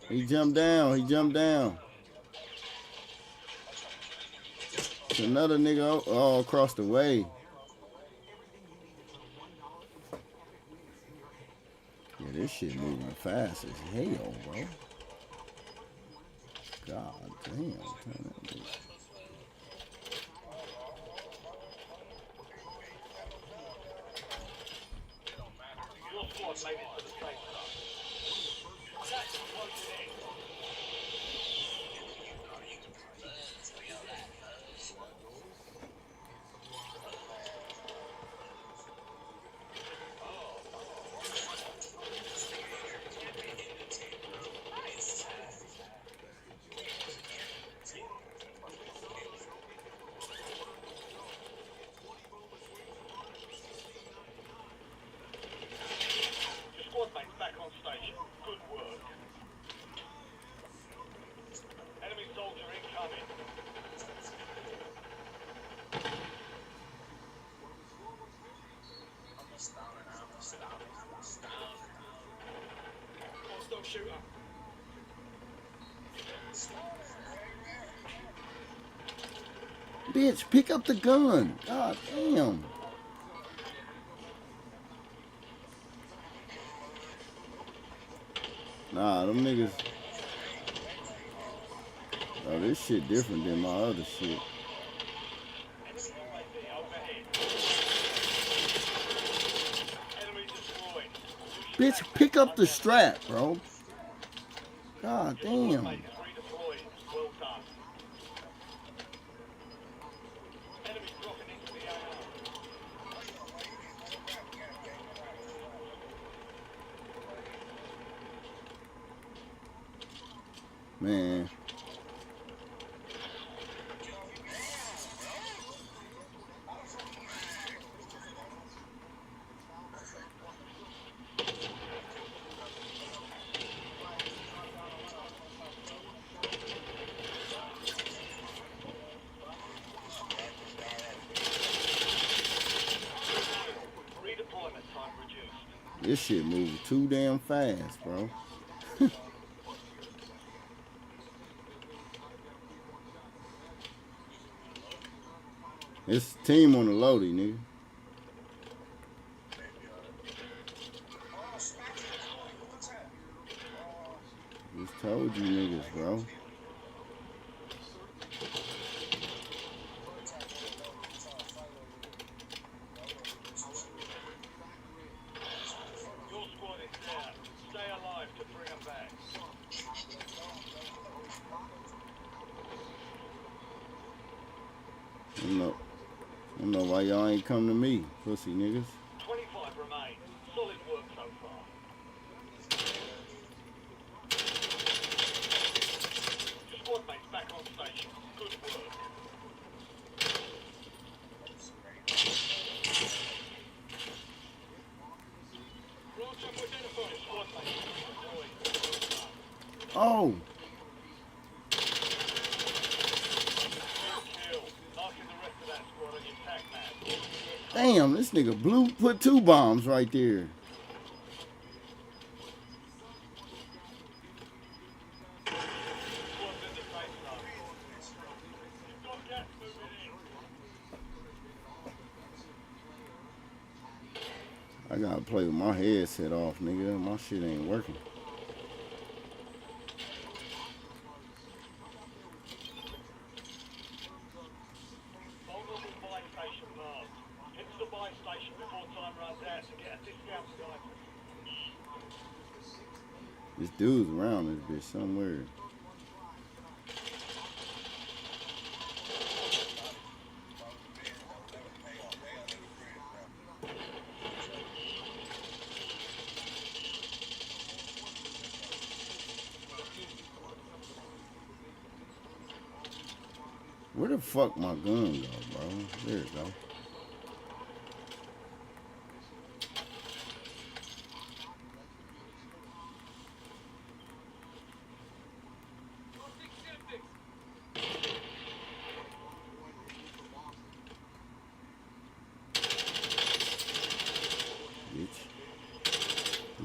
He jumped down. He jumped down. It's another nigga all across the way. Yeah, this shit moving fast as hell, bro. God damn. Turn that bitch. Bitch, pick up the gun. God damn. Nah, them niggas. Oh, this shit different than my other shit. Bitch, pick up the strap, bro. God damn. Man. This shit moves too damn fast, bro. It's team on the loadie, nigga. Just told you niggas, bro. I don't know why y'all ain't come to me, pussy niggas. 25 remain. Solid work so far. Squad mates back on station. Good work. Roger, identify squad mates. Oh! Damn, this nigga put 2 bombs right there. I gotta play with my headset off, nigga. My shit ain't working. This dude's around this bitch somewhere. Where the fuck my gun go, bro? There it go.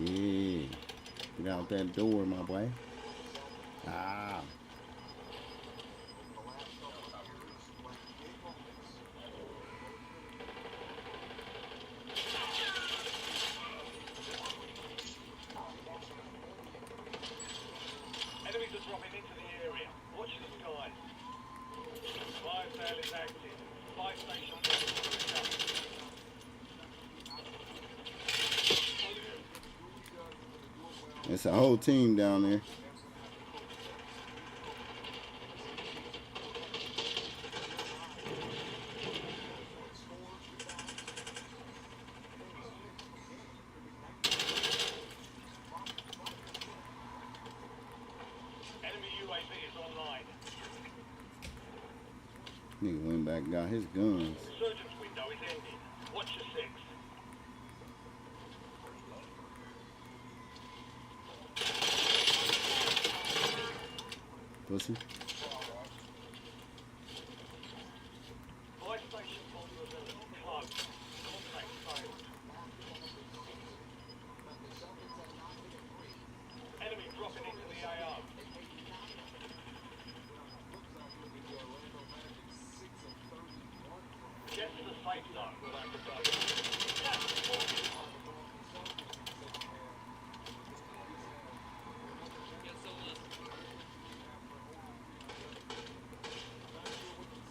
Yeah. Get out that door, my boy. Ah. Enemies are dropping into the area. Watch the skies. Fire sale is active. Fire station. It's a whole team down there. Enemy UAV is online. Nigga went back and got his guns. Surgeon's window is ending. Watch your 6. Pussy. Fire station vulnerability closed. Contact failed. Enemy dropping into the AO. Get to the safe zone without the boat.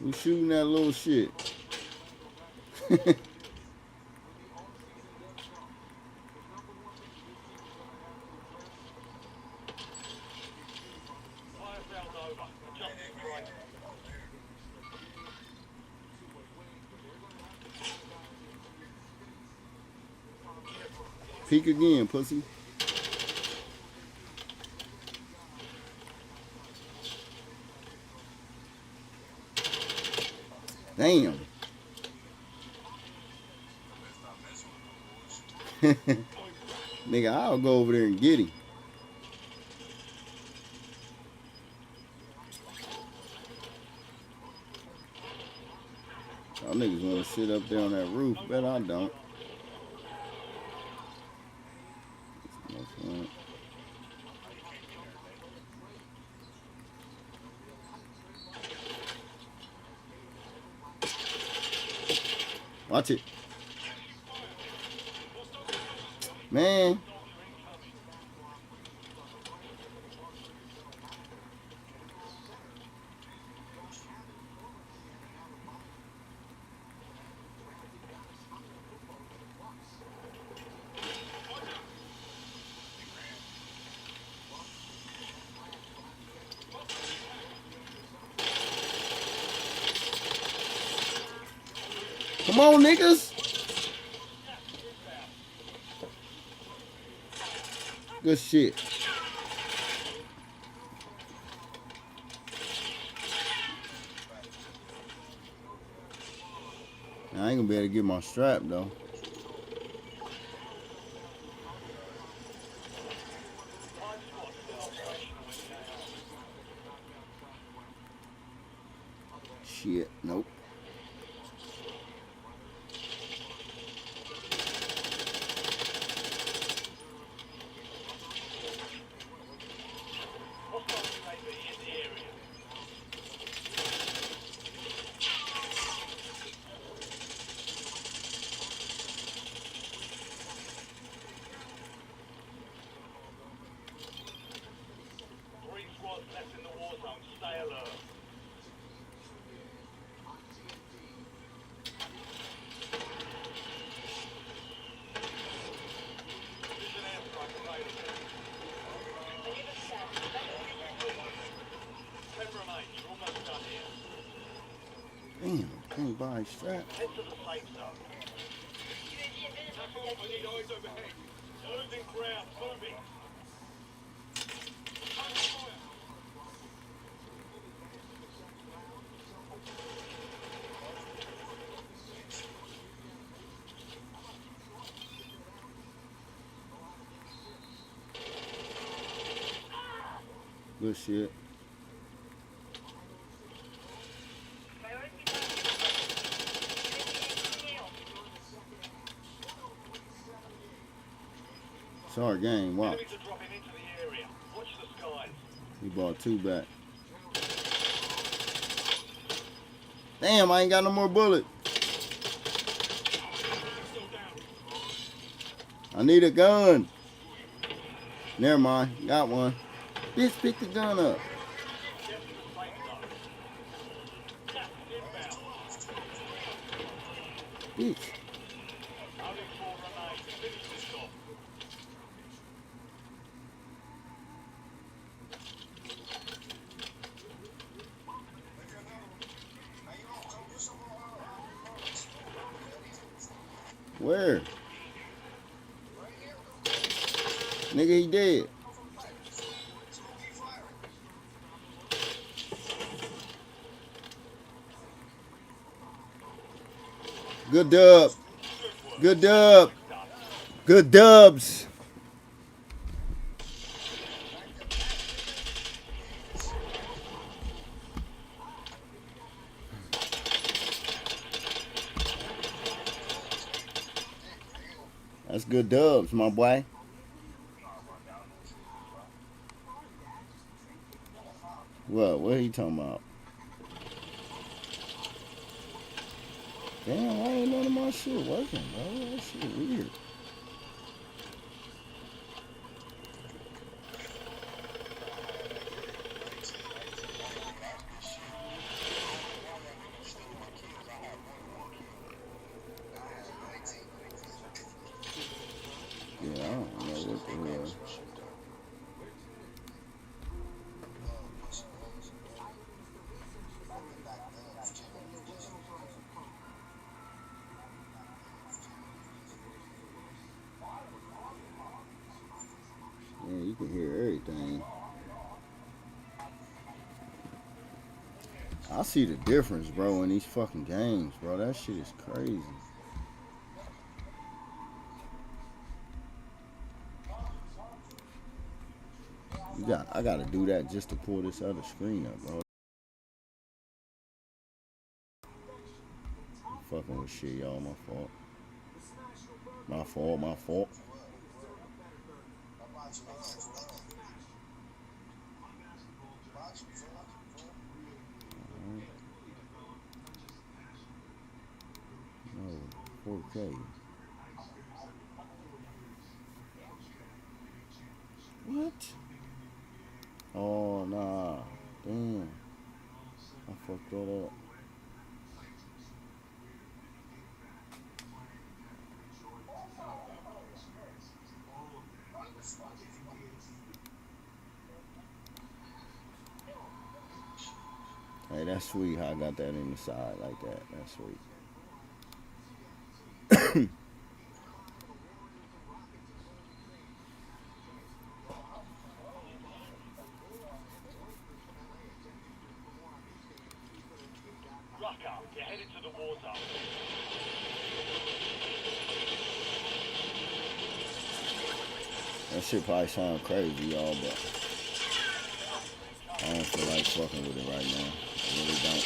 Who's shooting that little shit? Fire sale's over. Adjusting right. Peek again, pussy. Damn. Nigga, I'll go over there and get him. Y'all niggas wanna sit up there on that roof, bet I don't. Watch it. Man. Come on, niggas. Good shit. Now, I ain't gonna be able to get my strap though. Shit, nope. Left in the war zone. Stay alert. There's an airstrike available. 10 remain. You're almost done here. Damn, can't buy a strap. Head to the safe zone. We need eyes overhead. Losing ground. Moving. Good shit. It's our game. Watch. Enemies are dropping into the area. Watch the skies. He bought 2 back. Damn, I ain't got no more bullets. I need a gun. Never mind. Got one. Bitch, pick the gun up. Bitch. Only 4 remain. Finish this off. Where? Nigga, he dead. Good dub. Good dub. Good dubs. That's good dubs, my boy. What are you talking about? Damn, why ain't none of my shit working, bro? That shit weird. Yeah, I don't know what the hell. Yeah, you can hear everything. I see the difference, bro, in these fucking games, bro. That shit is crazy. I gotta do that just to pull this other screen up, bro. I'm fucking with shit, y'all. My fault. My fault. My fault. No. 4K. What? Oh, nah. Damn. I fucked that up. Hey, that's sweet how I got that in the side like that. That's sweet. Rucker, you're headed to the war zone. That shit probably sound crazy, y'all, but I don't feel like fucking with it right now. I really don't.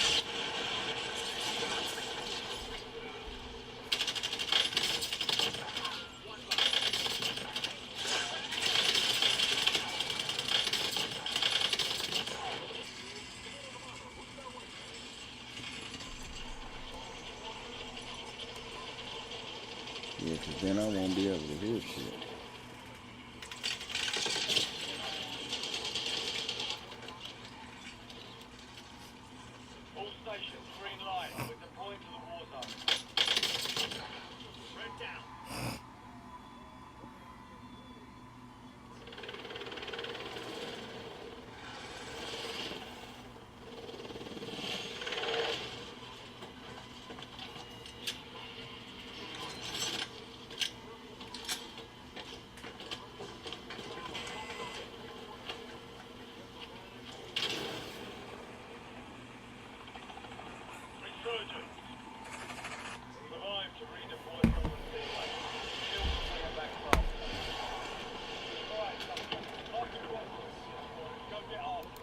Yeah, because then I won't be able to hear shit. All stations, green light. We're deploying to the war zone. Red down. Resurgence. Survive to redeploy someone's teammate. Kill the player back from. Alright, mark the crossroads. Go get after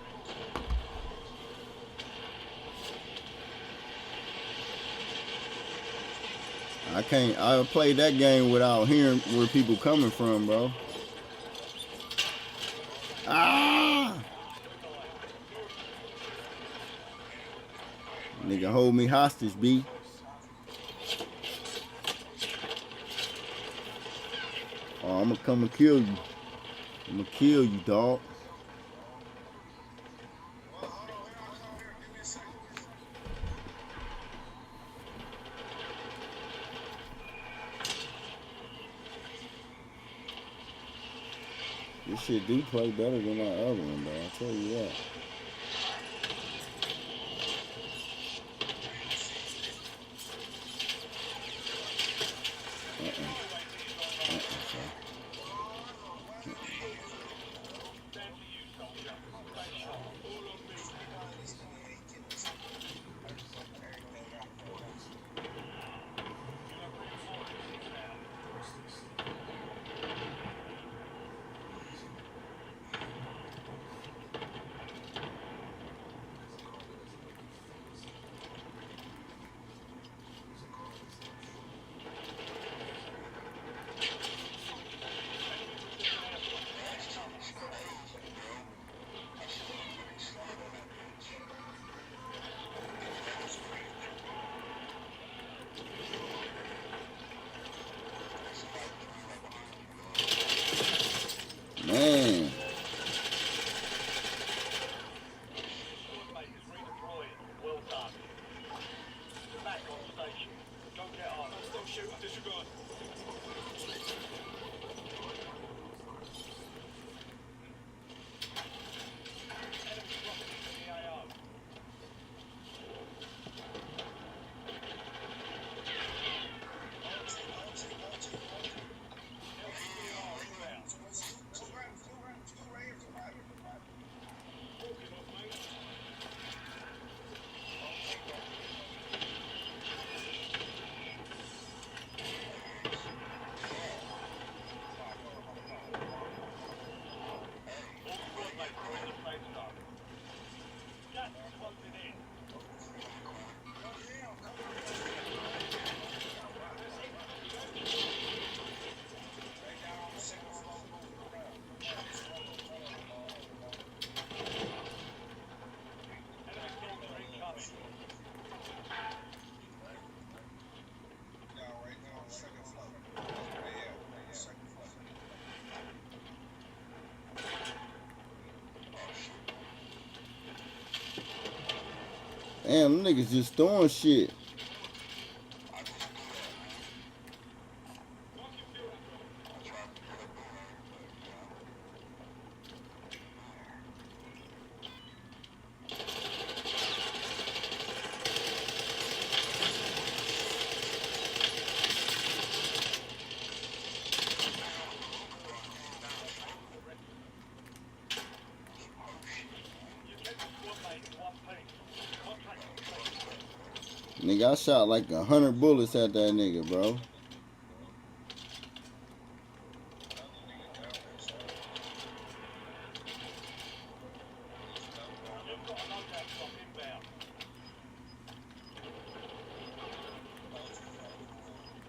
it. I played that game without hearing where people coming from, bro. Ah! Nigga, hold me hostage, B. Oh, I'm gonna come and kill you. I'm gonna kill you, dog. This shit do play better than my other one, though. I'll tell you that. Damn, them niggas just throwing shit. Nigga, I shot like 100 bullets at that nigga, bro.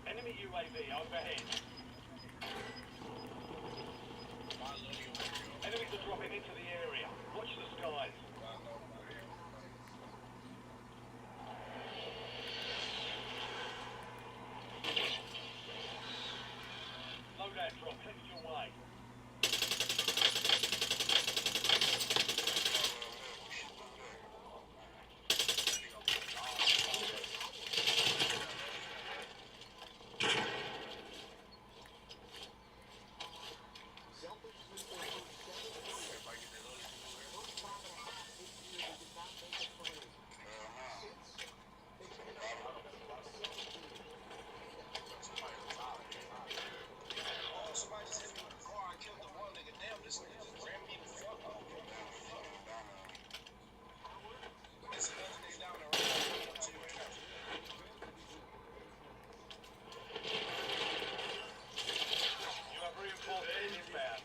Enemy UAV overhead. Enemies are dropping into the area. Watch the skies. Loadout drop headed your way. Somebody just hit me with a car. I killed the one nigga. Damn, this nigga ran me the fuck over. There's another nigga down there right now. I'm gonna tell you right now. You have reinforcements inbound.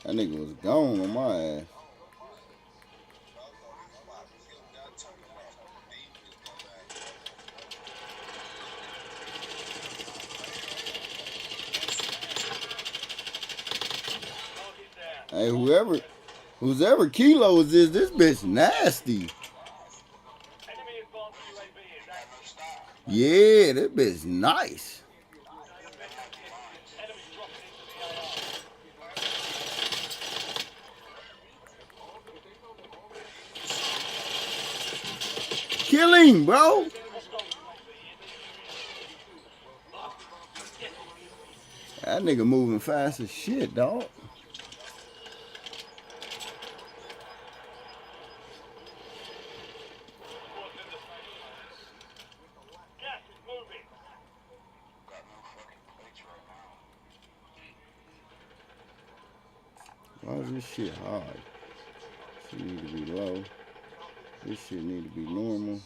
That nigga was gone on my ass. Target down. Hey, whoever Kilo is this bitch nasty. Enemy advanced UAV is active. Yeah, that bitch nice. Enemy dropping into the AR. Kill him, bro. That nigga moving fast as shit, dog. Gas is moving. Why is this shit hard? Shit need to be low. This shit need to be normal.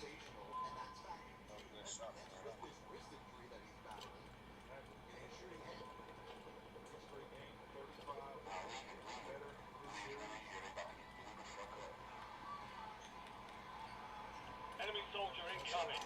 Enemy soldier incoming.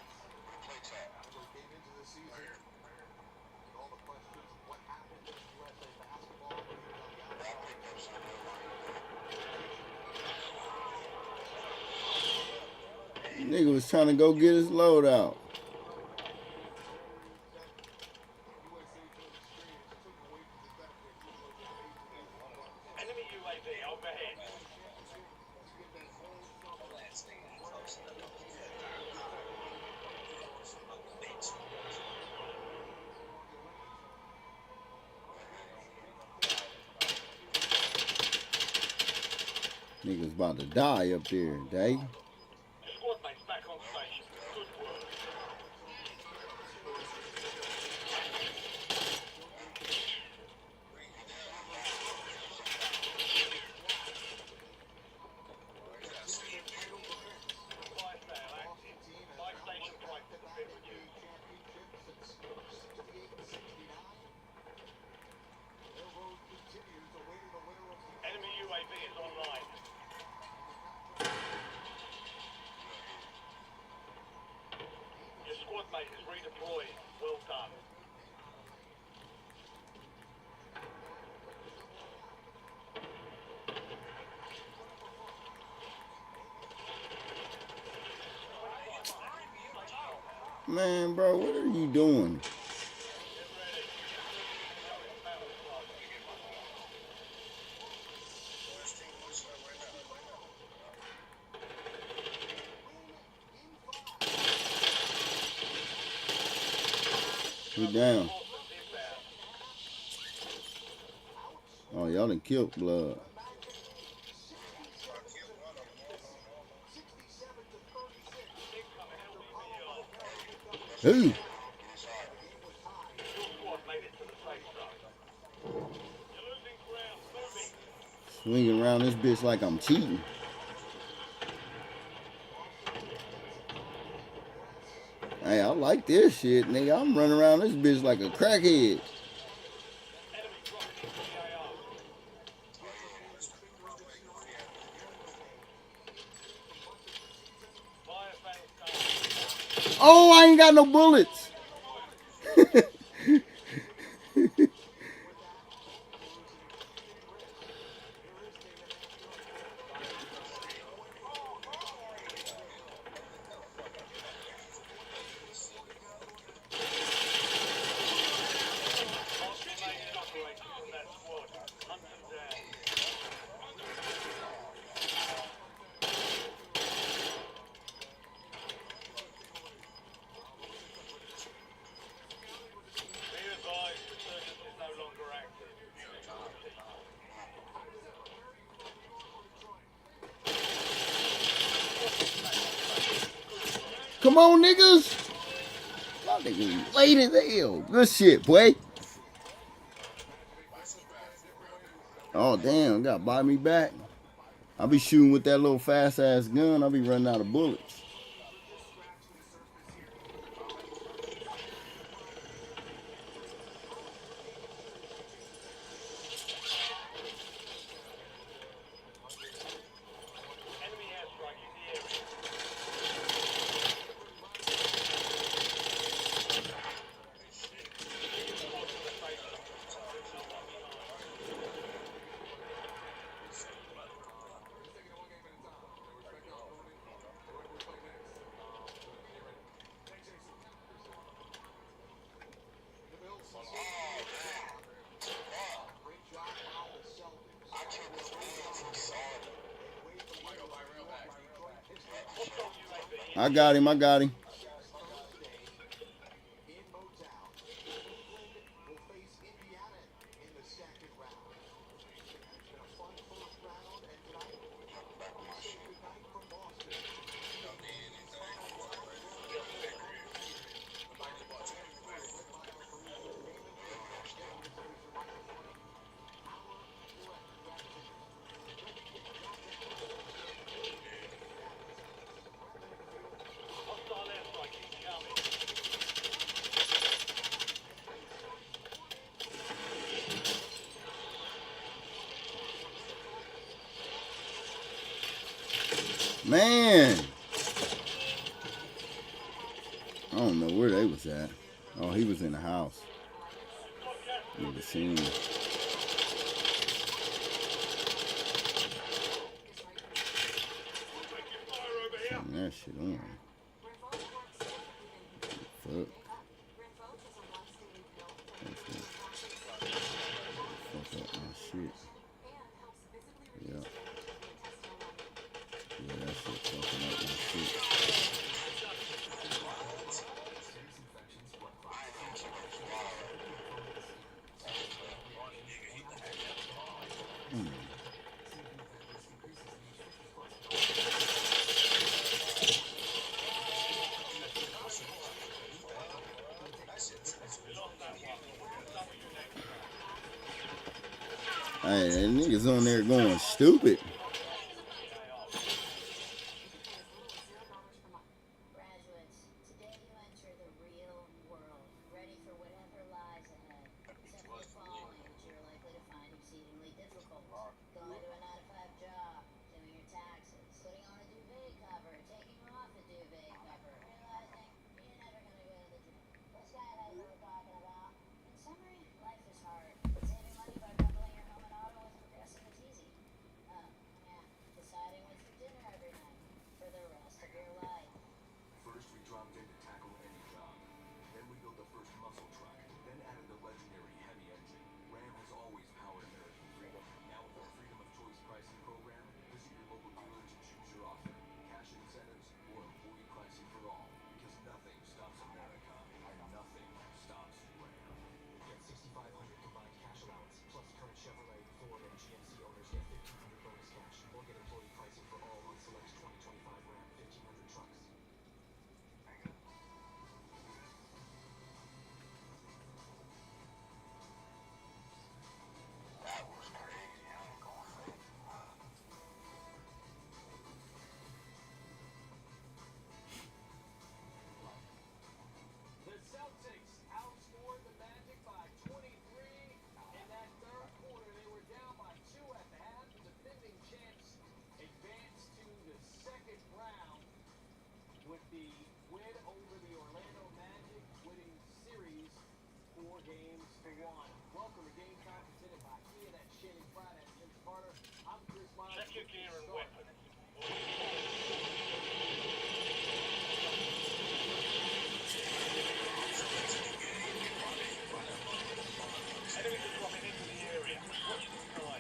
Nigga was trying to go get his load out. Enemy UAV overhead. Niggas about to die up there, Dave. Squad mates back on station. Good work. Fire sale active. Fire station prices have been reduced. Enemy UAV is online. Your squad mate is redeployed. Well done. Man, bro, what are you doing? He down. Oh, y'all done killed blood. Who? Swinging around this bitch like I'm cheating. Hey, I like this shit, nigga. I'm running around this bitch like a crackhead. Oh, I ain't got no bullets. Come on, niggas. Y'all niggas late as hell. Good shit, boy. Oh, damn. Got to buy me back. I'll be shooting with that little fast-ass gun. I'll be running out of bullets. I got him. I got him. Man. I don't know where they was at. Oh, he was in the house. Never seen him. Turn that shit on. Fuck. Fuck up my shit. Yeah. Yeah, that shit fucking up my shit. Hey, that niggas on there going stupid. Check your gear and weapons. Enemies are dropping into the area. Watch the sky.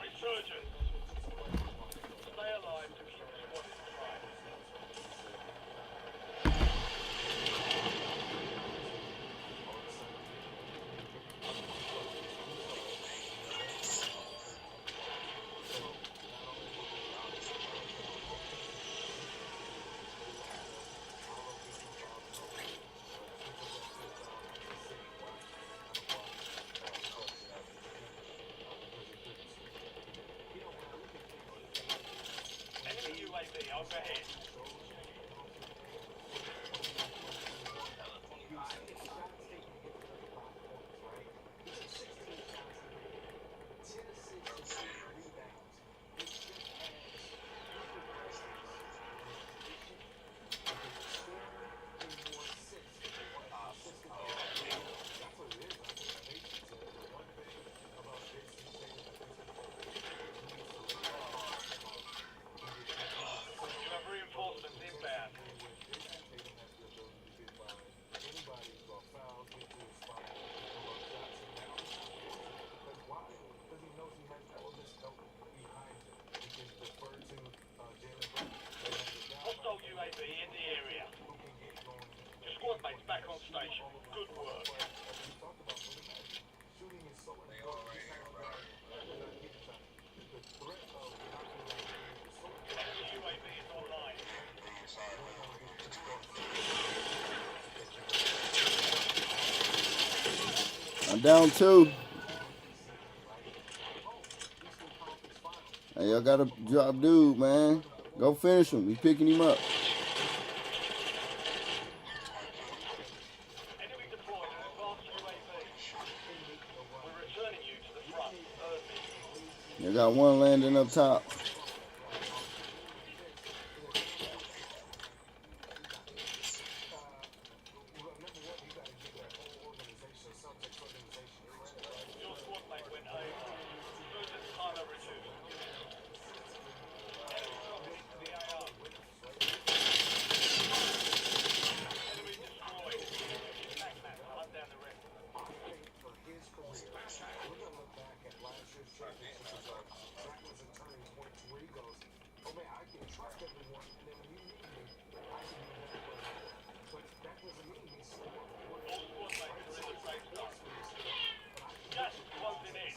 Resurgence. Stay alive to keep the squad in sight. Enemy UAV overhead. You have reinforcements inbound. Hostile UAV in the area. Your squad mates back on station. Good work. Enemy UAV is online. I'm down 2. Hey, y'all gotta drop dude, man. Go finish him. We picking him up. Enemy deployed an advanced UAV. We're returning you to the front. You got one landing up top. Your squad mate went over. Movement timer reduced. Enemy dropping into the AR. Enemy destroyed. Attack map. Hunt down the rest. All squad mates are in the safe zone. Gas is closing in.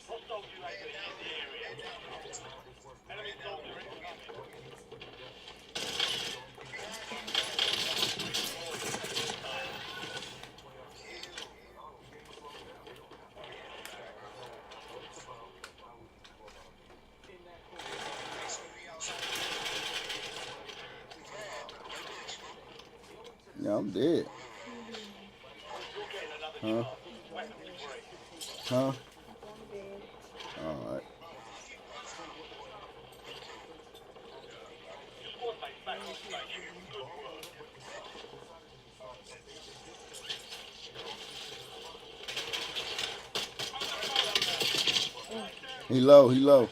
Hostile UAV in the area. Enemy soldier incoming. Yeah, I'm dead. You're getting another Huh? chance. Weapons free. Huh? Alright. Your squad mates back He low, he low.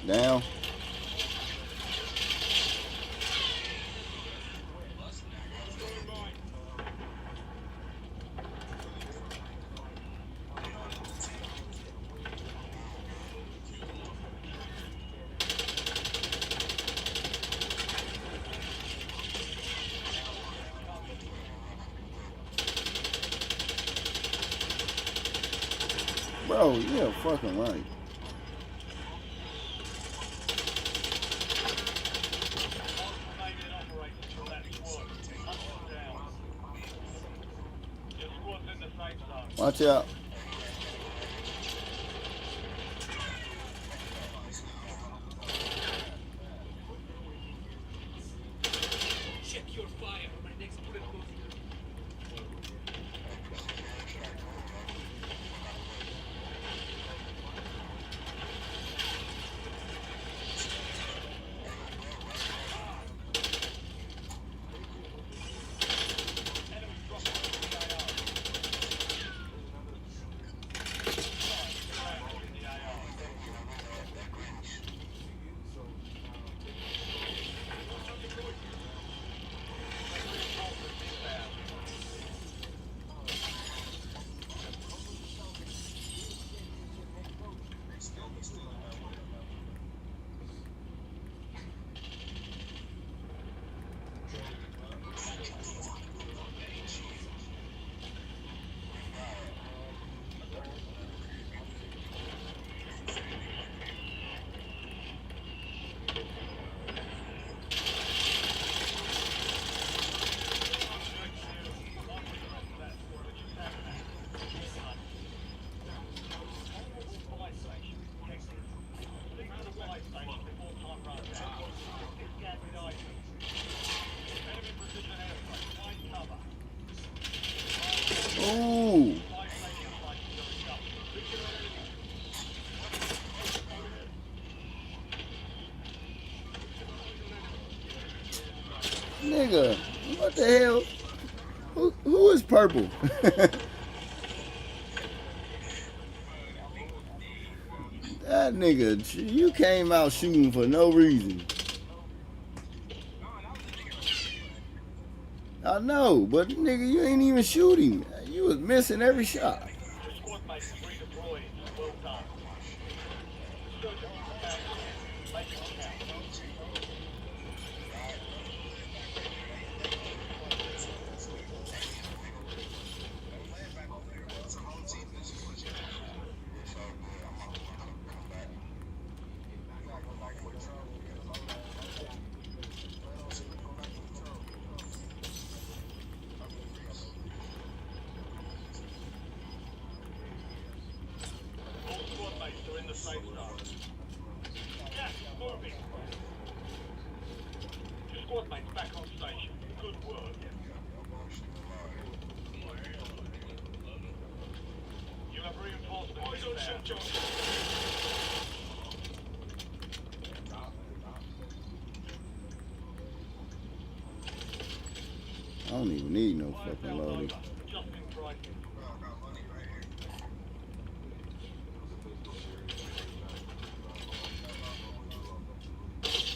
Down. Bro, yeah, fucking right. Watch out. Ooh. Nigga, what the hell? Who is purple? That nigga, you came out shooting for no reason. I know, but nigga, you ain't even shooting. You was missing every shot. don't even need no fucking loading. Adjusting prices.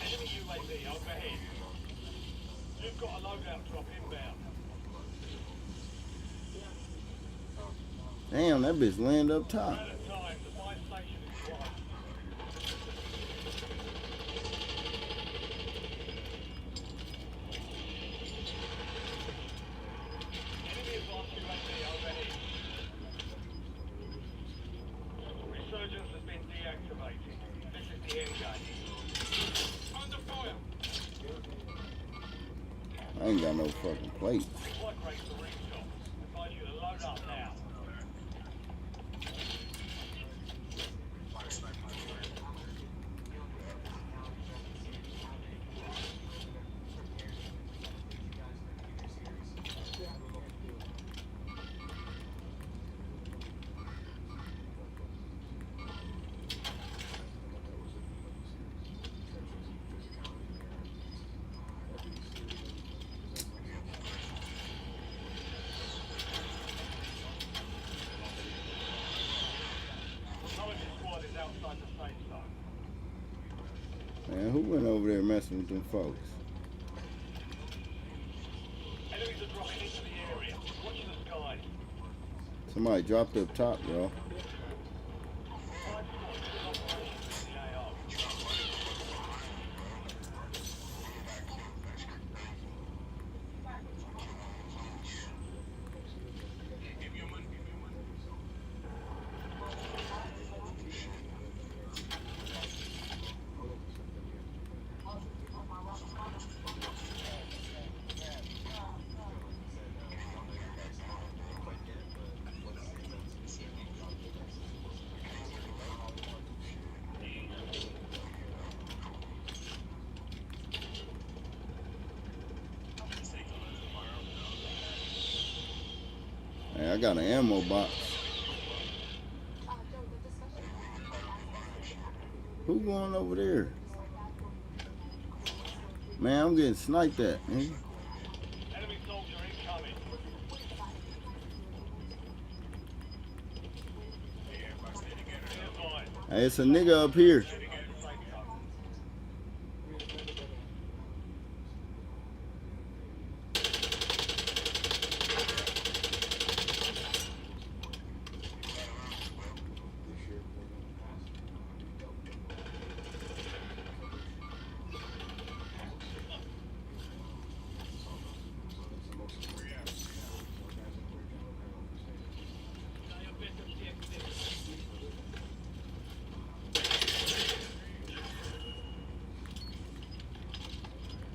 Enemy UAV overhead. You've got a loadout drop inbound. Damn, that bitch land up top. Out of time, the buy station is quiet. Enemy advanced UAV overhead. Resurgence has been deactivated. This is the end game. Under fire. I ain't got no fucking plate. Supply crates are restocked. Advise you to load up now. Knowledge squad is outside the safe zone. Man, who went over there messing with them folks? Enemies are dropping into the area. Watch the skies. Somebody dropped up top, y'all. Five squads in operation in the AO. Hey, I got an ammo box. Who going over there? Man, I'm getting sniped at, man. Enemy soldier incoming. Be advised. Hey, it's a nigga up here. Safe zone.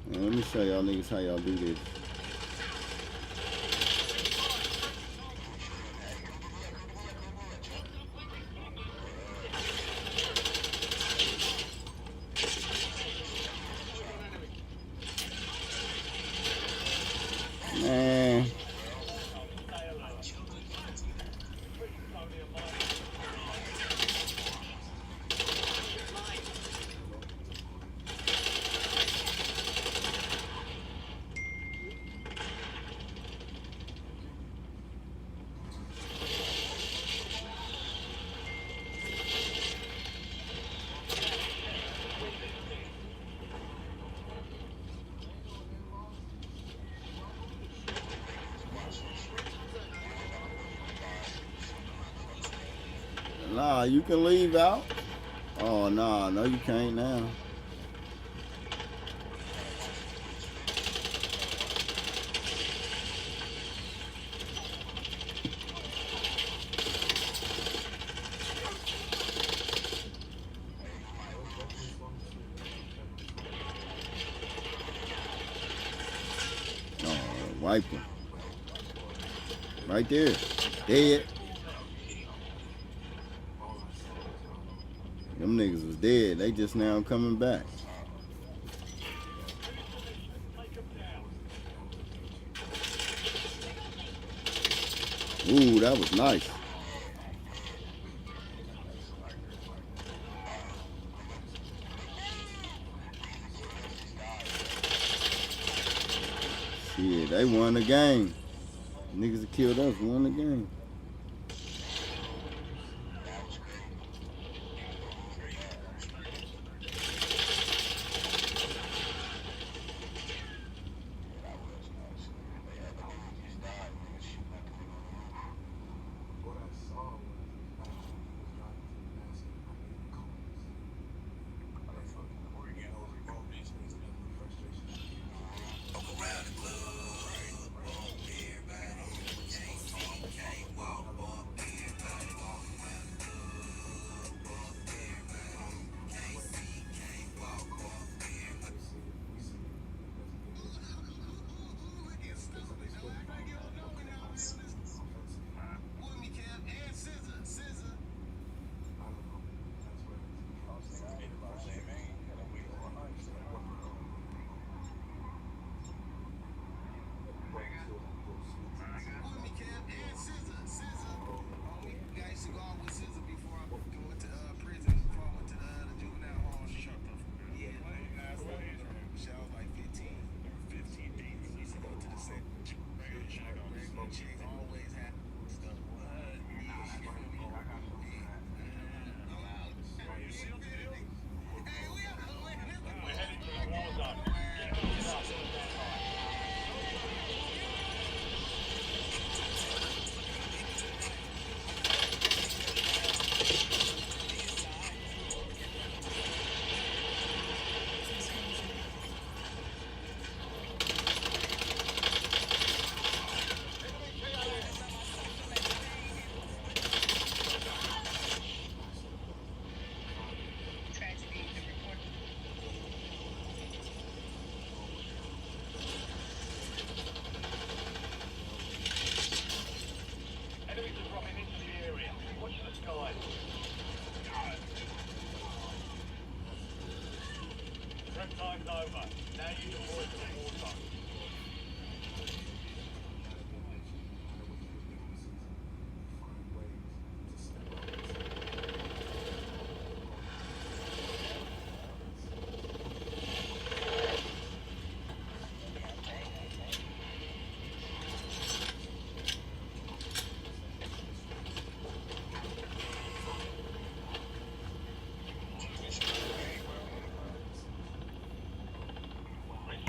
Man, let me show y'all niggas how y'all do this. Man, Stay alert. Quick sodium mine. nah, you can leave out. Oh, nah, no, you can't now. Oh, wiped him. Right there. Dead. Them niggas was dead. They just now coming back. Take them down. Ooh, that was nice. Shit, they won the game. Niggas that killed us won the game. Time's over. Now you deploy to the water.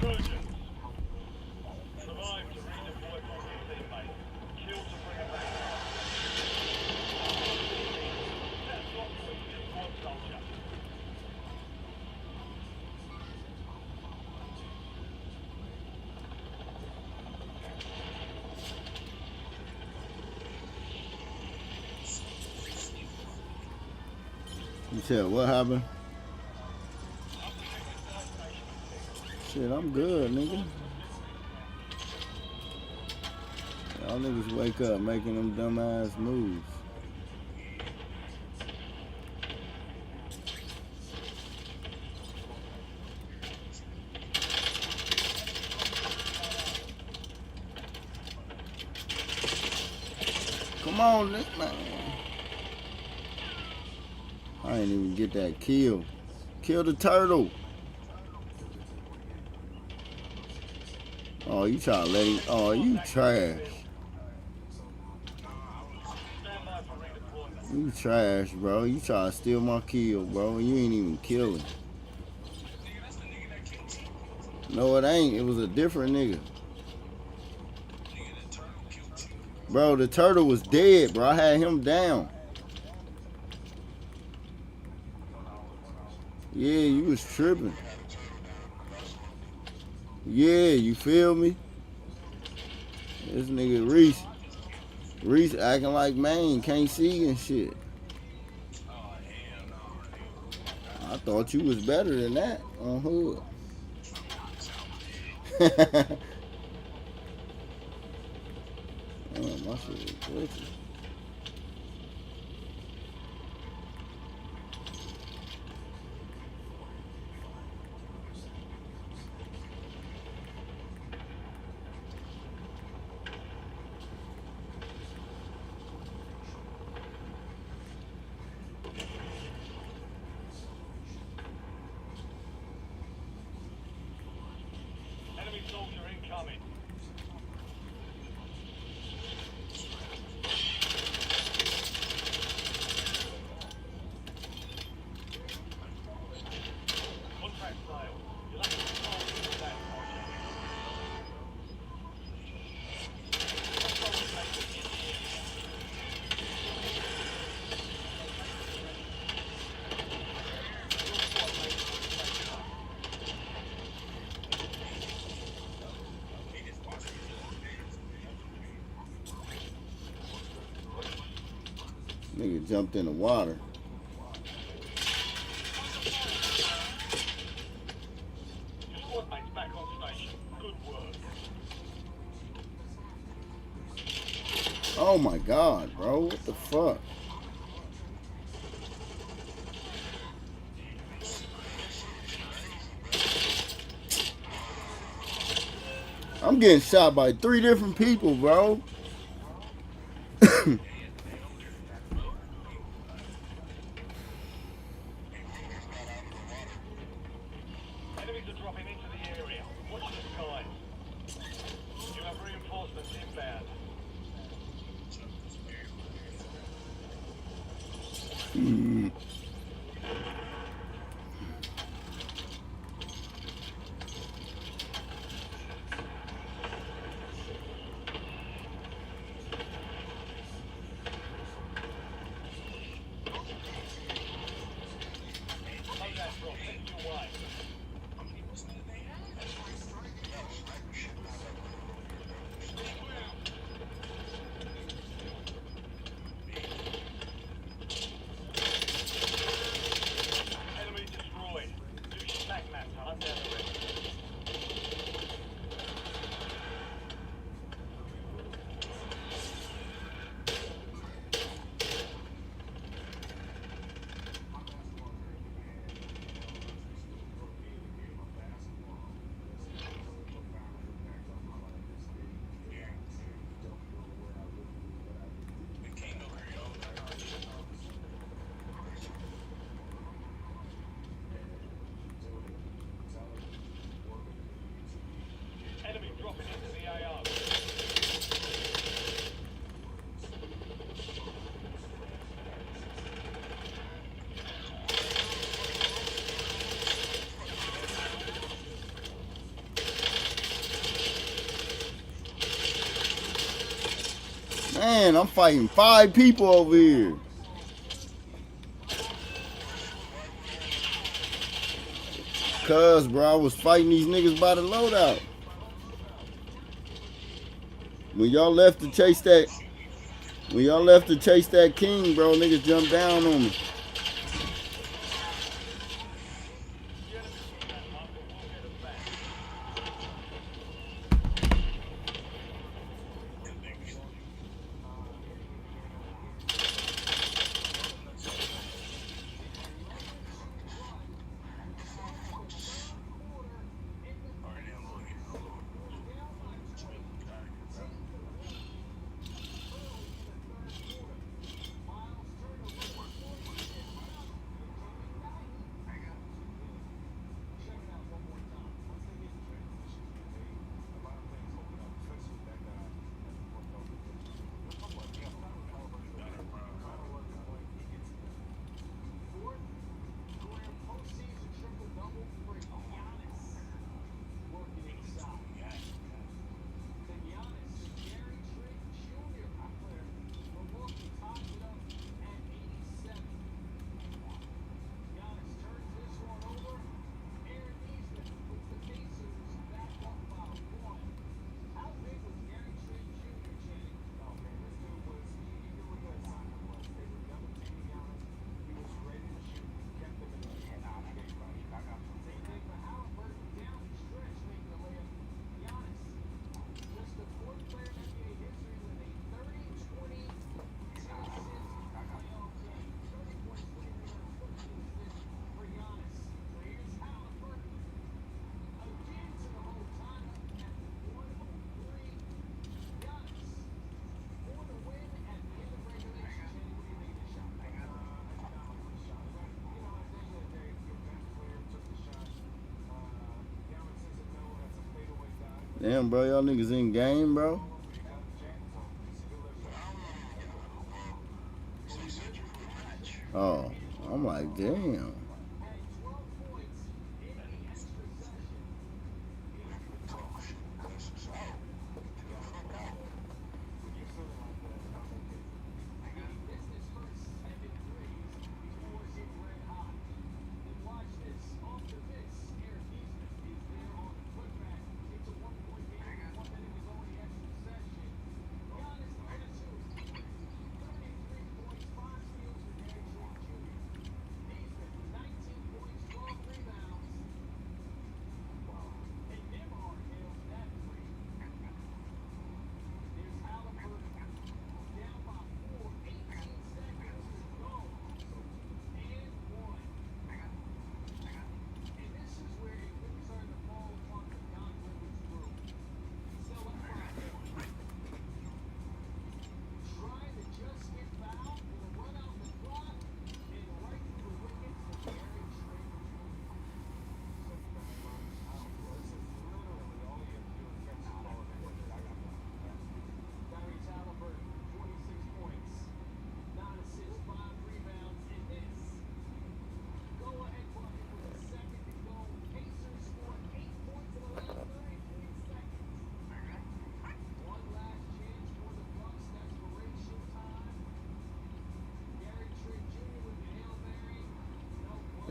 Insurgents. Survive to redeploy from your teammate. Kill to bring it back. That's what we just one soldier. You said what happened? Shit, I'm good, nigga. Y'all niggas wake up making them dumbass moves. Come on, Nick, man. I ain't even get that kill. Kill the turtle. Oh, you try to let him. Oh, you trash. You trash, bro. You try to steal my kill, bro. You ain't even kill him. No, it ain't. It was a different nigga. Bro, the turtle was dead, bro. I had him down. Yeah, you was tripping. Yeah, you feel me? This nigga Reese acting like man, can't see and shit. I thought you was better than that on hood. Damn, my shit is glitching. Enemy soldier incoming. Nigga jumped in the water. Your squad mate's back on station. Good work. Oh my God, bro. What the fuck? I'm getting shot by 3 different people, bro. Enemies are dropping into the area. Watch the skies. You have reinforcements inbound. Loadout drop heading your way. Enemy destroyed. Use your tac map to hunt down the rest. Enemy dropping into the AO. Man, I'm fighting 5 people over here. Cuz, bro, I was fighting these niggas by the loadout. When y'all left to chase that king, bro, niggas jumped down on me. Damn, bro, y'all niggas in game, bro. Oh, I'm like, damn.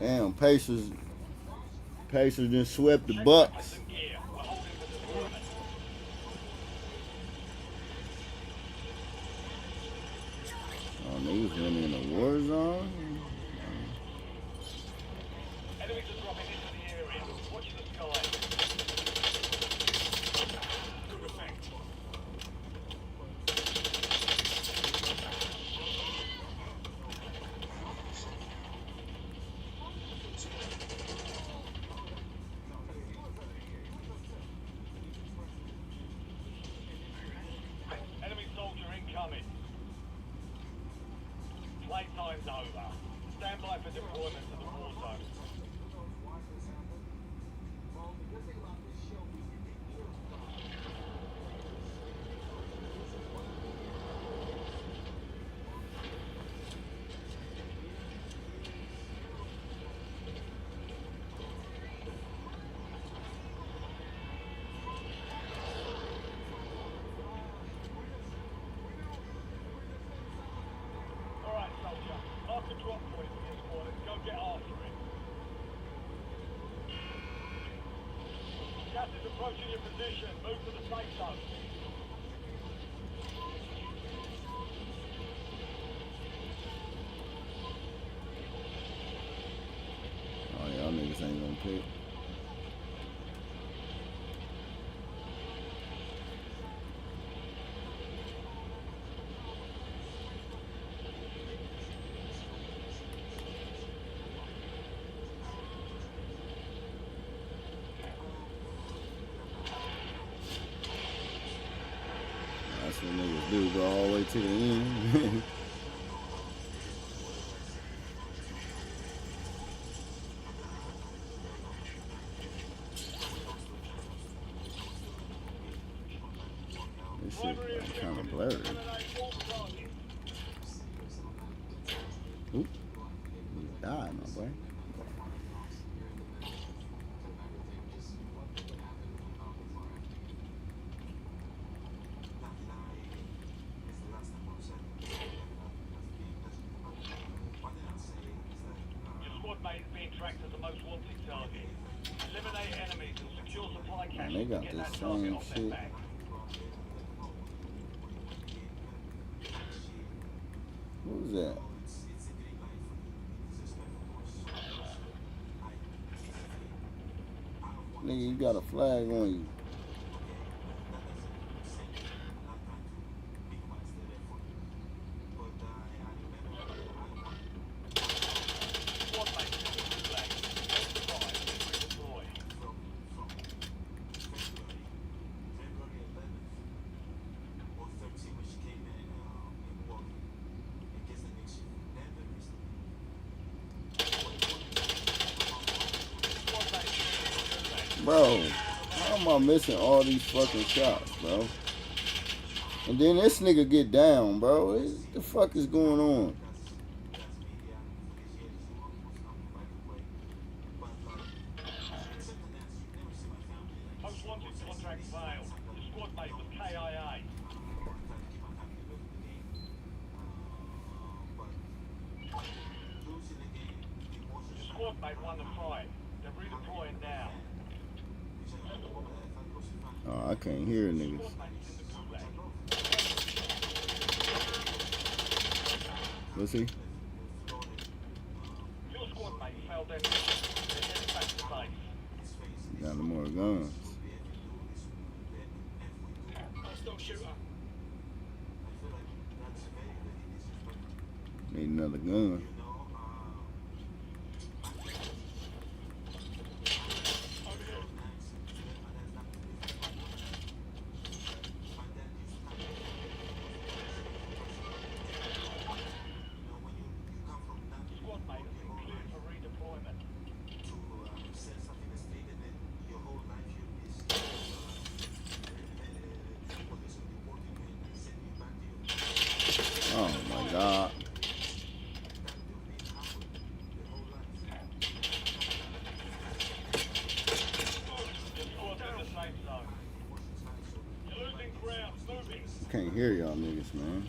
Damn, Pacers just swept the Bucks. Oh, niggas running in a war zone. Enemies are dropping into the area. Watch the sky. Good effect. Enemy soldier incoming. Playtime's over. Stand by for deployment to the war zone. Alright, soldier. Mark the drop point for this one and go get after it. Gas is approaching your position. Move to the safe zone. Oh, y'all niggas ain't gonna pick. That's what niggas do, go all the way to the end. This shit kind of blurry. Oop. You died, my boy. Your squad mate is being tracked as the most wanted target. Eliminate enemies and secure supply Man, caches they to got get this that target same off their shit. back. What was that? Nigga, you got a flag on you. Squad mate is in the flag. Don't survive and redeploy. Squad mate is in the flag. Bro, how am I missing all these fucking shots, bro? And then this nigga get down, bro. What the fuck is going on? Most wanted contract failed. Your squad mate was KIA. Your squad mate won the fight. They're redeploying now. Oh, I can't hear niggas. Squad mate is in the gulag. Let's see. Your squad mate failed their mission. They're heading back to base. Got no more guns. Hostile shooter. Need another gun. Squad mate has been cleared for redeployment. Oh my god. Your squad's in the safe zone. You're losing ground. Moving. Can't hear y'all niggas, man.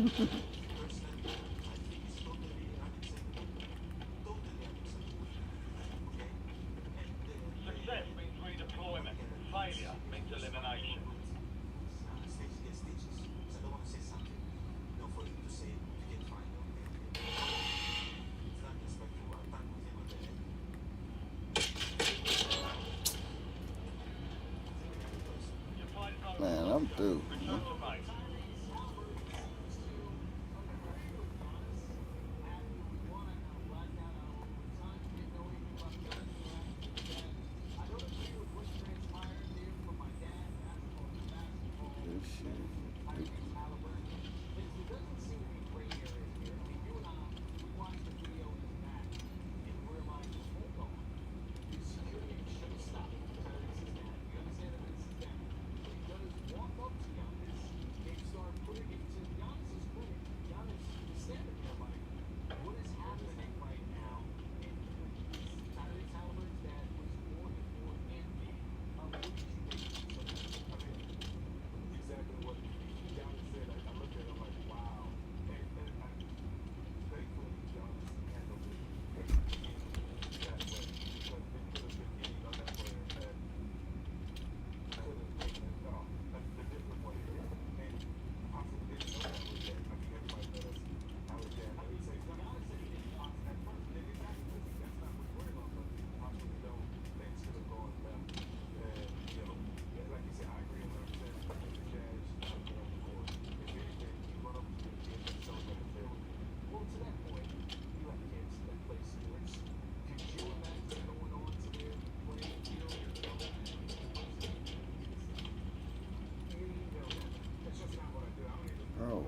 Success means redeployment. Failure means elimination. Your fight's over. Man, I'm through. Return to base. This shit. Bro.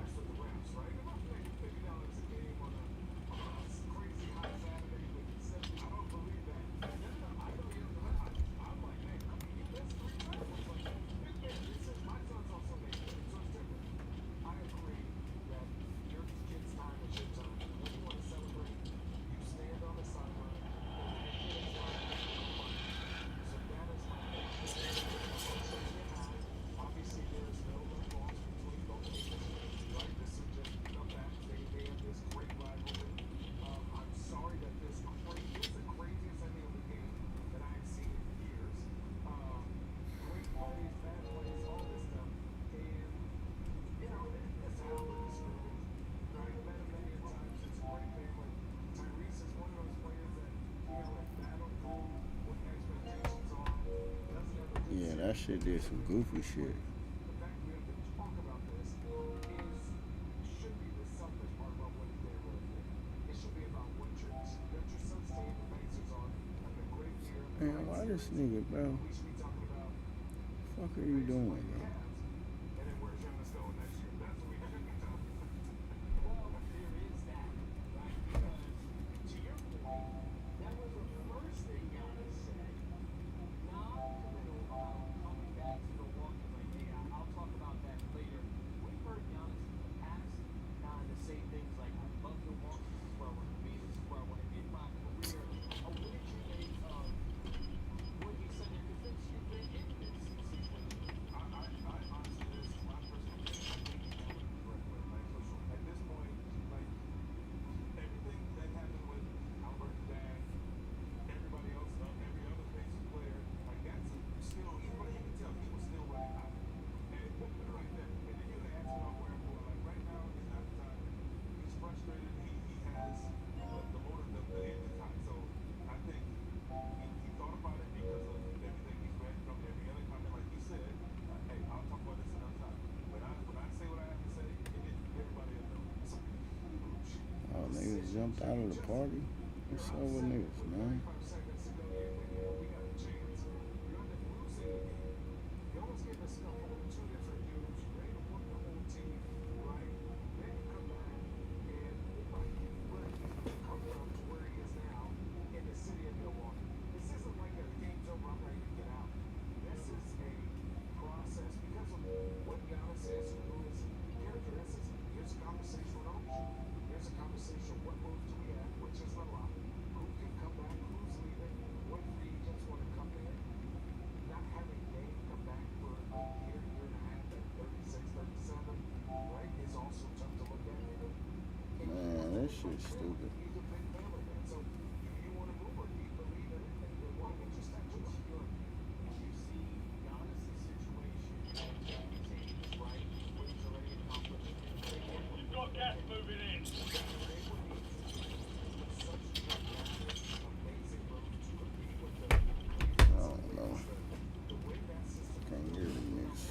Yeah, that shit did some goofy shit. Man, why this nigga, bro? Fuck are you doing, bro? Niggas jumped out of the party. What's up with niggas, man? shit stupid. You've got gas moving in. I don't know. Can't hear these niggas.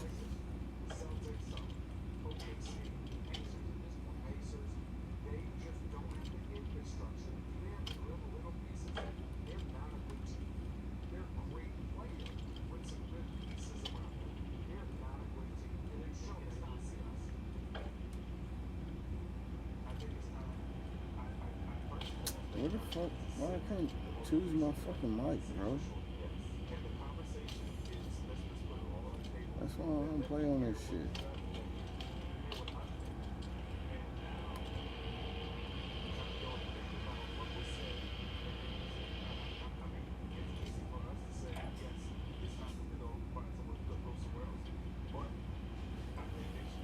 What the fuck? Why I can't choose my fucking mic, bro? That's why I don't play on this shit.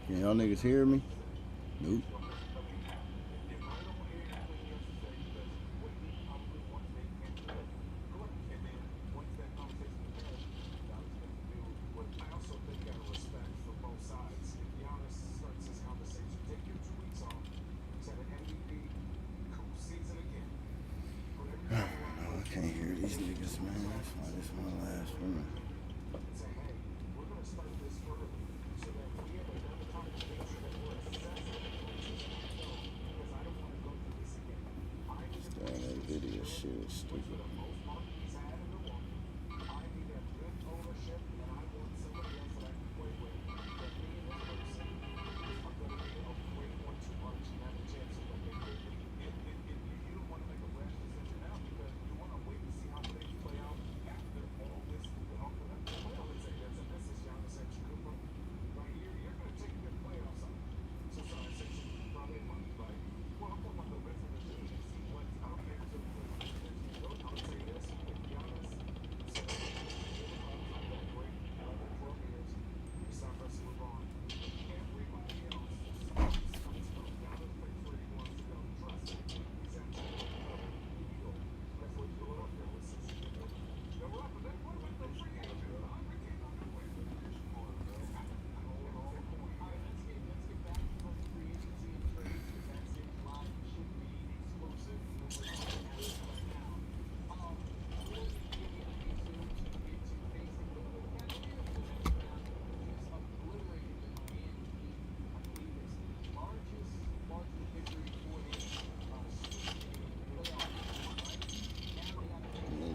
Can y'all niggas hear me? Nope. I can't hear these niggas, man. That's why this is my last one. That video shit is stupid.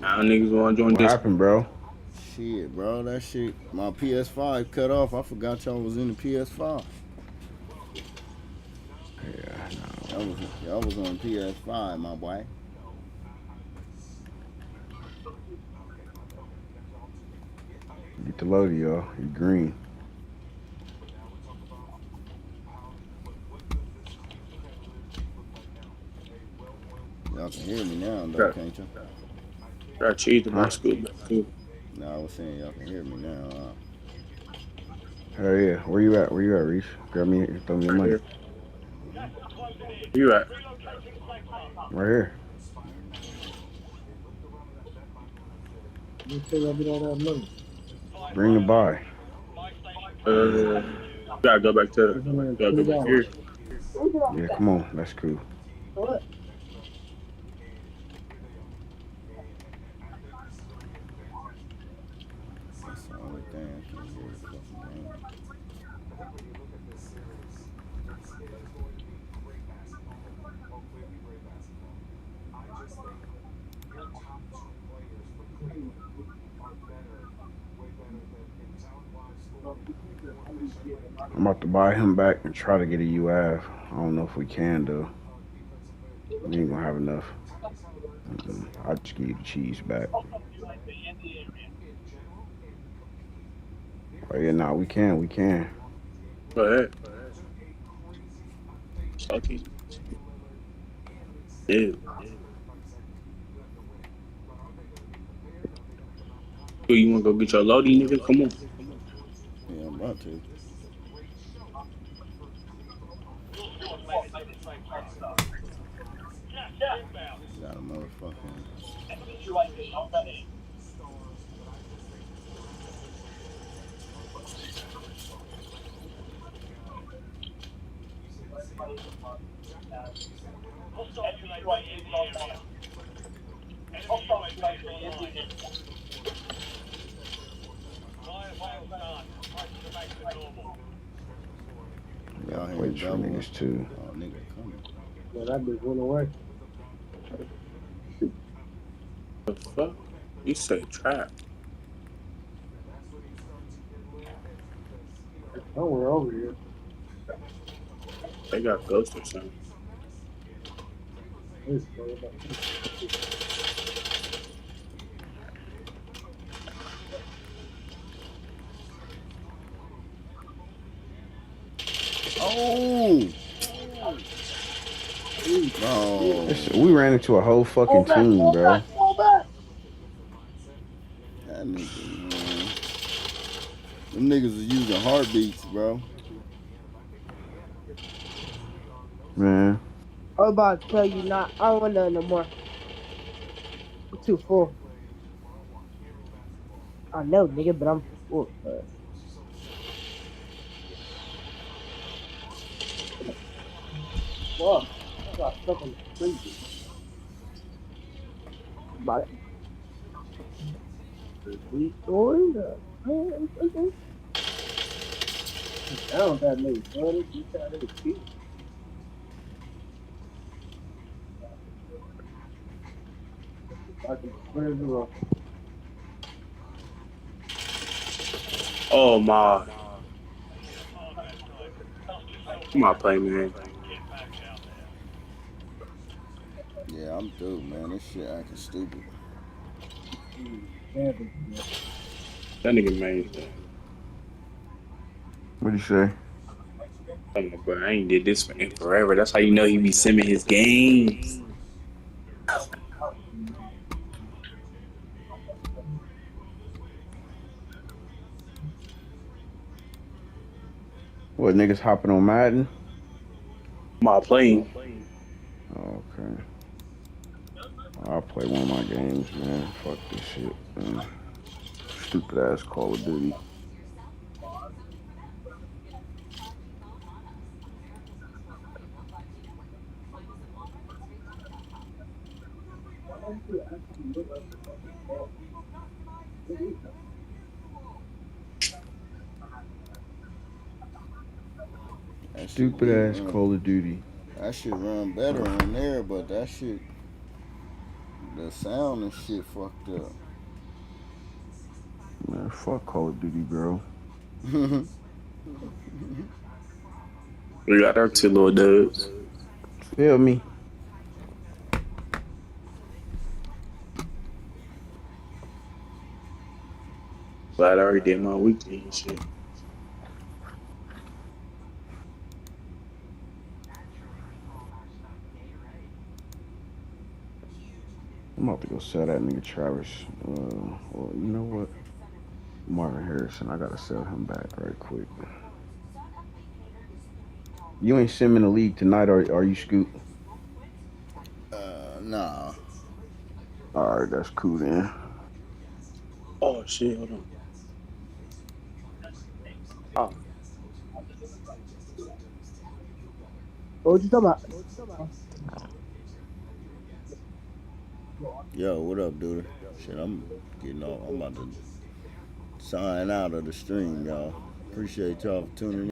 Now niggas want to join What this. happened, bro? Shit, bro. That shit, my PS5 cut off. I forgot y'all was in the PS5. Yeah, Y'all was on PS5, my boy. Get the load, y'all. You green. Y'all can hear me now, though, can't you? Got cheese in my school. No, I was saying y'all can hear me now. Hell yeah. Where you at? Where you at, Reese? Grab me, throw me your money. Here. Where you at? Right here. Bring the buy. Gotta go back to the. Gotta go back here. Yeah, come on. That's cool. That's the only thing I can hear the fucking game. I'm about to buy him back and try to get a UAV. I don't know if we can, though. We ain't gonna have enough. I'll just give you the cheese back. Oh, yeah, nah, we can. We can. Go ahead. Okay. Yeah. You want to go get your loading, nigga? Come on. Yeah, I'm about to. Hostile UAV in the area. Enemy UAV is online. Fire failed done. Prices are back to normal. Y'all hearing Wait for double? niggas too. Oh, nigga coming. Yeah, that bitch went away. The fuck? You say trap. Somewhere over here. They got ghosts or something. Oh! No. We ran into a whole fucking team, bro. That nigga, man. Them niggas is using heartbeats, bro. Man. I was about to tell you not. I don't want none no more. I'm too full. I know, nigga, but I'm full. Fuck. I got stuck on the freezer. About it. The story. I don't got no butter. You got no cheese. I can swear to God. Oh my. Come on, play, man. Yeah, I'm through, man. This shit acting stupid. That nigga made that. What'd you say? I'm like, bro, I ain't did this in forever. That's how you know he be simming his games. What, niggas hopping on Madden? My playing. Oh, okay. I'll play one of my games, man. Fuck this shit, man. Stupid ass Call of Duty. That shit Stupid do ass run. Call of Duty. That shit run better on there, but that shit, the sound and shit fucked up. Man, fuck Call of Duty, bro. We got our two little dudes. Feel me? Glad I already did my weekly and shit. I'm about to go sell that nigga Travis. Well, you know what? Marvin Harrison. I gotta sell him back right quick. You ain't sim in the league tonight, are you, Scoot? Nah. All right, that's cool then. Oh shit, hold on. Oh. What you talking about? Yo, what up, dude? Shit, I'm getting off. I'm about to sign out of the stream, y'all. Appreciate y'all for tuning in.